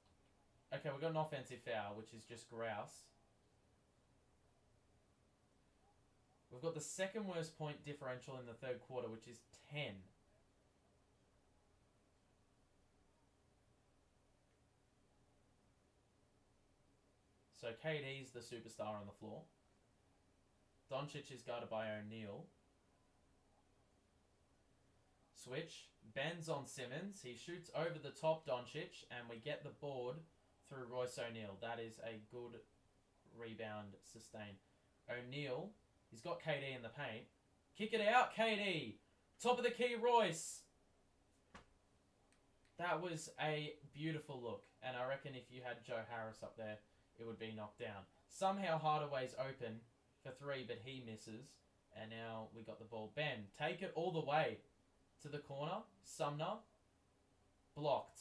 Okay, we've got an offensive foul, which is just grouse. We've got the second worst point differential in the third quarter, which is 10. So KD's the superstar on the floor. Doncic is guarded by O'Neal. Switch. Ben's on Simmons. He shoots over the top Doncic, and we get the board through Royce O'Neal. That is a good rebound sustain. O'Neal, he's got KD in the paint. Kick it out, KD. Top of the key, Royce. That was a beautiful look, and I reckon if you had Joe Harris up there, it would be knocked down. Somehow Hardaway's open for 3, but he misses. And now we got the ball. Ben, take it all the way to the corner. Sumner, blocked.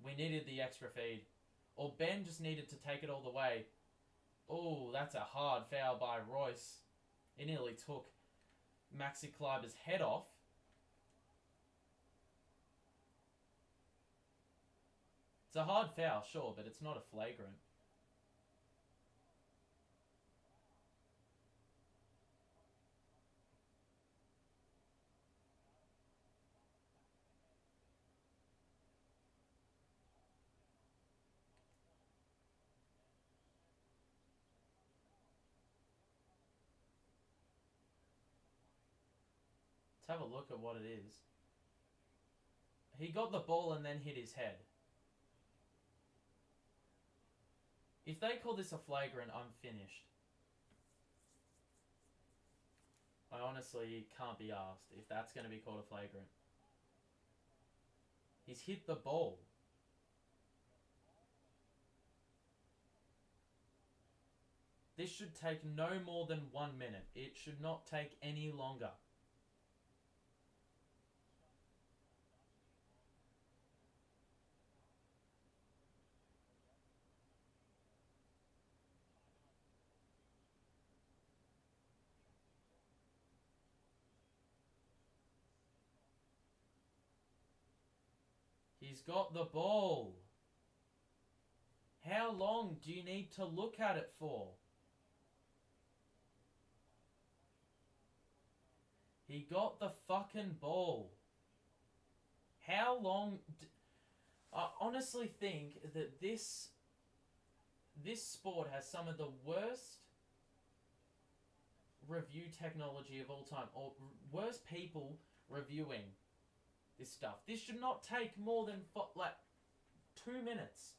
We needed the extra feed. Or Ben just needed to take it all the way. Oh, that's a hard foul by Royce. It nearly took Maxi Kleiber's head off. It's a hard foul, sure, but it's not a flagrant. Let's have a look at what it is. He got the ball and then hit his head. If they call this a flagrant, I'm finished. I honestly can't be asked if that's going to be called a flagrant. He's hit the ball. This should take no more than 1 minute. It should not take any longer. He's got the ball. How long do you need to look at it for? He got the fucking ball. How long... I honestly think that this sport has some of the worst review technology of all time, or worst people reviewing this stuff. This should not take more than 2 minutes.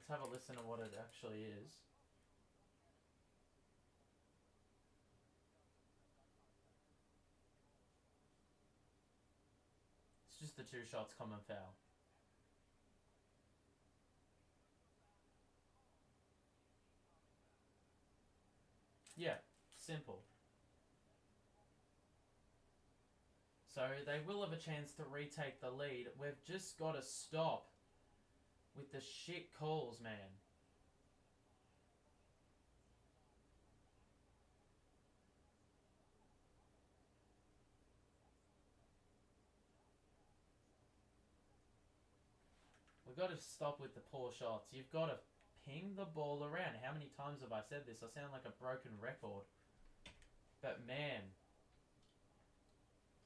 Let's have a listen to what it actually is. It's just the 2 shots, common foul. Yeah, simple. So they will have a chance to retake the lead. We've just got to stop with the shit calls, man. We've got to stop with the poor shots. You've got to ping the ball around. How many times have I said this? I sound like a broken record. But man.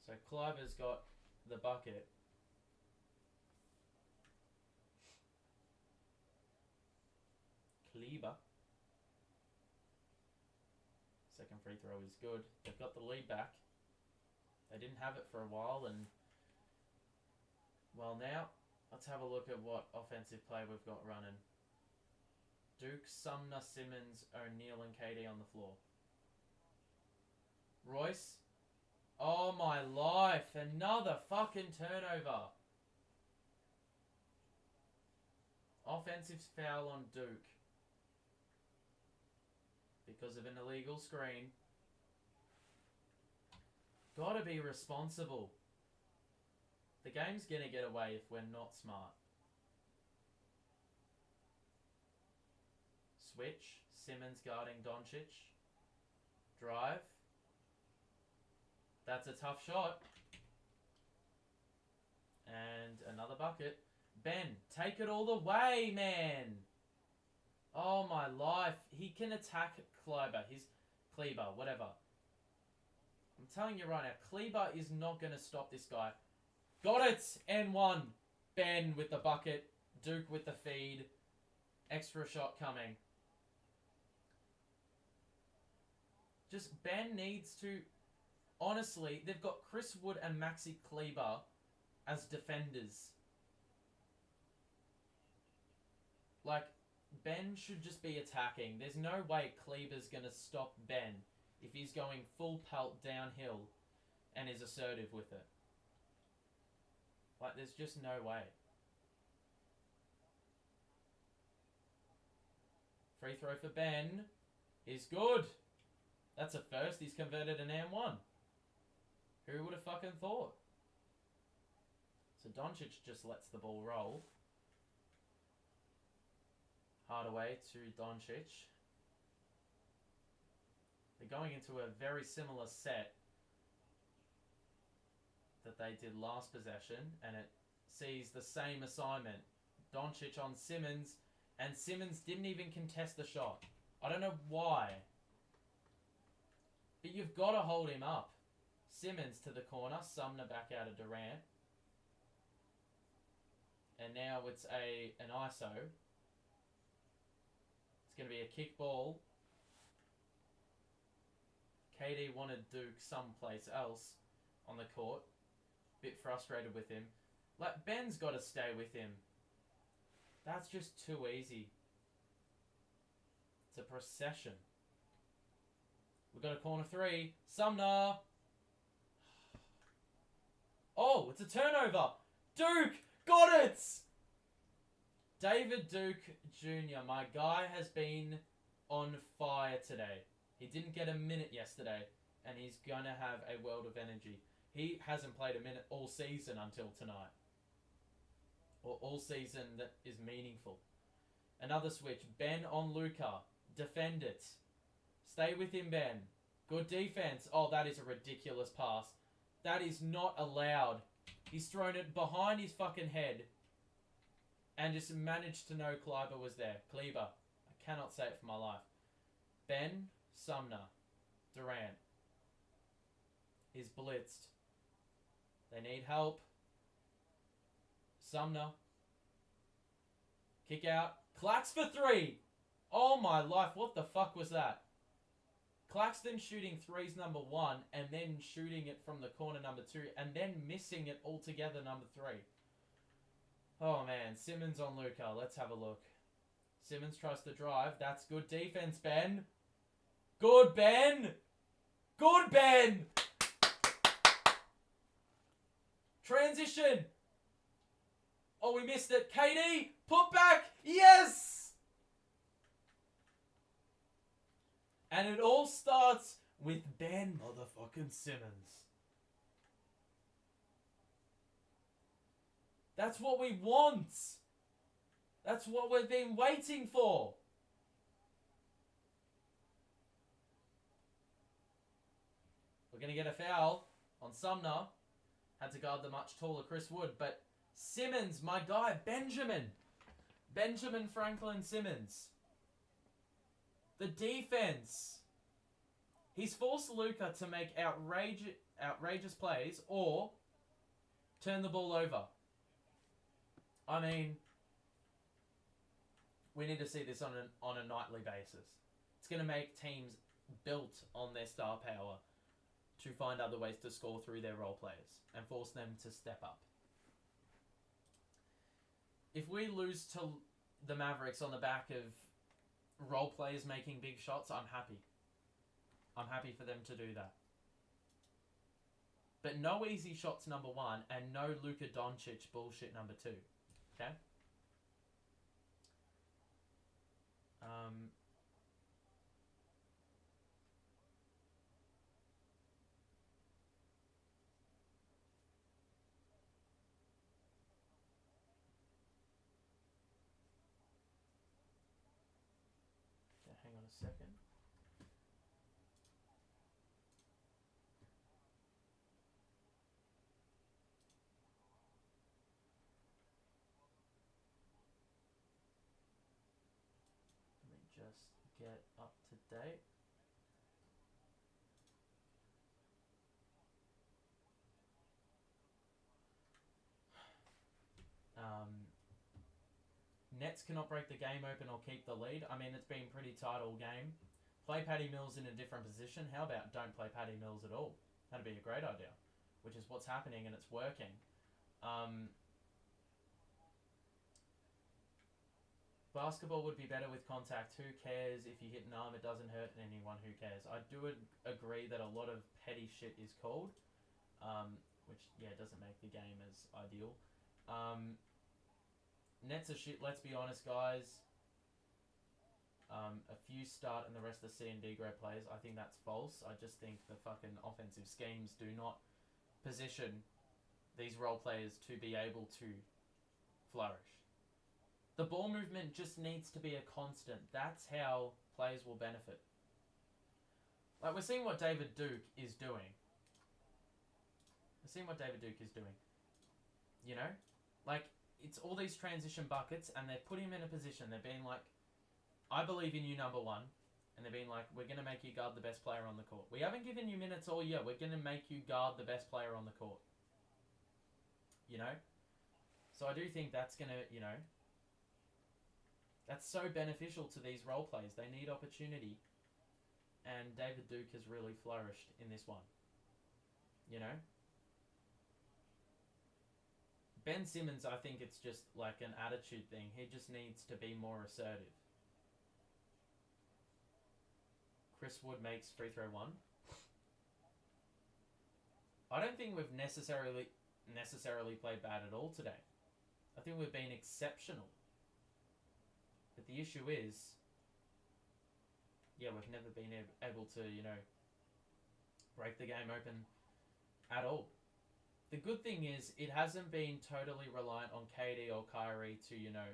So Kleiber's got the bucket. Kleber. Second free throw is good. They've got the lead back. They didn't have it for a while, and well, now let's have a look at what offensive play we've got running. Duke, Sumner, Simmons, O'Neal, and KD on the floor. Royce. Oh my life, another fucking turnover. Offensive foul on Duke because of an illegal screen. Gotta be responsible. The game's gonna get away if we're not smart. Switch. Simmons guarding Doncic. Drive. That's a tough shot. And another bucket. Ben, take it all the way, man. Oh my life. He can attack Kleber. Kleber, whatever. I'm telling you right now, Kleber is not going to stop this guy. Got it! N1. Ben with the bucket. Duke with the feed. Extra shot coming. Just Ben needs to... Honestly, they've got Chris Wood and Maxi Kleber as defenders. Like, Ben should just be attacking. There's no way Kleber's going to stop Ben if he's going full pelt downhill and is assertive with it. Like, there's just no way. Free throw for Ben is good. That's a first. He's converted an M1. Who would have fucking thought? So Doncic just lets the ball roll. Hardaway to Doncic. They're going into a very similar set that they did last possession, and it sees the same assignment. Doncic on Simmons, and Simmons didn't even contest the shot. I don't know why. But you've got to hold him up. Simmons to the corner, Sumner back out of Durant. And now it's an ISO. It's going to be a kick ball. KD wanted Duke someplace else on the court. Bit frustrated with him. Like, Ben's got to stay with him. That's just too easy. It's a procession. We've got a corner three. Sumner. Oh, it's a turnover. Duke got it. David Duke Jr., my guy, has been on fire today. He didn't get a minute yesterday, and he's going to have a world of energy. He hasn't played a minute all season until tonight. Or all season that is meaningful. Another switch. Ben on Luka. Defend it. Stay with him, Ben. Good defense. Oh, that is a ridiculous pass. That is not allowed. He's thrown it behind his fucking head and just managed to know Kleber was there. Kleber. I cannot say it for my life. Ben, Sumner, Durant is blitzed. They need help. Sumner. Kick out. Clax for three. Oh my life, what the fuck was that? Claxton shooting threes number one, and then shooting it from the corner number two, and then missing it altogether number three. Oh man, Simmons on Luka. Let's have a look. Simmons tries to drive. That's good defense, Ben. Good, Ben. Good, Ben. Transition. Oh, we missed it. KD, put back. Yes. And it all starts with Ben motherfucking Simmons. That's what we want. That's what we've been waiting for. We're going to get a foul on Sumner. Had to guard the much taller Chris Wood. But Simmons, my guy, Benjamin Franklin Simmons. The defense. He's forced Luka to make outrageous plays or turn the ball over. I mean, we need to see this on a nightly basis. It's going to make teams built on their star power to find other ways to score through their role players and force them to step up. If we lose to the Mavericks on the back of role players making big shots, I'm happy. I'm happy for them to do that. But no easy shots, number one, and no Luka Doncic bullshit, number two. Okay? Okay, hang on a second. Just get up to date. Nets cannot break the game open or keep the lead. I mean, it's been pretty tight all game. Play Patty Mills in a different position. How about don't play Patty Mills at all? That'd be a great idea, which is what's happening and it's working. Basketball would be better with contact. Who cares if you hit an arm? It doesn't hurt anyone. Who cares? I do agree that a lot of petty shit is called, which, yeah, doesn't make the game as ideal. Nets are shit, let's be honest, guys. A few start and the rest are C and D grade players. I think that's false. I just think the fucking offensive schemes do not position these role players to be able to flourish. The ball movement just needs to be a constant. That's how players will benefit. Like, we're seeing what David Duke is doing. You know? Like, it's all these transition buckets, and they've put him in a position. They're being like, I believe in you, number one. And they're being like, we're going to make you guard the best player on the court. We haven't given you minutes all year. We're going to make you guard the best player on the court. You know? So I do think that's going to, you know, that's so beneficial to these role players. They need opportunity. And David Duke has really flourished in this one. You know? Ben Simmons, I think it's just like an attitude thing. He just needs to be more assertive. Chris Wood makes free throw one. I don't think we've necessarily played bad at all today. I think we've been exceptional. But the issue is, yeah, we've never been able to, you know, break the game open at all. The good thing is, it hasn't been totally reliant on KD or Kyrie to, you know,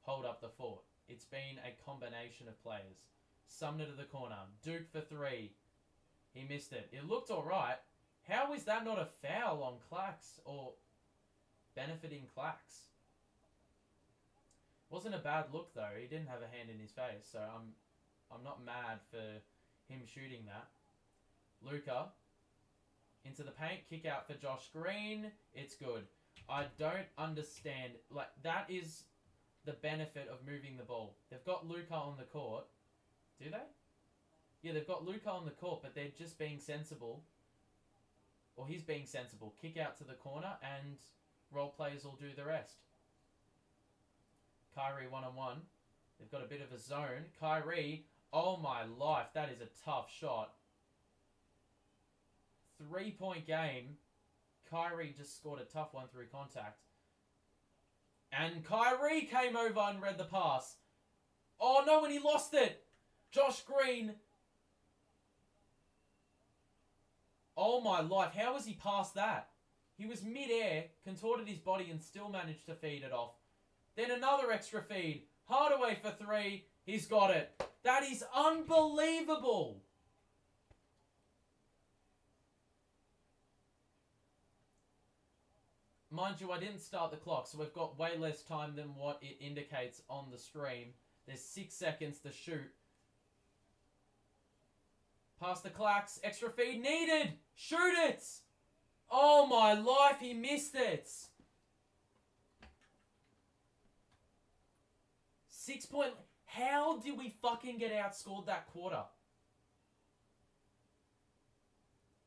hold up the fort. It's been a combination of players. Sumner to the corner. Duke for three. He missed it. It looked alright. How is that not a foul on Clax or benefiting Clax? Wasn't a bad look though. He didn't have a hand in his face, so I'm not mad for him shooting that. Luka into the paint, kick out for Josh Green. It's good. I don't understand. Like, that is the benefit of moving the ball. They've got Luka on the court. Do they? Yeah, they've got Luka on the court, but they're just being sensible. Or he's being sensible. Kick out to the corner, and role players will do the rest. Kyrie one-on-one. They've got a bit of a zone. Kyrie, oh my life, that is a tough shot. 3-point game. Kyrie just scored a tough one through contact. And Kyrie came over and read the pass. Oh no, and he lost it. Josh Green. Oh my life, how was he past that? He was mid-air, contorted his body and still managed to feed it off. Then another extra feed. Hardaway for 3. He's got it. That is unbelievable. Mind you, I didn't start the clock, so we've got way less time than what it indicates on the stream. There's 6 seconds to shoot. Pass the Clacks. Extra feed needed. Shoot it. Oh my life, he missed it. 6 point... How did we fucking get outscored that quarter?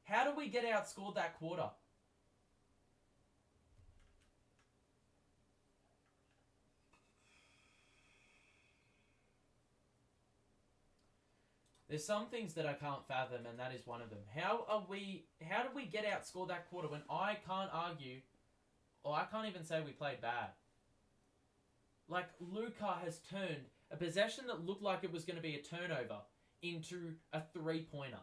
How did we get outscored that quarter? There's some things that I can't fathom, and that is one of them. How did we get outscored that quarter when I can't argue, or I can't even say we played bad? Like, Luka has turned a possession that looked like it was going to be a turnover into a 3-pointer.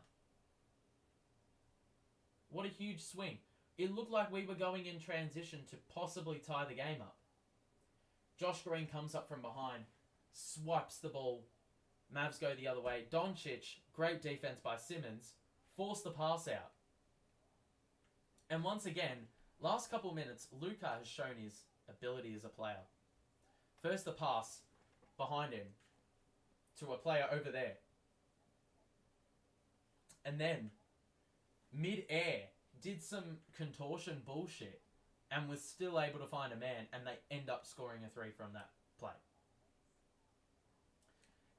What a huge swing. It looked like we were going in transition to possibly tie the game up. Josh Green comes up from behind, swipes the ball. Mavs go the other way. Doncic, great defense by Simmons, forced the pass out. And once again, last couple minutes, Luka has shown his ability as a player. First the pass behind him to a player over there. And then, mid-air, did some contortion bullshit and was still able to find a man, and they end up scoring a 3 from that play.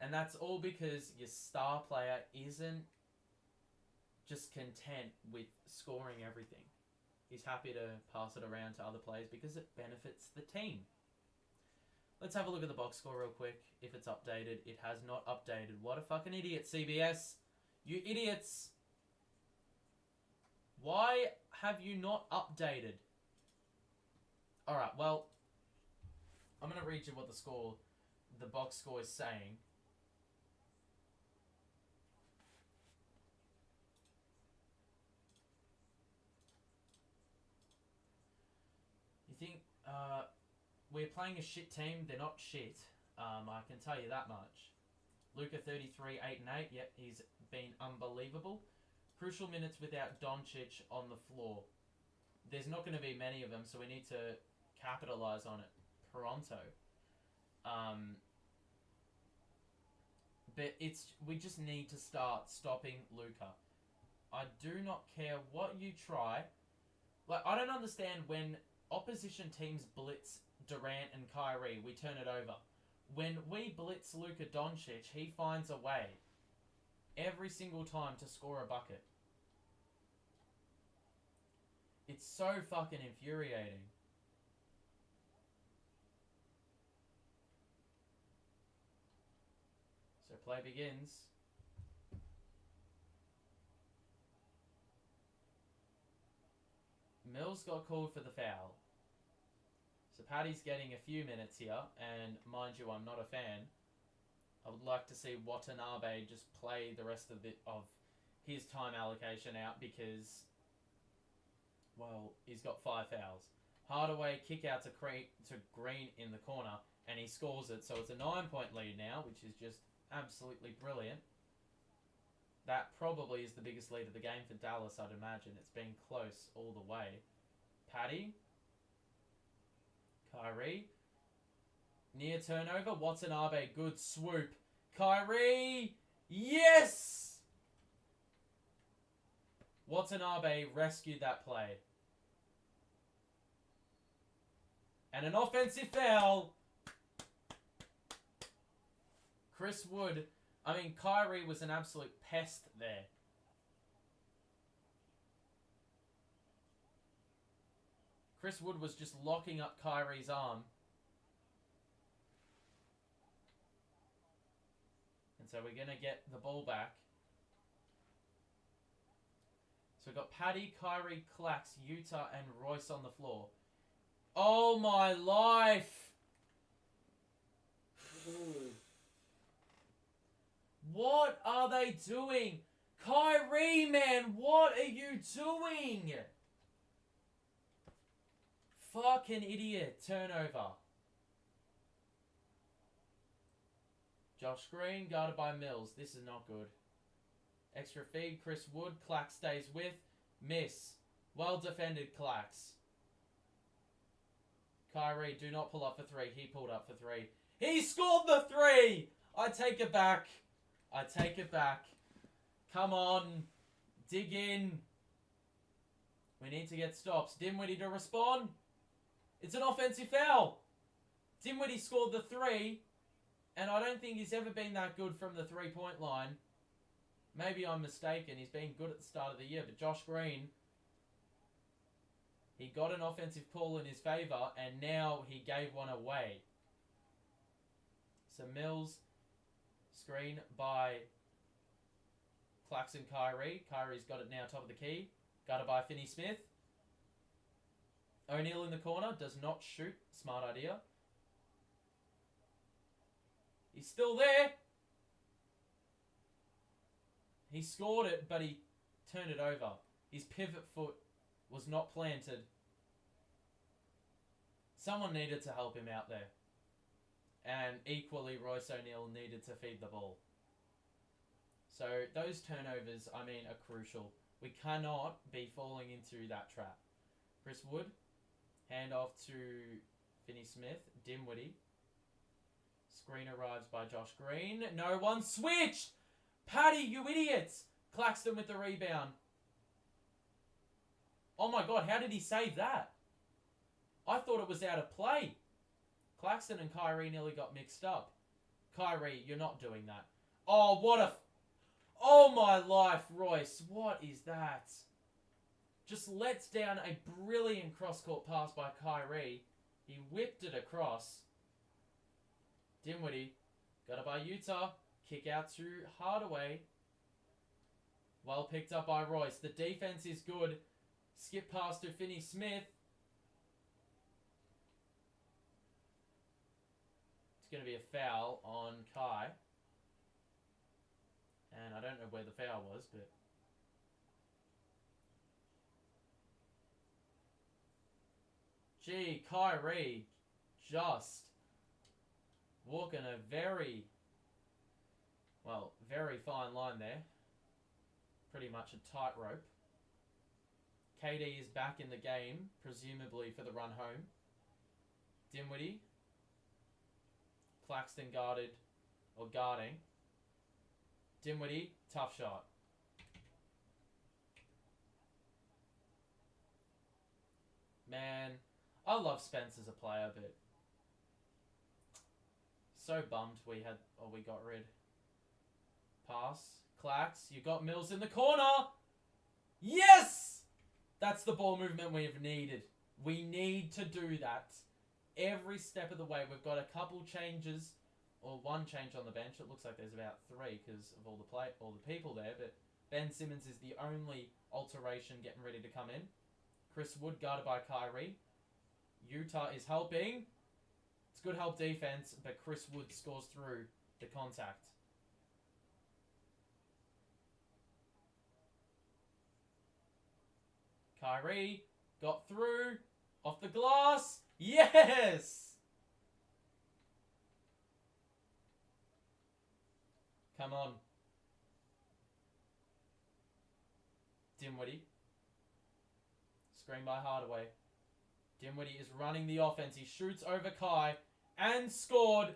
And that's all because your star player isn't just content with scoring everything. He's happy to pass it around to other players because it benefits the team. Let's have a look at the box score real quick. If it's updated, it has not updated. What a fucking idiot, CBS. You idiots. Why have you not updated? Alright, well, I'm going to read you what the box score is saying. You think, we're playing a shit team? They're not shit. I can tell you that much. Luka 33, 8 and 8. Yep, he's been unbelievable. Crucial minutes without Doncic on the floor. There's not going to be many of them, so we need to capitalize on it pronto. But we just need to start stopping Luka. I do not care what you try. Like, I don't understand when opposition teams blitz Durant and Kyrie, we turn it over. When we blitz Luka Doncic, he finds a way every single time to score a bucket. It's so fucking infuriating. So play begins. Mills got called for the foul. So Paddy's getting a few minutes here, and mind you, I'm not a fan. I would like to see Watanabe just play the rest of his time allocation out because, well, he's got 5 fouls. Hardaway kick out to Green in the corner, and he scores it. So it's a 9-point lead now, which is just absolutely brilliant. That probably is the biggest lead of the game for Dallas, I'd imagine. It's been close all the way. Paddy. Kyrie. Near turnover. Watanabe. Good swoop. Kyrie. Yes! Watanabe rescued that play. And an offensive foul. Chris Wood. I mean, Kyrie was an absolute pest there. Chris Wood was just locking up Kyrie's arm. And so we're going to get the ball back. So we've got Paddy, Kyrie, Clax, Utah, and Royce on the floor. Oh my life! What are they doing? Kyrie, man, what are you doing? Fucking idiot. Turnover. Josh Green, guarded by Mills. This is not good. Extra feed, Chris Wood. Clax stays with. Miss. Well defended, Clax. Kyrie, do not pull up for three. He pulled up for three. He scored the three! I take it back. I take it back. Come on. Dig in. We need to get stops. Dinwiddie to respond. It's an offensive foul. Dinwiddie scored the three. And I don't think he's ever been that good from the three-point line. Maybe I'm mistaken. He's been good at the start of the year. But Josh Green, he got an offensive call in his favour. And now he gave one away. So Mills, screen by Claxton Kyrie. Kyrie's got it now top of the key. Guarded by Finney-Smith. O'Neal in the corner. Does not shoot. Smart idea. He's still there. He scored it, but he turned it over. His pivot foot was not planted. Someone needed to help him out there. And equally, Royce O'Neal needed to feed the ball. So those turnovers, I mean, are crucial. We cannot be falling into that trap. Chris Wood, hand off to Finney-Smith. Dinwiddie. Screen arrives by Josh Green. No one switched! Paddy, you idiots! Claxton with the rebound. Oh my god, how did he save that? I thought it was out of play. Claxton and Kyrie nearly got mixed up. Kyrie, you're not doing that. Oh, what a... Oh my life, Royce. What is that? Just lets down a brilliant cross-court pass by Kyrie. He whipped it across. Dinwiddie, got it by Utah. Kick out to Hardaway. Well picked up by Royce. The defense is good. Skip pass to Finney-Smith. It's going to be a foul on Kai. And I don't know where the foul was, but... Gee, Kyrie just walking a very fine line there. Pretty much a tightrope. KD is back in the game, presumably for the run home. Dinwiddie. Claxton guarding. Dinwiddie, tough shot. Man, I love Spence as a player, but so bummed we got rid. Pass. Clax, you got Mills in the corner. Yes! That's the ball movement we've needed. We need to do that every step of the way. We've got a couple changes, or one change on the bench. It looks like there's about three because of all the people there. But Ben Simmons is the only alteration getting ready to come in. Chris Wood guarded by Kyrie. Utah is helping. It's good help defense, but Chris Wood scores through the contact. Kyrie got through. Off the glass. Yes! Come on. Dinwiddie. Screen by Hardaway. Dinwiddie is running the offense. He shoots over Kai and scored.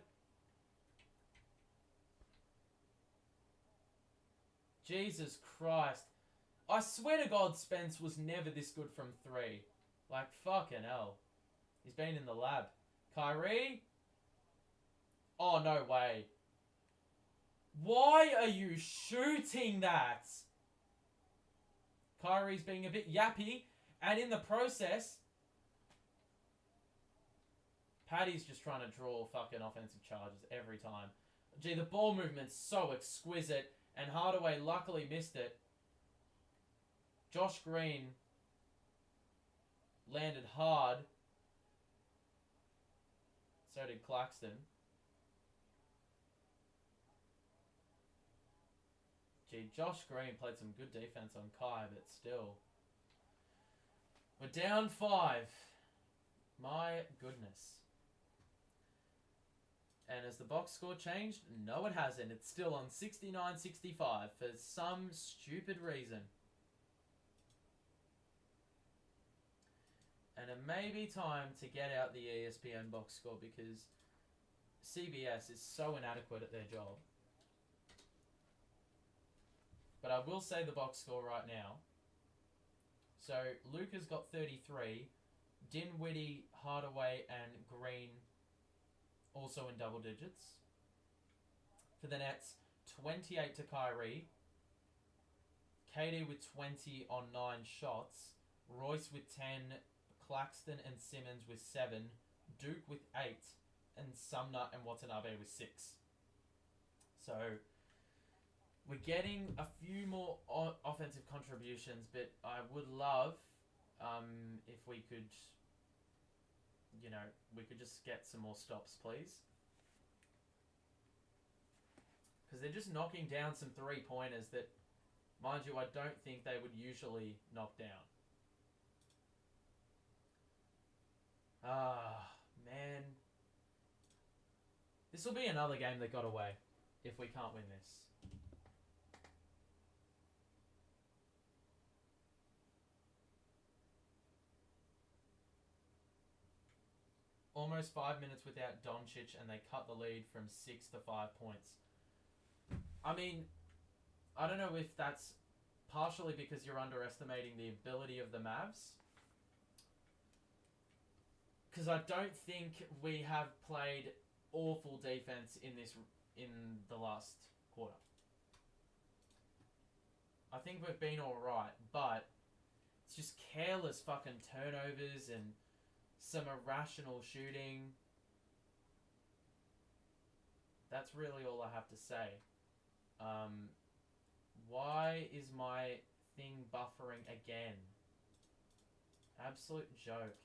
Jesus Christ. I swear to God, Spence was never this good from three. Like, fucking hell. He's been in the lab. Kyrie? Oh, no way. Why are you shooting that? Kyrie's being a bit yappy. And in the process, Paddy's just trying to draw fucking offensive charges every time. Gee, the ball movement's so exquisite, and Hardaway luckily missed it. Josh Green landed hard. So did Claxton. Gee, Josh Green played some good defense on Kai, but still. We're down 5. My goodness. And has the box score changed? No, it hasn't. It's still on 69-65 for some stupid reason. And it may be time to get out the ESPN box score because CBS is so inadequate at their job. But I will say the box score right now. So Luka's got 33. Dinwiddie, Hardaway, and Green also in double digits. For the Nets, 28 to Kyrie. KD with 20 on 9 shots. Royce with 10. Claxton and Simmons with 7. Duke with 8. And Sumner and Watanabe with 6. So we're getting a few more offensive contributions, but I would love if we could, we could just get some more stops, please. Because they're just knocking down some three-pointers that, mind you, I don't think they would usually knock down. Ah, man. This will be another game that got away if we can't win this. Almost 5 minutes without Doncic, and they cut the lead from 6 to 5 points. I mean, I don't know if that's partially because you're underestimating the ability of the Mavs. Because I don't think we have played awful defense in the last quarter. I think we've been alright, but it's just careless fucking turnovers and some irrational shooting. That's really all I have to say. Why is my thing buffering again? Absolute joke.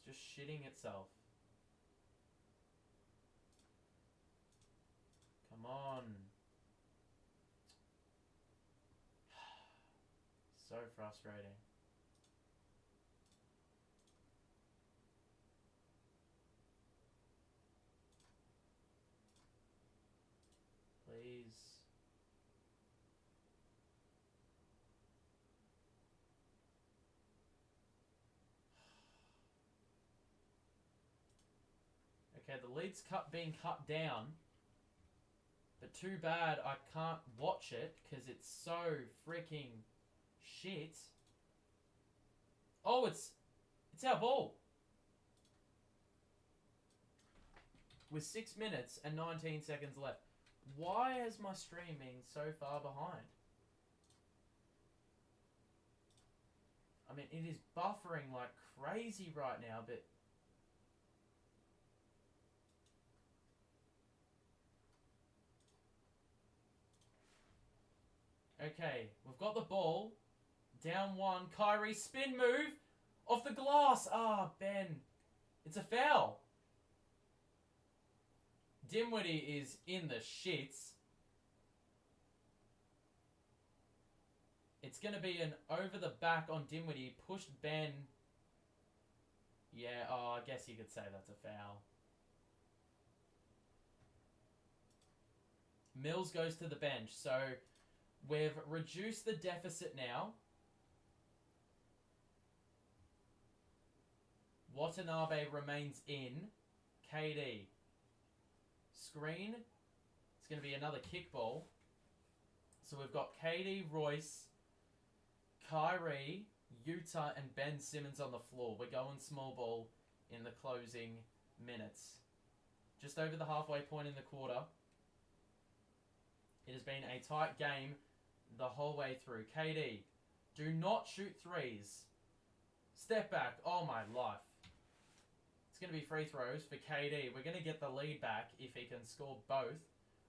It's just shitting itself. Come on. So frustrating. Please. Okay, the lead's being cut down. But too bad I can't watch it because it's so freaking shit. Oh, it's our ball. With 6 minutes and 19 seconds left. Why has my stream been so far behind? I mean, it is buffering like crazy right now, but okay, we've got the ball. Down 1. Kyrie spin move. Off the glass. Ah, Ben. It's a foul. Dinwiddie is in the shits. It's going to be an over the back on Dinwiddie. Pushed Ben. Yeah, I guess you could say that's a foul. Mills goes to the bench. So we've reduced the deficit now. Watanabe remains in. KD. Screen. It's going to be another kickball. So we've got KD, Royce, Kyrie, Utah, and Ben Simmons on the floor. We're going small ball in the closing minutes. Just over the halfway point in the quarter. It has been a tight game the whole way through. KD Do not shoot threes. Step back. Oh, my life. It's going to be free throws for KD. We're going to get the lead back if he can score both,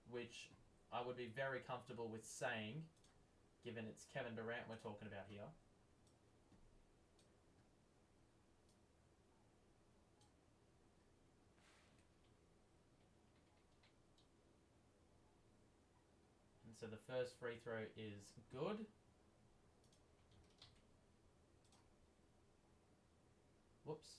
which I would be very comfortable with saying, given it's Kevin Durant we're talking about here. And so the first free throw is good. Whoops.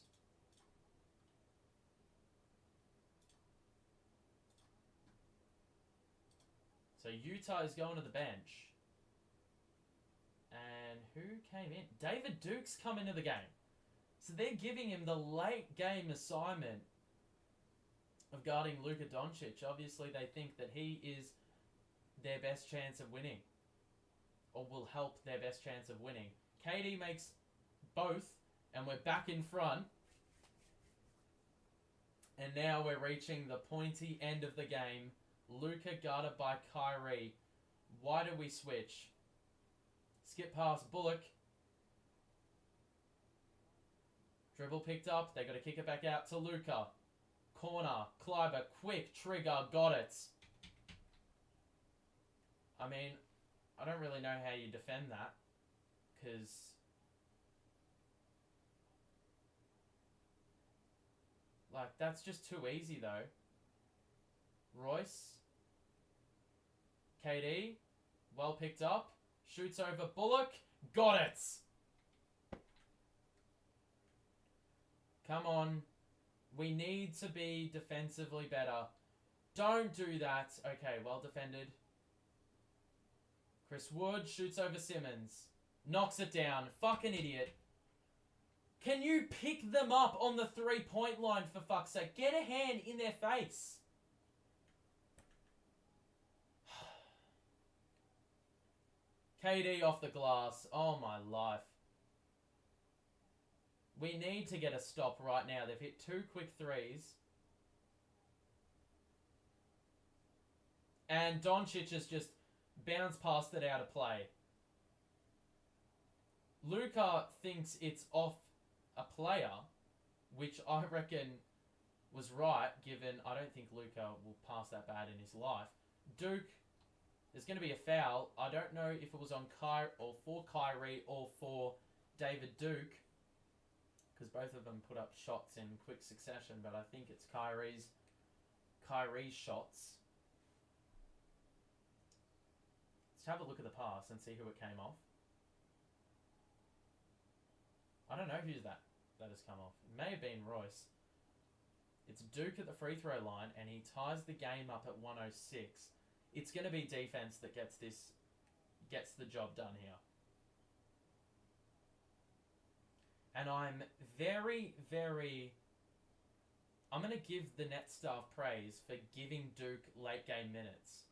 So Utah is going to the bench. And who came in? David Duke's come into the game. So they're giving him the late game assignment of guarding Luka Doncic. Obviously, they think that he is their best chance of winning. Or will help their best chance of winning. KD makes both. And we're back in front. And now we're reaching the pointy end of the game. Luka guarded by Kyrie. Why do we switch? Skip past Bullock. Dribble picked up. They got to kick it back out to Luka. Corner. Kleiber. Quick trigger. Got it. I mean, I don't really know how you defend that. Because like, that's just too easy, though. Royce. KD. Well picked up. Shoots over Bullock. Got it! Come on. We need to be defensively better. Don't do that. Okay, well defended. Chris Wood shoots over Simmons. Knocks it down. Fucking idiot. Can you pick them up on the 3-point line, for fuck's sake? Get a hand in their face. KD off the glass. Oh, my life. We need to get a stop right now. They've hit 2 quick threes. And Doncic has just bounced past it out of play. Luka thinks it's off a player, which I reckon was right, given I don't think Luka will pass that bad in his life. Duke, there's going to be a foul. I don't know if it was on for Kyrie or for David Duke, because both of them put up shots in quick succession, but I think it's Kyrie's shots. Let's have a look at the pass and see who it came off. I don't know who's that has come off. It may have been Royce. It's Duke at the free throw line, and he ties the game up at 106. It's going to be defense that gets the job done here. And I'm I'm going to give the Nets staff praise for giving Duke late game minutes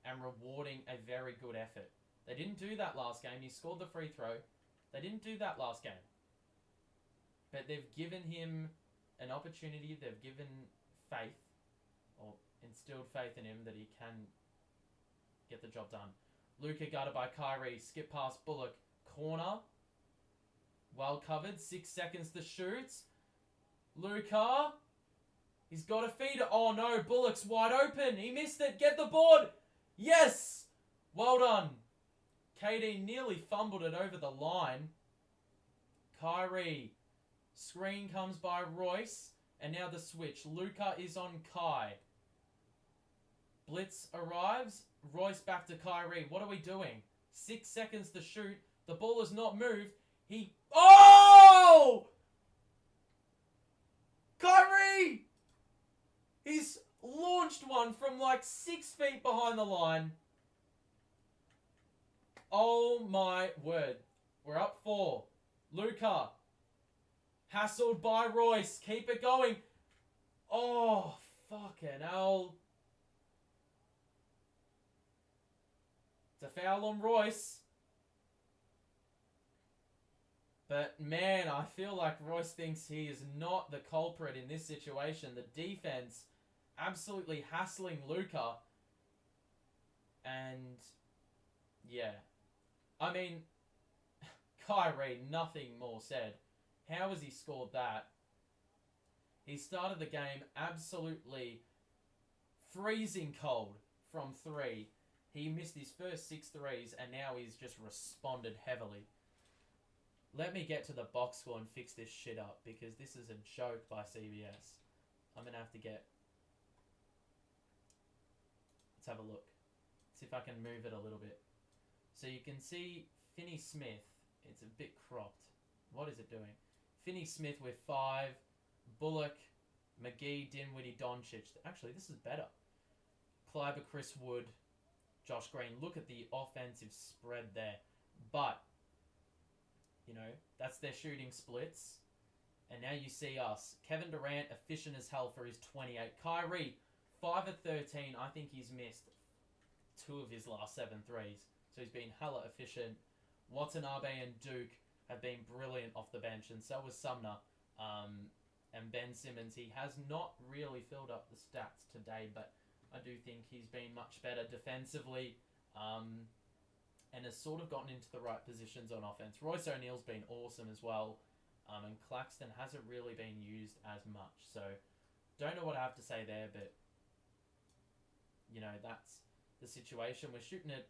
and rewarding a very good effort. They didn't do that last game. He scored the free throw. They didn't do that last game. But they've given him an opportunity. They've given faith, or instilled faith in him that he can get the job done. Luka guarded by Kyrie. Skip past Bullock. Corner. Well covered. 6 seconds to shoot. Luka. He's got a feeder. Oh no, Bullock's wide open. He missed it. Get the board. Yes! Well done. KD nearly fumbled it over the line. Kyrie. Screen comes by Royce. And now the switch. Luka is on Kai. Blitz arrives. Royce back to Kyrie. What are we doing? 6 seconds to shoot. The ball has not moved. Oh! Kyrie! He's launched one from like 6 feet behind the line. Oh my word. We're up 4. Luka. Hassled by Royce. Keep it going. Oh, fucking hell. It's a foul on Royce. But, man, I feel like Royce thinks he is not the culprit in this situation. The defense absolutely hassling Luka. And, yeah. I mean, Kyrie, nothing more said. How has he scored that? He started the game absolutely freezing cold from 3. He missed his first 6 threes, and now he's just responded heavily. Let me get to the box score and fix this shit up, because this is a joke by CBS. I'm going to have to get... Let's have a look. See if I can move it a little bit. So you can see Finney-Smith. It's a bit cropped. What is it doing? Finney-Smith with 5. Bullock, McGee, Dinwiddie, Doncic. Actually, this is better. Kleiber, Chris Wood, Josh Green. Look at the offensive spread there. But, you know, that's their shooting splits. And now you see us. Kevin Durant, efficient as hell for his 28. Kyrie, 5 of 13. I think he's missed 2 of his last 7 threes. So he's been hella efficient. Watanabe and Duke have been brilliant off the bench. And so was Sumner. And Ben Simmons. He has not really filled up the stats today, but I do think he's been much better defensively. And has sort of gotten into the right positions on offense. Royce O'Neal's been awesome as well. And Claxton hasn't really been used as much. So, don't know what I have to say there, but, you know, that's the situation. We're shooting it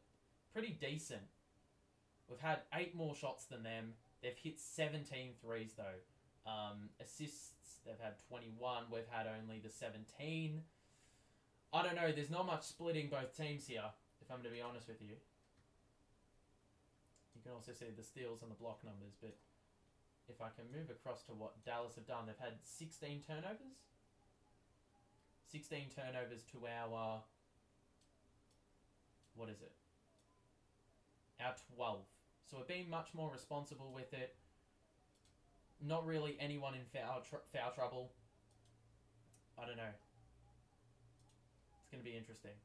pretty decent. We've had 8 more shots than them. They've hit 17 threes, though. Assists, they've had 21. We've had only the 17. I don't know. There's not much splitting both teams here, if I'm going to be honest with you. You can also see the steals and the block numbers, but if I can move across to what Dallas have done, they've had 16 turnovers. 16 turnovers to our... What is it? Our 12. So we're being much more responsible with it. Not really anyone in foul trouble. I don't know. It's going to be interesting.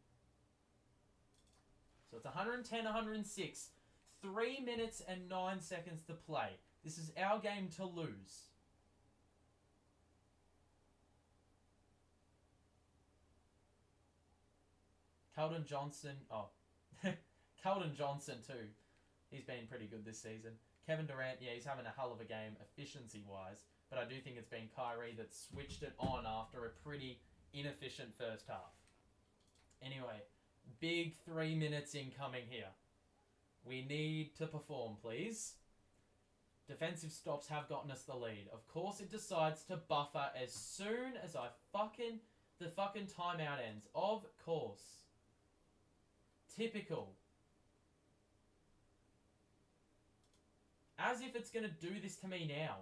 So it's 110, 106. 3 minutes and 9 seconds to play. This is our game to lose. Keldon Johnson. Oh. Keldon Johnson too. He's been pretty good this season. Kevin Durant, yeah, he's having a hell of a game efficiency-wise. But I do think it's been Kyrie that switched it on after a pretty inefficient first half. Anyway, big 3 minutes incoming here. We need to perform, please. Defensive stops have gotten us the lead. Of course, it decides to buffer as soon as the fucking timeout ends. Of course. Typical. As if it's going to do this to me now.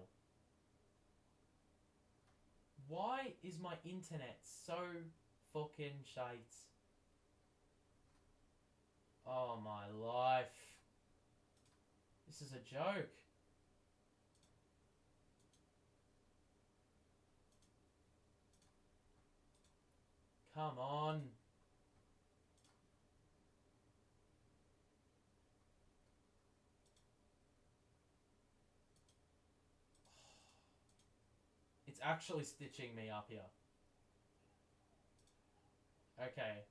Why is my internet so fucking shite? Oh my life. This is a joke. Come on. It's actually stitching me up here. Okay.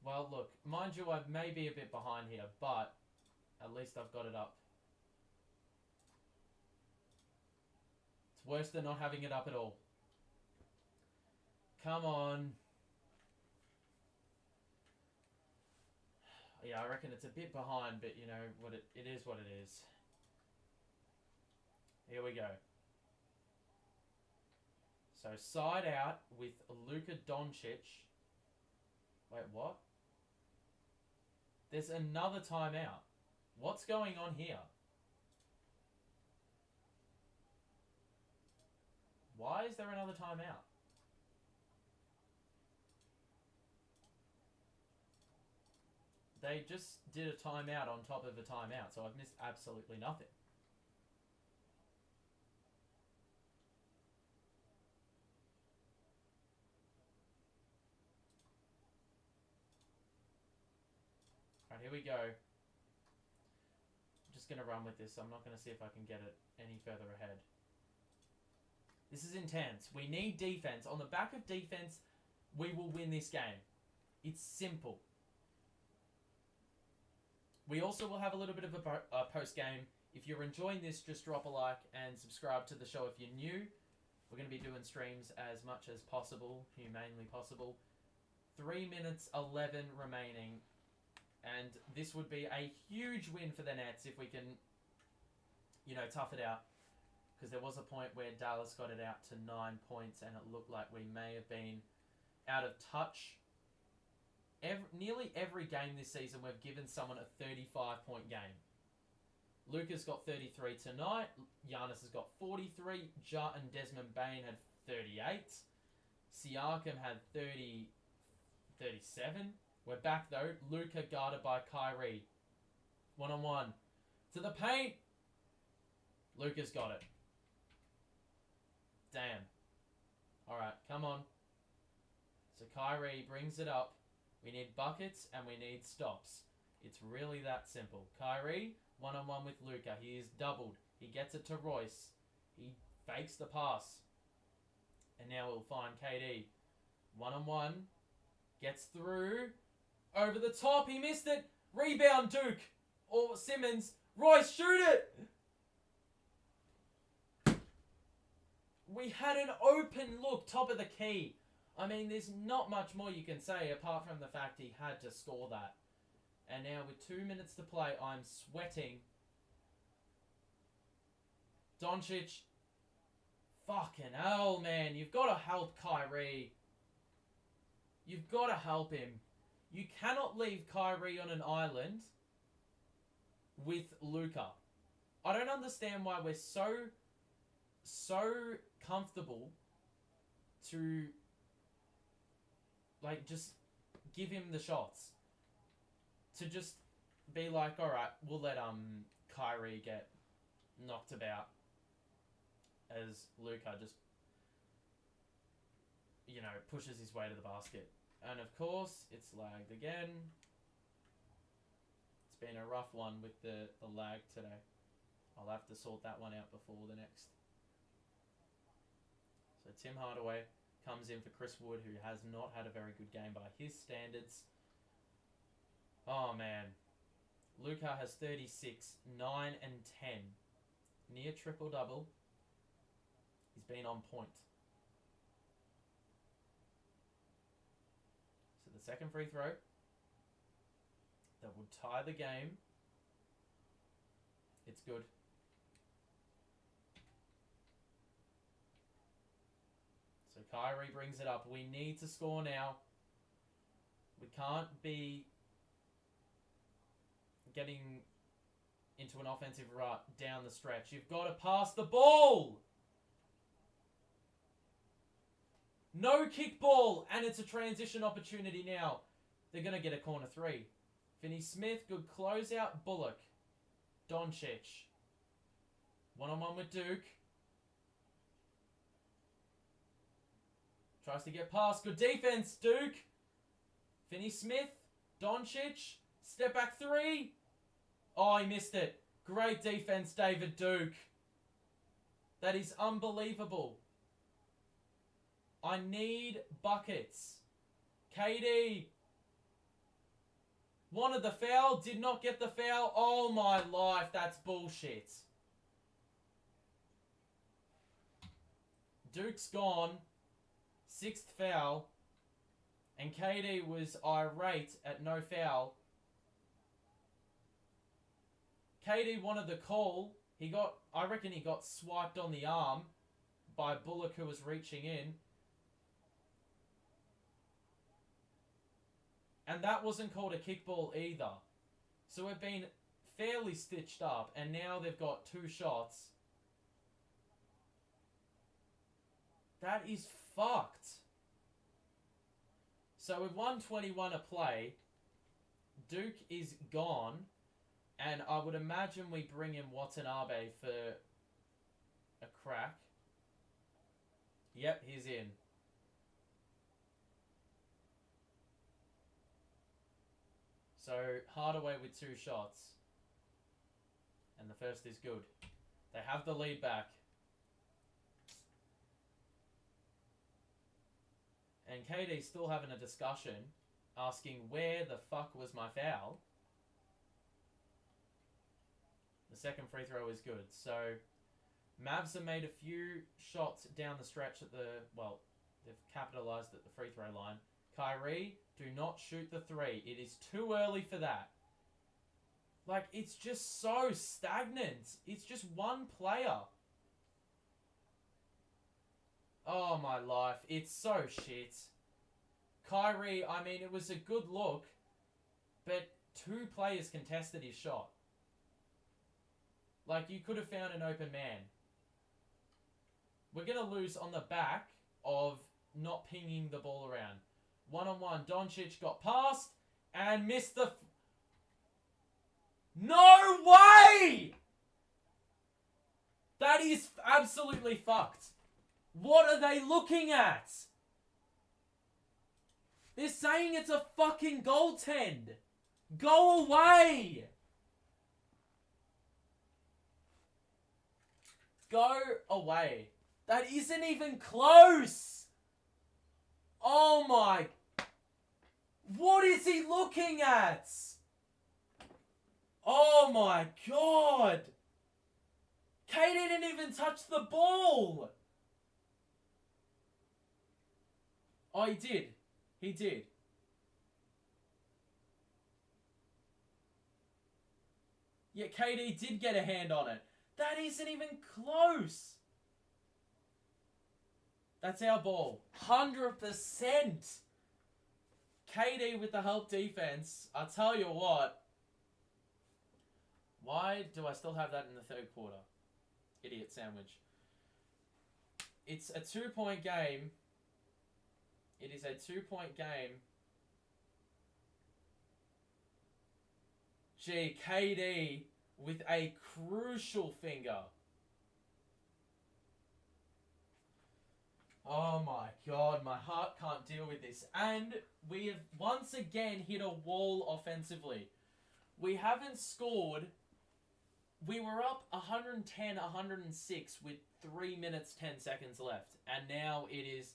Well, look, mind you, I may be a bit behind here, but at least I've got it up. It's worse than not having it up at all. Come on. Yeah, I reckon it's a bit behind, but you know, what it is what it is. Here we go. So, side out with Luka Doncic. Wait, what? There's another timeout. What's going on here? Why is there another timeout? They just did a timeout on top of a timeout, so I've missed absolutely nothing. Alright, here we go. I'm just going to run with this. I'm not going to see if I can get it any further ahead. This is intense. We need defense. On the back of defense, we will win this game. It's simple. We also will have a little bit of a post-game If you're enjoying this, just drop a like and subscribe to the show if you're new. We're going to be doing streams as much as possible, humanely possible. 3 minutes 11 remaining. And this would be a huge win for the Nets if we can, you know, tough it out. Because there was a point where Dallas got it out to 9 points and it looked like we may have been out of touch. Nearly every game this season we've given someone a 35-point game. Luka's got 33 tonight. Giannis has got 43. Ja and Desmond Bain had 38. Siakam had 37. We're back though. Luka guarded by Kyrie. One-on-one. To the paint. Luka's got it. Damn. Alright, come on. So Kyrie brings it up. We need buckets and we need stops. It's really that simple. Kyrie, one-on-one with Luka. He is doubled. He gets it to Royce. He fakes the pass. And now we'll find KD. One-on-one. Gets through. Over the top. He missed it. Rebound, Duke. Or Simmons. Royce, shoot it! We had an open look, top of the key. I mean, there's not much more you can say apart from the fact he had to score that. And now with 2 minutes to play, I'm sweating. Doncic. Fucking hell, man. You've got to help Kyrie. You've got to help him. You cannot leave Kyrie on an island with Luka. I don't understand why we're so comfortable to like just give him the shots. To just be like, alright, we'll let Kyrie get knocked about as Luka just, you know, pushes his way to the basket. And of course, it's lagged again. It's been a rough one with the lag today. I'll have to sort that one out before the next. So Tim Hardaway comes in for Chris Wood, who has not had a very good game by his standards. Oh, man. Luka has 36, 9 and 10. Near triple-double. He's been on point. So the second free throw that would tie the game. It's good. So Kyrie brings it up. We need to score now. We can't be getting into an offensive rut down the stretch. You've got to pass the ball. No kickball. And it's a transition opportunity now. They're going to get a corner three. Finney-Smith, good closeout. Bullock. Doncic. One-on-one with Duke. Tries to get past. Good defense, Duke. Finney-Smith. Doncic. Step back three. Oh, he missed it. Great defense, David Duke. That is unbelievable. I need buckets. KD wanted the foul, did not get the foul. Oh my life, that's bullshit. Duke's gone. 6th foul. And KD was irate at no foul. KD wanted the call. I reckon he got swiped on the arm by Bullock, who was reaching in. And that wasn't called a kickball either. So we've been fairly stitched up, and now they've got 2 shots. That is fucked. So with 1:21 a play, Duke is gone. And I would imagine we bring in Watanabe for a crack. Yep, he's in. So Hardaway with 2 shots. And the first is good. They have the lead back. And KD's still having a discussion, asking where the fuck was my foul. The second free throw is good. So, Mavs have made a few shots down the stretch at the... Well, they've capitalized at the free throw line. Kyrie, do not shoot the three. It is too early for that. Like, it's just so stagnant. It's just one player. Oh, my life. It's so shit. Kyrie, I mean, it was a good look, but 2 players contested his shot. Like, you could have found an open man. We're going to lose on the back of not pinging the ball around. One-on-one, Doncic got past and missed the... No way! That is absolutely fucked. What are they looking at? They're saying it's a fucking goaltend. Go away. Go away. That isn't even close. Oh my... What is he looking at? Oh my god. KD didn't even touch the ball. Oh, he did. He did. Yeah, KD did get a hand on it. That isn't even close. That's our ball. 100%. KD with the help defense. I'll tell you what. Why do I still have that in the third quarter? Idiot sandwich. It's a 2-point game. It is a 2-point game. Gee, KD with a crucial finger. Oh my god, my heart can't deal with this. And we have once again hit a wall offensively. We haven't scored. We were up 110, 106 with 3 minutes, 10 seconds left. And now it is...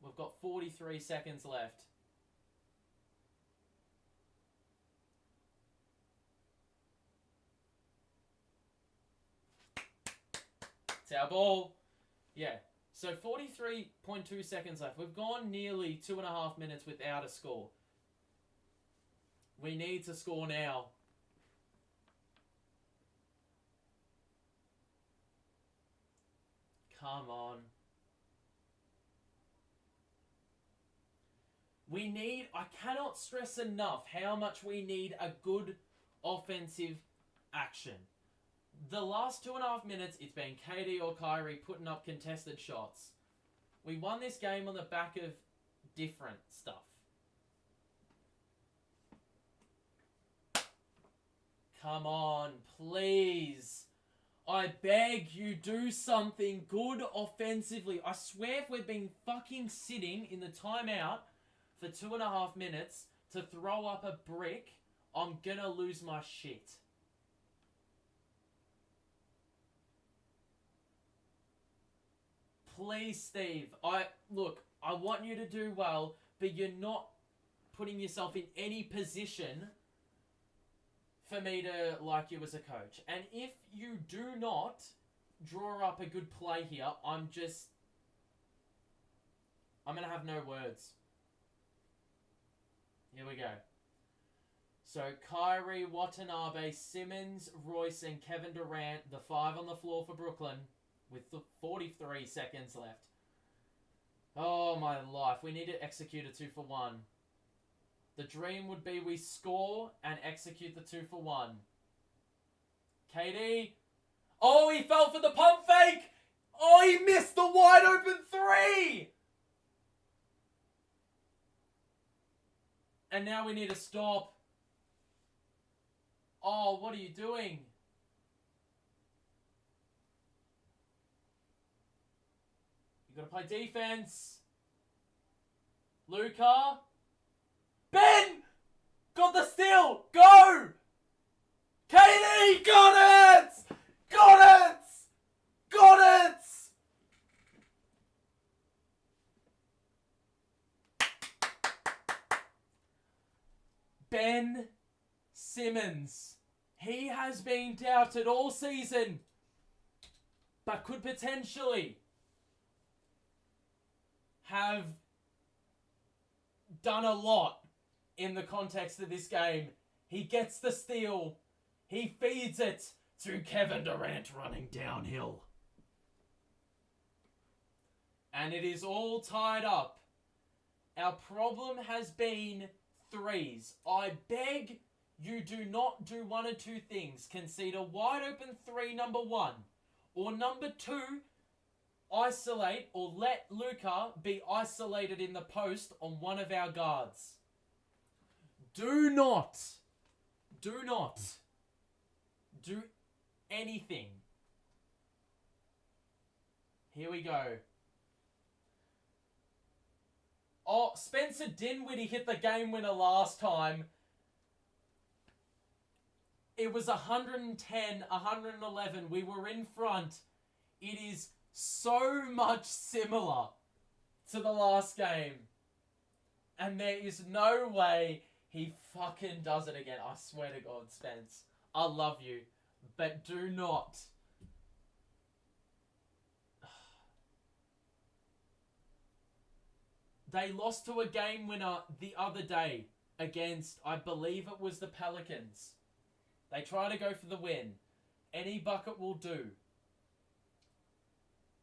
We've got 43 seconds left. It's our ball. Yeah. So 43.2 seconds left. We've gone nearly 2.5 minutes without a score. We need to score now. Come on. We need... I cannot stress enough how much we need a good offensive action. The last 2.5 minutes, it's been KD or Kyrie putting up contested shots. We won this game on the back of different stuff. Come on, please. I beg you, do something good offensively. I swear if we've been fucking sitting in the timeout for 2.5 minutes to throw up a brick, I'm gonna lose my shit. Please, Steve. I want you to do well, but you're not putting yourself in any position for me to like you as a coach. And if you do not draw up a good play here, I'm going to have no words. Here we go. So, Kyrie, Watanabe, Simmons, Royce, and Kevin Durant, the 5 on the floor for Brooklyn, with 43 seconds left. Oh, my life. We need to execute a 2-for-1. The dream would be we score and execute the 2-for-1. KD. Oh, he fell for the pump fake. Oh, he missed the wide open 3. And now we need to stop. Oh, what are you doing? You gotta play defense. Luka. Ben! Got the steal! Go! KD! Got it! Got it! Got it! Ben Simmons. He has been doubted all season, but could potentially have done a lot in the context of this game. He gets the steal. He feeds it to Kevin Durant running downhill. And it is all tied up. Our problem has been threes. I beg you do not do one or two things. Concede a wide open three, number one. Or number two, isolate or let Luka be isolated in the post on one of our guards. Do not do anything. Here we go. Oh, Spencer Dinwiddie hit the game winner last time. It was 110, 111. We were in front. It is so much similar to the last game. And there is no way he fucking does it again. I swear to God, Spence. I love you. But do not. They lost to a game winner the other day against, I believe it was the Pelicans. They try to go for the win. Any bucket will do.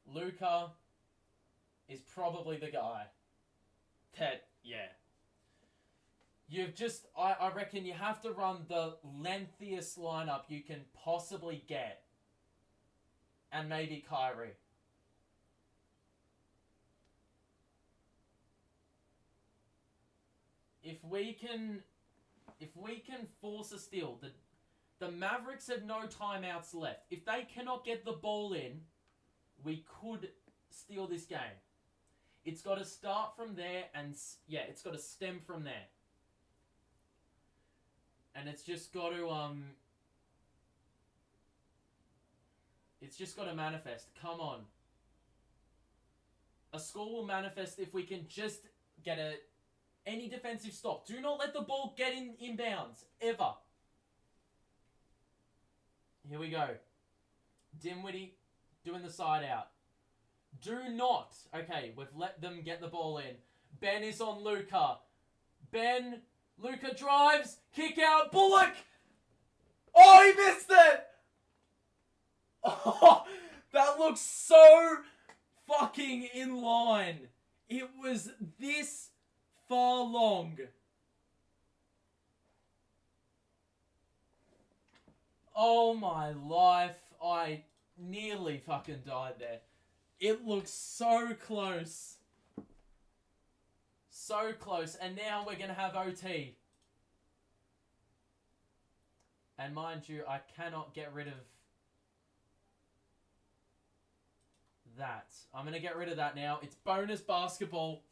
Luka is probably the guy. Yeah. You've just, I reckon you have to run the lengthiest lineup you can possibly get. And maybe Kyrie. If we can force a steal, the Mavericks have no timeouts left. If they cannot get the ball in, we could steal this game. It's got to start from there, and yeah, it's got to stem from there. And it's just got to manifest. Come on. A score will manifest if we can just get any defensive stop. Do not let the ball get inbounds, ever. Here we go. Dinwiddie doing the side out. Do not. Okay, we've let them get the ball in. Ben is on Luka. Luka drives. Kick out. Bullock. Oh, he missed it. Oh, that looks so fucking in line. It was this far long. Oh my life. I nearly fucking died there. It looks so close. So close. And now we're going to have OT. And mind you, I cannot get rid of that. I'm going to get rid of that now. It's bonus basketball.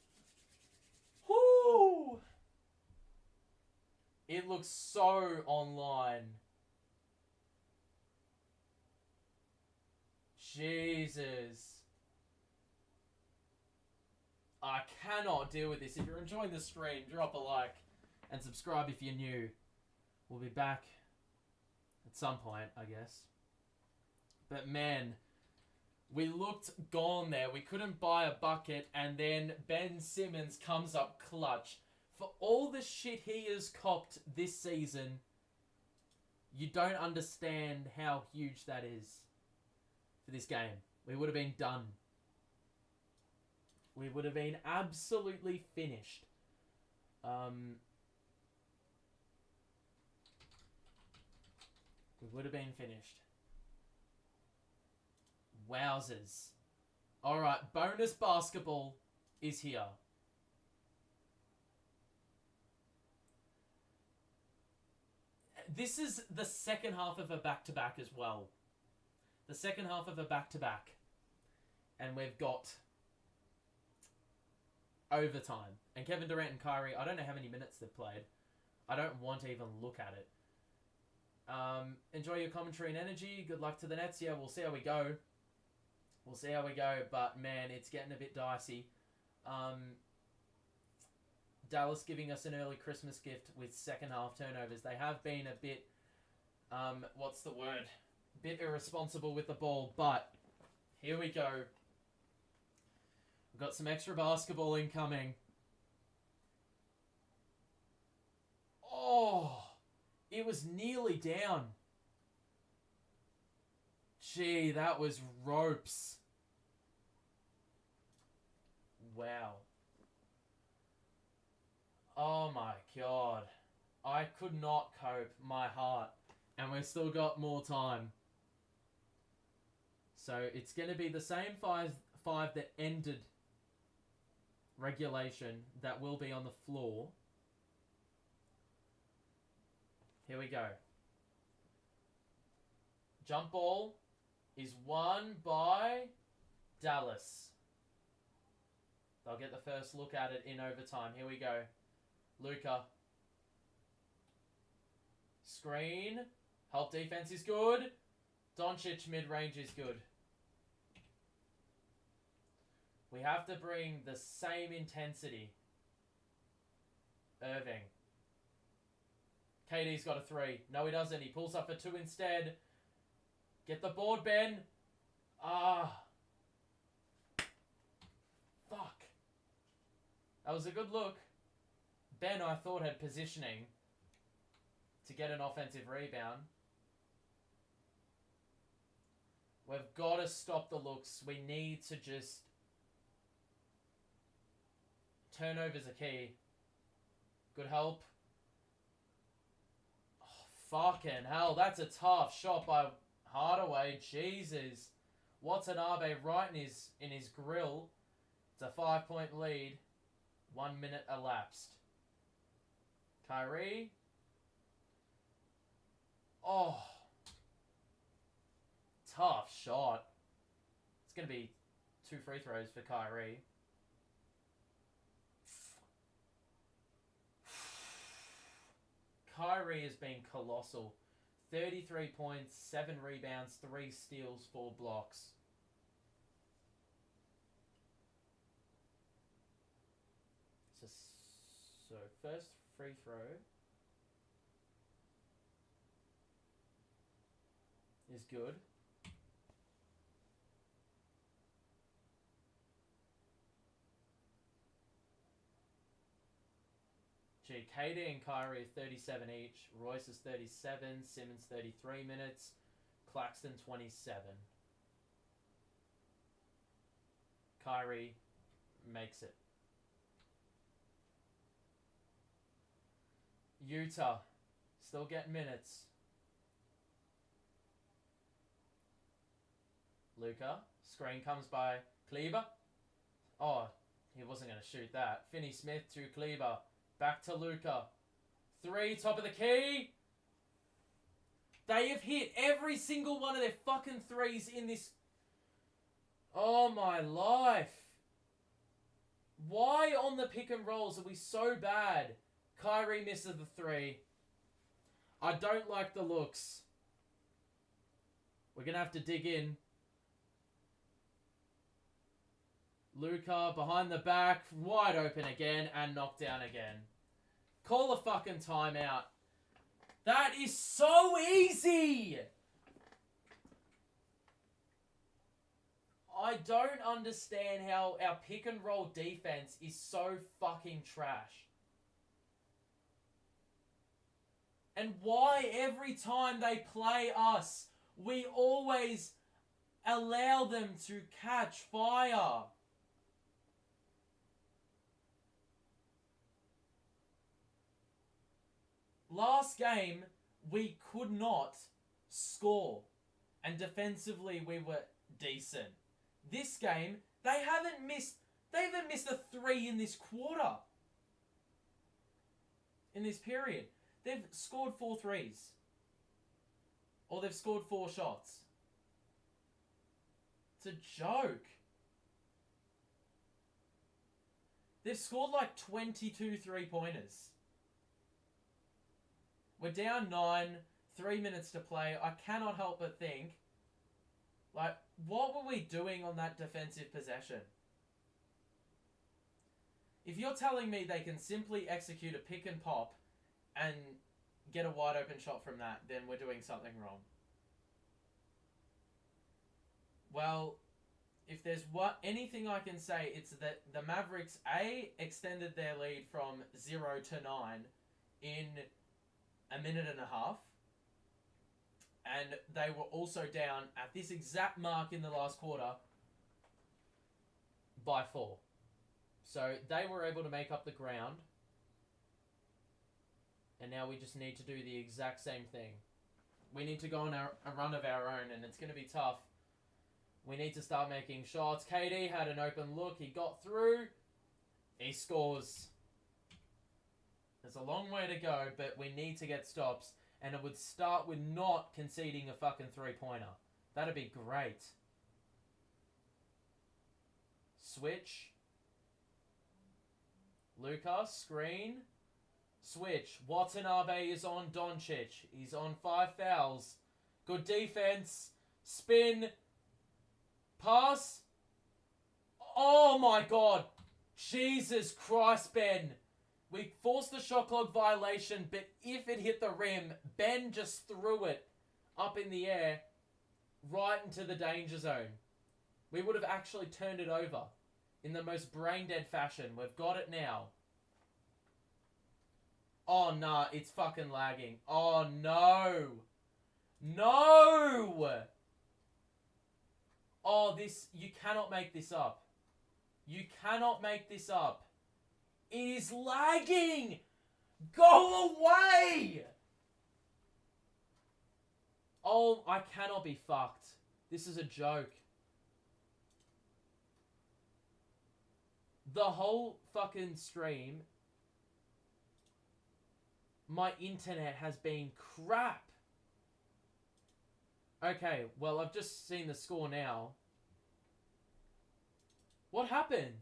Whoo! It looks so online. Jesus. I cannot deal with this. If you're enjoying the stream, drop a like and subscribe if you're new. We'll be back at some point, I guess. But man, we looked gone there. We couldn't buy a bucket, and then Ben Simmons comes up clutch. For all the shit he has copped this season, you don't understand how huge that is for this game. We would have been done. We would have been absolutely finished. We would have been finished. Wowzers. Alright, bonus basketball is here. This is the second half of a back-to-back as well. The second half of a back-to-back. And we've got overtime. And Kevin Durant and Kyrie, I don't know how many minutes they've played. I don't want to even look at it. Enjoy your commentary and energy. Good luck to the Nets. Yeah, we'll see how we go. We'll see how we go. But, man, it's getting a bit dicey. Dallas giving us an early Christmas gift with second half turnovers. They have been a bit what's the word? Bit irresponsible with the ball, but here we go. We've got some extra basketball incoming. Oh, it was nearly down. Gee, that was ropes. Wow. Oh my god. I could not cope. My heart. And we've still got more time. So it's going to be the same five that ended regulation that will be on the floor. Here we go. Jump ball is won by Dallas. They'll get the first look at it in overtime. Here we go. Luka. Screen. Help defense is good. Doncic mid-range is good. We have to bring the same intensity. Irving. KD's got a 3. No, he doesn't. He pulls up for 2 instead. Get the board, Ben. Ah. Fuck. That was a good look. Ben, I thought, had positioning to get an offensive rebound. We've got to stop the looks. We need to just... Turnovers are key. Good help. Oh, fucking hell. That's a tough shot by Hardaway. Jesus. Watanabe right in his grill. It's a 5-point lead. 1 minute elapsed. Kyrie. Oh. Tough shot. It's going to be 2 free throws for Kyrie. Kyrie has been colossal. 33 points, 7 rebounds, 3 steals, 4 blocks. So first free throw is good. Gee, KD and Kyrie are 37 each. Royce is 37. Simmons 33 minutes. Claxton 27. Kyrie makes it. Utah still getting minutes. Luka. Screen comes by Kleber. Oh, he wasn't going to shoot that. Finney-Smith to Kleber. Back to Luka. 3, top of the key. They have hit every single one of their fucking 3s in this. Oh my life. Why on the pick and rolls are we so bad? Kyrie misses the 3. I don't like the looks. We're going to have to dig in. Luka behind the back, wide open again, and knocked down again. Call a fucking timeout. That is so easy! I don't understand how our pick and roll defense is so fucking trash. And why every time they play us, we always allow them to catch fire. Last game, we could not score. And defensively, we were decent. This game, they haven't missed a 3 in this quarter. In this period. They've scored 4 threes. Or they've scored 4 shots. It's a joke. They've scored like 22 3-pointers. We're down 9, 3 minutes to play. I cannot help but think, like, what were we doing on that defensive possession? If you're telling me they can simply execute a pick and pop and get a wide open shot from that, then we're doing something wrong. Well, if there's anything I can say, it's that the Mavericks, A, extended their lead from 0 to 9 in a minute and a half. And they were also down at this exact mark in the last quarter by 4. So they were able to make up the ground. And now we just need to do the exact same thing. We need to go on a run of our own, and it's going to be tough. We need to start making shots. KD had an open look. He got through. He scores. There's a long way to go, but we need to get stops. And it would start with not conceding a fucking three-pointer. That'd be great. Switch. Luka, screen. Switch. Watanabe is on Doncic. He's on 5 fouls. Good defense. Spin. Pass. Oh my god. Jesus Christ, Ben. We forced the shot clock violation, but if it hit the rim, Ben just threw it up in the air right into the danger zone. We would have actually turned it over in the most brain-dead fashion. We've got it now. Oh, nah, it's fucking lagging. Oh, no. No! Oh, you cannot make this up. You cannot make this up. It is lagging! Go away! Oh, I cannot be fucked. This is a joke. The whole fucking stream, my internet has been crap. Okay, well, I've just seen the score now. What happened?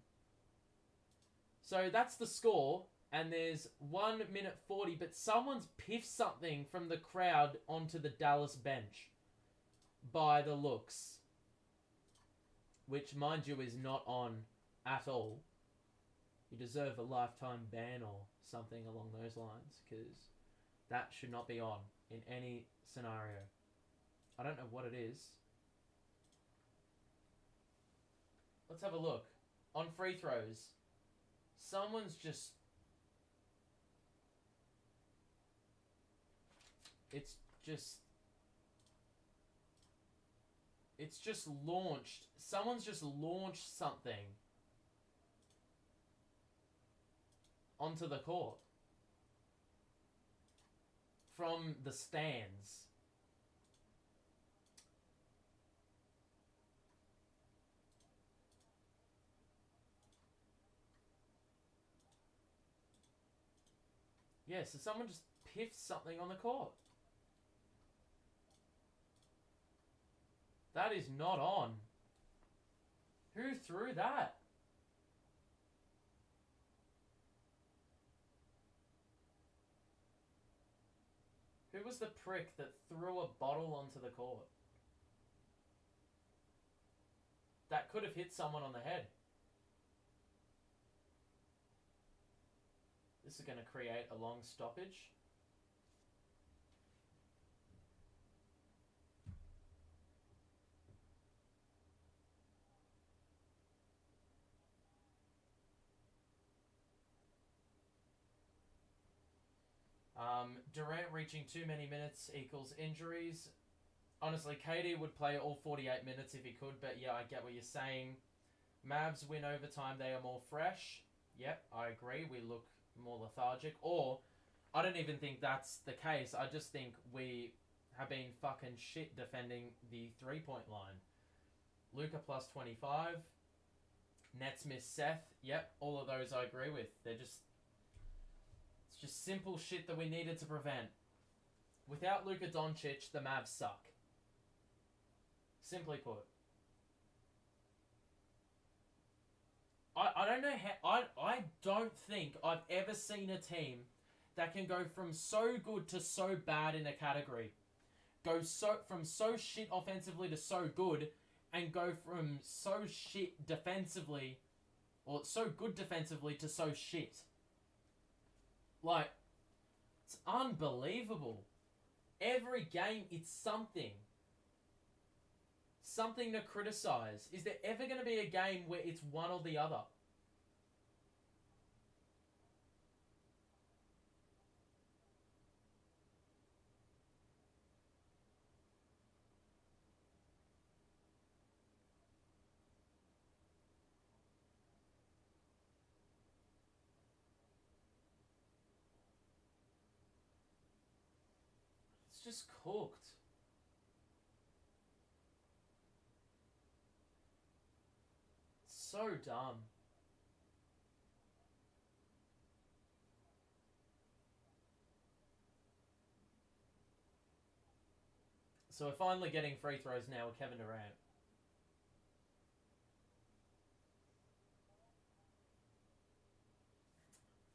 So that's the score, and there's 1 minute 40, but someone's piffed something from the crowd onto the Dallas bench by the looks. Which, mind you, is not on at all. You deserve a lifetime ban or something along those lines, because that should not be on in any scenario. I don't know what it is. Let's have a look. On free throws, someone's just... It's just launched. Someone's just launched something onto the court from the stands. Yeah, so someone just piffed something on the court. That is not on. Who threw that? Who was the prick that threw a bottle onto the court? That could have hit someone on the head. This is going to create a long stoppage. Durant reaching too many minutes equals injuries. Honestly, KD would play all 48 minutes if he could, but yeah, I get what you're saying. Mavs win overtime, they are more fresh. Yep, I agree. We look more lethargic. Or, I don't even think that's the case. I just think we have been fucking shit defending the three-point line. Luka plus 25. Nets miss Seth. Yep, all of those I agree with. They're just... It's just simple shit that we needed to prevent. Without Luka Doncic, the Mavs suck. Simply put. I don't know how... I don't think I've ever seen a team that can go from so good to so bad in a category. Go from so shit offensively to so good, and go from so shit defensively, or so good defensively to so shit. Like, It's unbelievable. Every game, it's something. Something to criticize. Is there ever going to be a game where it's one or the other? It's just cooked. So dumb. So we're finally getting free throws now with Kevin Durant.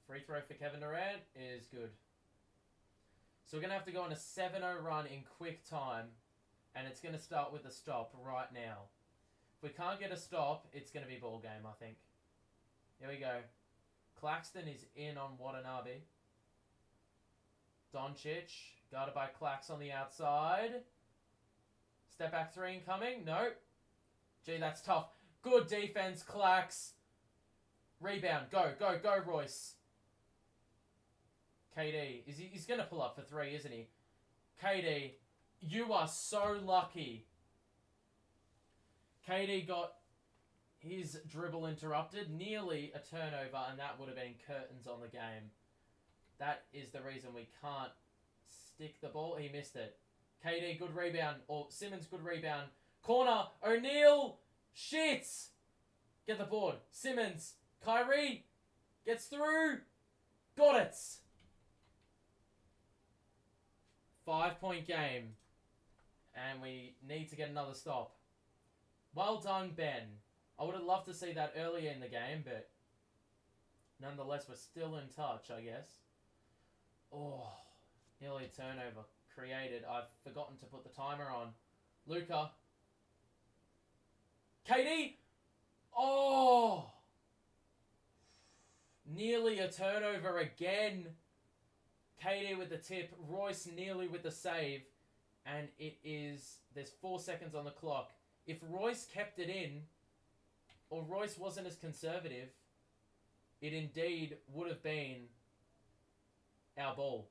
Free throw for Kevin Durant is good. So we're going to have to go on a 7-0 run in quick time. And it's going to start with a stop right now. If we can't get a stop, it's going to be ball game, I think. Here we go. Claxton is in on Watanabe. Doncic, guarded by Clax on the outside. Step back three incoming. Nope. Gee, that's tough. Good defense, Clax. Rebound. Go, go, go, Royce. KD. He's going to pull up for three, isn't he? KD, you are so lucky. KD got his dribble interrupted. Nearly a turnover, and that would have been curtains on the game. That is the reason we can't stick the ball. He missed it. KD, good rebound. Or Simmons, good rebound. Corner. O'Neal. Shit. Get the board. Simmons. Kyrie. Gets through. Got it. 5-point game. And we need to get another stop. Well done, Ben. I would have loved to see that earlier in the game, but nonetheless, we're still in touch, I guess. Oh, nearly a turnover created. I've forgotten to put the timer on. Luka. KD. Oh. Nearly a turnover again. KD with the tip. Royce nearly with the save. And there's 4 seconds on the clock. If Royce kept it in, or Royce wasn't as conservative, it indeed would have been our ball.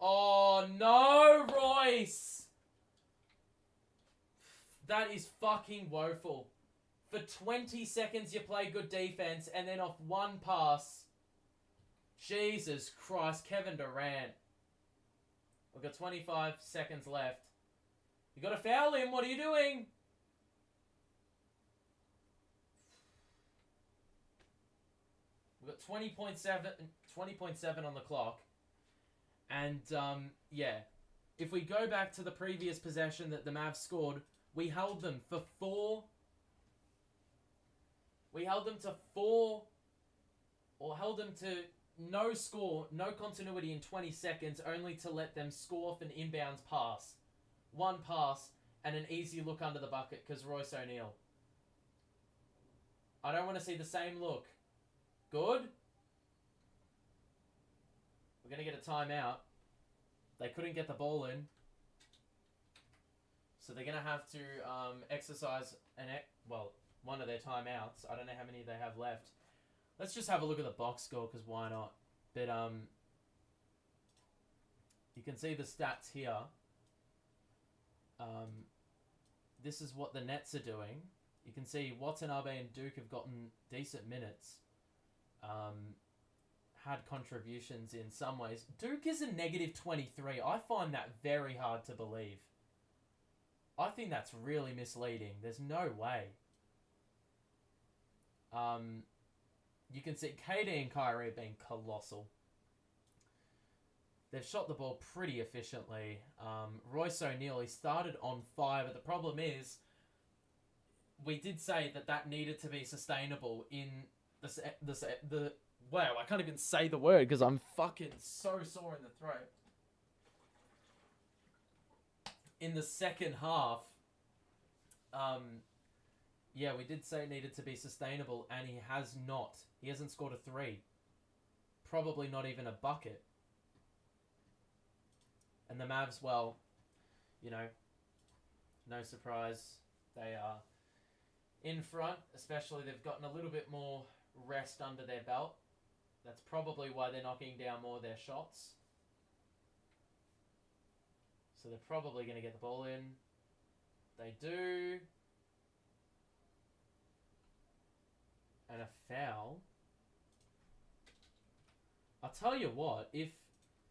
Oh, no, Royce! That is fucking woeful. For 20 seconds, you play good defense, and then off one pass, Jesus Christ, Kevin Durant. We've got 25 seconds left. You got to foul him. What are you doing? We've got 20.7 on the clock. And, yeah. If we go back to the previous possession that the Mavs scored, we held them for 4. We held them to 4, or held them to no score, no continuity in 20 seconds, only to let them score off an inbounds pass. One pass and an easy look under the bucket because Royce O'Neal. I don't want to see the same look. Good. We're going to get a timeout. They couldn't get the ball in. So they're going to have to exercise one of their timeouts. I don't know how many they have left. Let's just have a look at the box score because why not? But you can see the stats here. This is what the Nets are doing. You can see Watanabe and Duke have gotten decent minutes. Had contributions in some ways. Duke is a negative 23. I find that very hard to believe. I think that's really misleading. There's no way. You can see KD and Kyrie have been colossal. They've shot the ball pretty efficiently. Royce O'Neal, he started on fire, but the problem is, we did say that needed to be sustainable in the wow, I can't even say the word because I'm fucking so sore in the throat. In the second half, yeah, we did say it needed to be sustainable, and he has not. He hasn't scored a 3. Probably not even a bucket. And the Mavs, well, you know, no surprise, they are in front, especially they've gotten a little bit more rest under their belt. That's probably why they're knocking down more of their shots. So they're probably going to get the ball in. They do. And a foul. I'll tell you what, if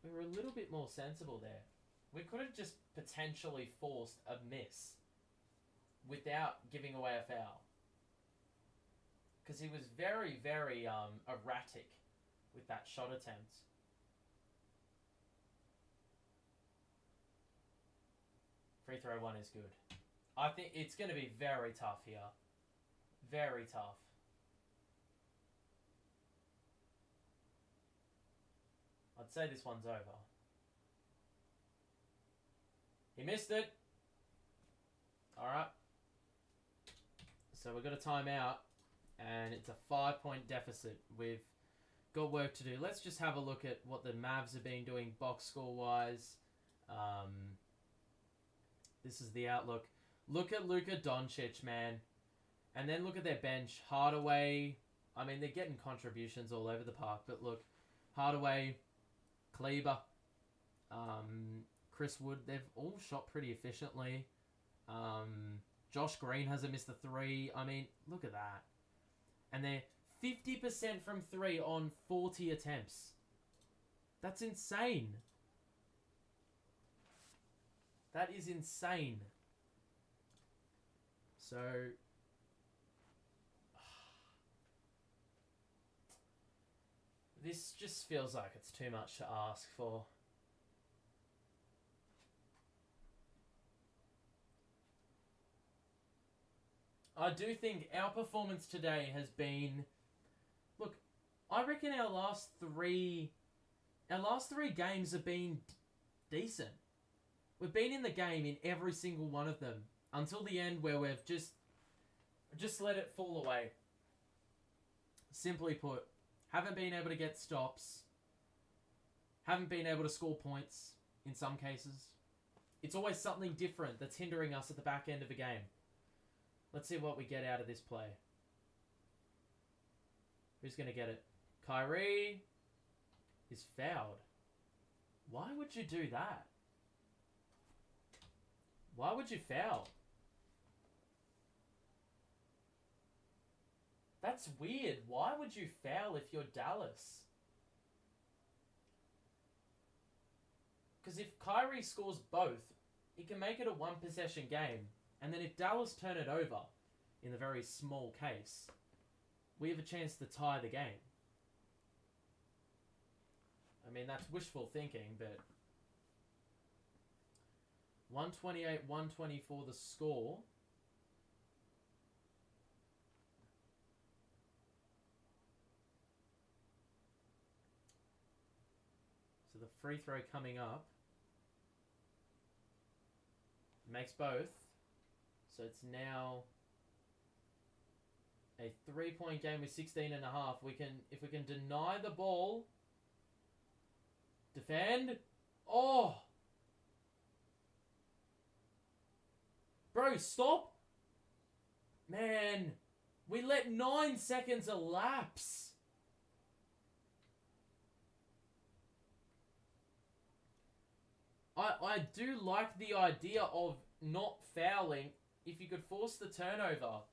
we were a little bit more sensible there, we could have just potentially forced a miss without giving away a foul. Because he was very, very erratic with that shot attempt. Free throw one is good. I think it's going to be very tough here. Very tough. I'd say this one's over. He missed it. Alright. So we've got a timeout. And it's a 5-point deficit. We've got work to do. Let's just have a look at what the Mavs have been doing box score-wise. This is the outlook. Look at Luka Doncic, man. And then look at their bench. Hardaway. I mean, they're getting contributions all over the park. But look, Hardaway, Kleber, Chris Wood. They've all shot pretty efficiently. Josh Green hasn't missed a three. I mean, look at that. And they're 50% from three on 40 attempts. That's insane. That is insane. So, this just feels like it's too much to ask for. I do think our performance today has been... Look, I reckon our last three games have been decent. We've been in the game in every single one of them. Until the end where we've just let it fall away. Simply put, haven't been able to get stops. Haven't been able to score points in some cases. It's always something different that's hindering us at the back end of a game. Let's see what we get out of this play. Who's going to get it? Kyrie is fouled. Why would you do that? Why would you foul? That's weird. Why would you foul if you're Dallas? Because if Kyrie scores both, he can make it a one-possession game. And then if Dallas turn it over, in the very small case, we have a chance to tie the game. I mean, that's wishful thinking, but 128-124 the score. So the free throw coming up makes both. So it's now a 3-point game with 16 and a half. If we can deny the ball, defend. Oh! Bro, stop! Man, we let 9 seconds elapse. I do like the idea of not fouling if you could force the turnover.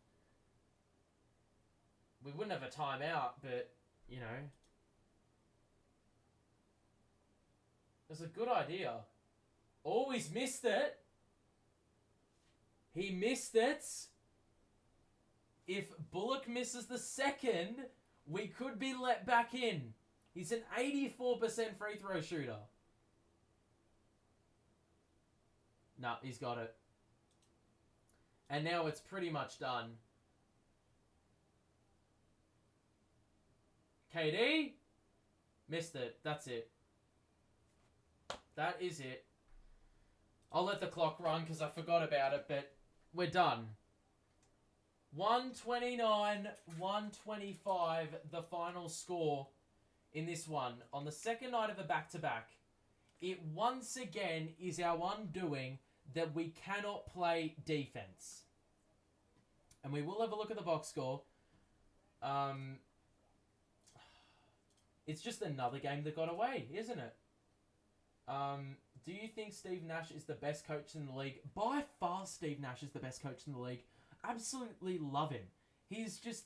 We wouldn't have a timeout, but, you know. It's a good idea. Oh, he's missed it. He missed it. If Bullock misses the second, we could be let back in. He's an 84% free throw shooter. Nah, he's got it. And now it's pretty much done. KD? Missed it. That's it. That is it. I'll let the clock run because I forgot about it, but we're done. 129-125, the final score in this one. On the second night of a back-to-back, it once again is our undoing that we cannot play defense. And we will have a look at the box score. It's just another game that got away, isn't it? Do you think Steve Nash is the best coach in the league? By far, Steve Nash is the best coach in the league. Absolutely love him. He's just...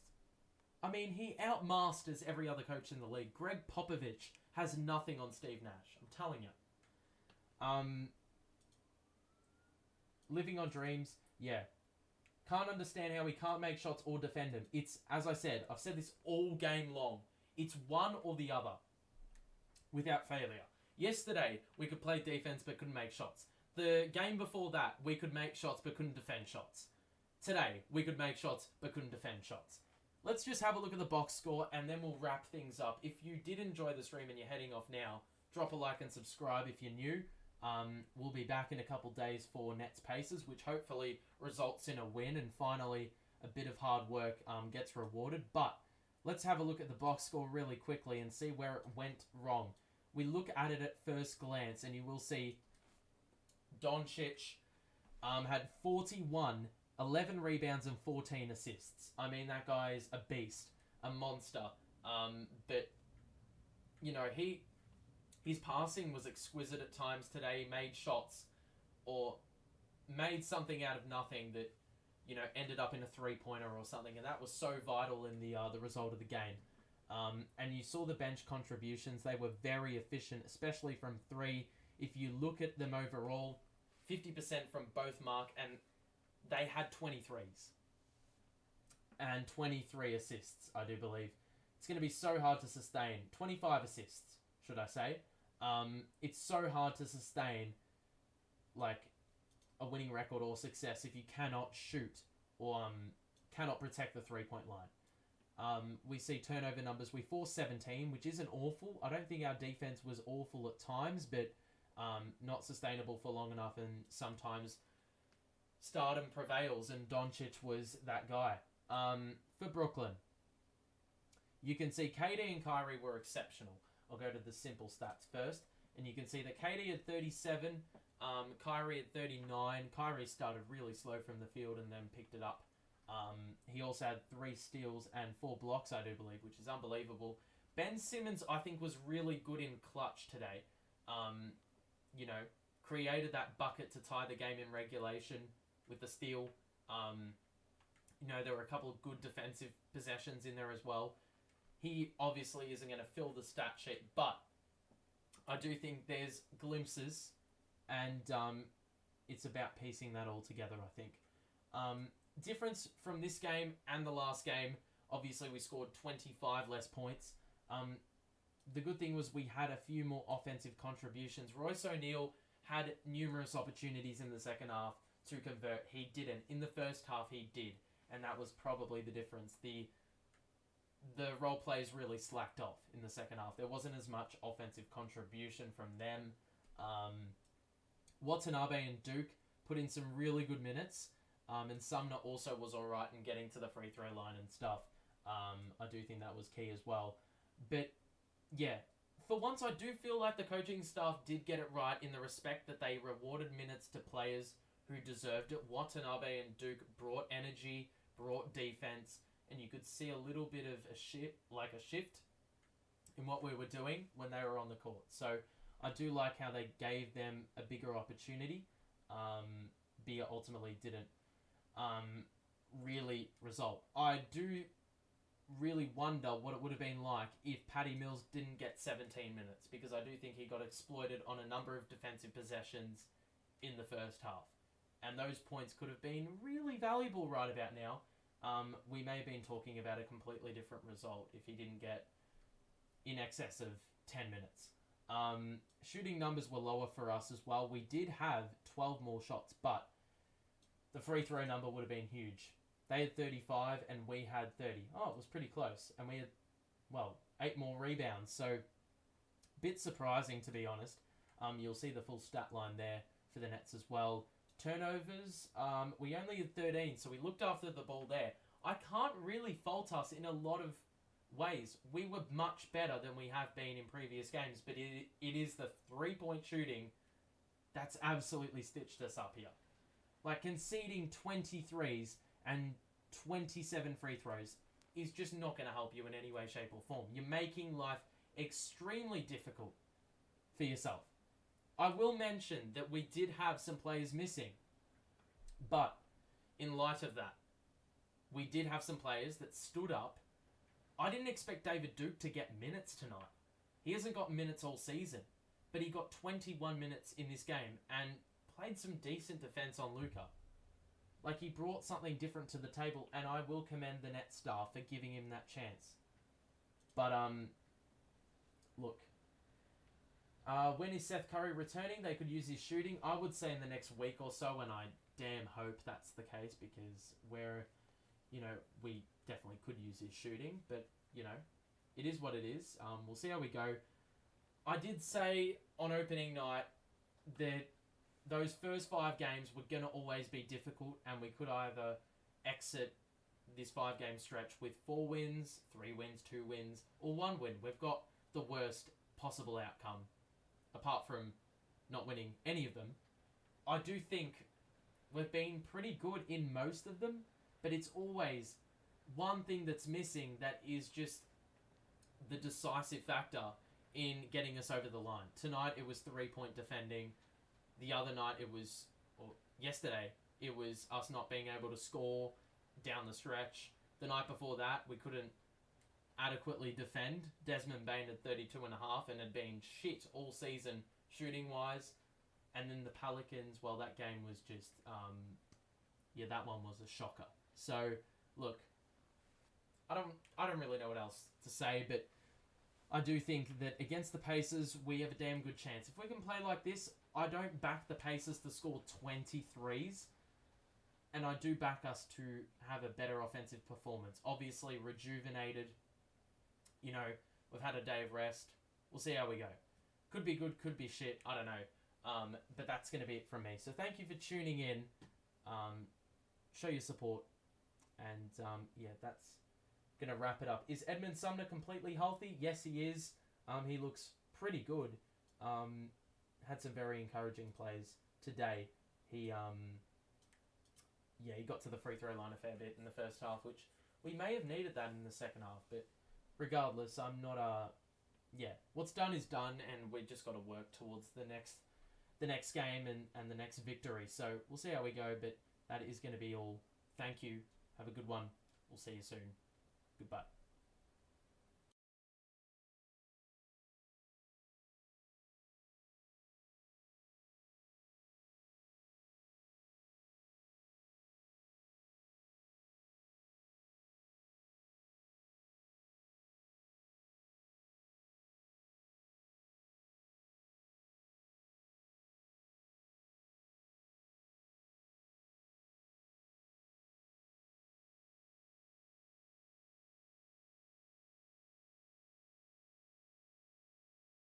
I mean, he outmasters every other coach in the league. Greg Popovich has nothing on Steve Nash. I'm telling you. Living on dreams, yeah. Can't understand how he can't make shots or defend him. It's, as I said, I've said this all game long. It's one or the other. Without failure. Yesterday, we could play defense but couldn't make shots. The game before that, we could make shots but couldn't defend shots. Today, we could make shots but couldn't defend shots. Let's just have a look at the box score and then we'll wrap things up. If you did enjoy the stream and you're heading off now, drop a like and subscribe if you're new. We'll be back in a couple days for Nets Pacers, which hopefully results in a win and finally a bit of hard work gets rewarded. But let's have a look at the box score really quickly and see where it went wrong. We look at it at first glance and you will see Doncic had 41, 11 rebounds and 14 assists. I mean, that guy's a beast, a monster. But, you know, his passing was exquisite at times today. He made shots or made something out of nothing that, you know, ended up in a three-pointer or something. And that was so vital in the result of the game. And you saw the bench contributions. They were very efficient, especially from three. If you look at them overall, 50% from both Mark, and they had 23s. And 23 assists, I do believe. It's going to be so hard to sustain. 25 assists, should I say. It's so hard to sustain, like, a winning record or success if you cannot shoot or cannot protect the three-point line. We see turnover numbers. We forced 17, which isn't awful. I don't think our defense was awful at times, but not sustainable for long enough, and sometimes stardom prevails, and Doncic was that guy. For Brooklyn, you can see KD and Kyrie were exceptional. I'll go to the simple stats first, and you can see that KD had 37, Kyrie had 39. Kyrie started really slow from the field and then picked it up. He also had 3 steals and 4 blocks, I do believe, which is unbelievable. Ben Simmons, I think, was really good in clutch today. You know, created that bucket to tie the game in regulation with the steal. You know, there were a couple of good defensive possessions in there as well. He obviously isn't going to fill the stat sheet, but I do think there's glimpses, and it's about piecing that all together, I think. Difference from this game and the last game, obviously we scored 25 less points. The good thing was we had a few more offensive contributions. Royce O'Neal had numerous opportunities in the second half to convert. He didn't. In the first half, he did, and that was probably the difference. The role players really slacked off in the second half. There wasn't as much offensive contribution from them. Watanabe and Duke put in some really good minutes. And Sumner also was alright in getting to the free throw line and stuff. I do think that was key as well. But, yeah, for once I do feel like the coaching staff did get it right in the respect that they rewarded minutes to players who deserved it. Watanabe and Duke brought energy, brought defense, and you could see a little bit of a shift in what we were doing when they were on the court. So I do like how they gave them a bigger opportunity. Bia ultimately didn't really result. I do really wonder what it would have been like if Patty Mills didn't get 17 minutes, because I do think he got exploited on a number of defensive possessions in the first half. And those points could have been really valuable right about now. We may have been talking about a completely different result if he didn't get in excess of 10 minutes. Shooting numbers were lower for us as well. We did have 12 more shots, but the free throw number would have been huge. They had 35 and we had 30. Oh, it was pretty close. And we had, 8 more rebounds. So, bit surprising, to be honest. You'll see the full stat line there for the Nets as well. Turnovers, we only had 13, so we looked after the ball there. I can't really fault us in a lot of ways. We were much better than we have been in previous games, but it is the 3-point shooting that's absolutely stitched us up here. Like, conceding 23s and 27 free throws is just not going to help you in any way, shape, or form. You're making life extremely difficult for yourself. I will mention that we did have some players missing, but in light of that, we did have some players that stood up. I didn't expect David Duke to get minutes tonight. He hasn't got minutes all season, but he got 21 minutes in this game and played some decent defense on Luka. Like, he brought something different to the table, and I will commend the Nets staff for giving him that chance. But, look. When is Seth Curry returning? They could use his shooting. I would say in the next week or so, and I damn hope that's the case, because we definitely could use his shooting, but, it is what it is. We'll see how we go. I did say on opening night that those first 5 games were going to always be difficult, and we could either exit this 5-game stretch with 4 wins, 3 wins, 2 wins, or 1 win. We've got the worst possible outcome, apart from not winning any of them. I do think we've been pretty good in most of them, but it's always one thing that's missing that is just the decisive factor in getting us over the line. Tonight, it was 3-point defending. The other night, yesterday, it was us not being able to score down the stretch. The night before that, we couldn't adequately defend. Desmond Bain had 32.5 and had been shit all season shooting-wise. And then the Pelicans, well, that game was just, that one was a shocker. So, look, I don't really know what else to say, but I do think that against the Pacers, we have a damn good chance. If we can play like this, I don't back the Pacers to score 23s, and I do back us to have a better offensive performance. Obviously, rejuvenated. We've had a day of rest. We'll see how we go. Could be good, could be shit. I don't know. But that's going to be it from me. So thank you for tuning in. Show your support. And, that's going to wrap it up. Is Edmund Sumner completely healthy? Yes, he is. He looks pretty good. Had some very encouraging plays today. He got to the free throw line a fair bit in the first half, which we may have needed that in the second half. But regardless, I'm not what's done is done, and we just got to work towards the next game and the next victory. So we'll see how we go, but that is going to be all. Thank you. Have a good one. We'll see you soon. Goodbye.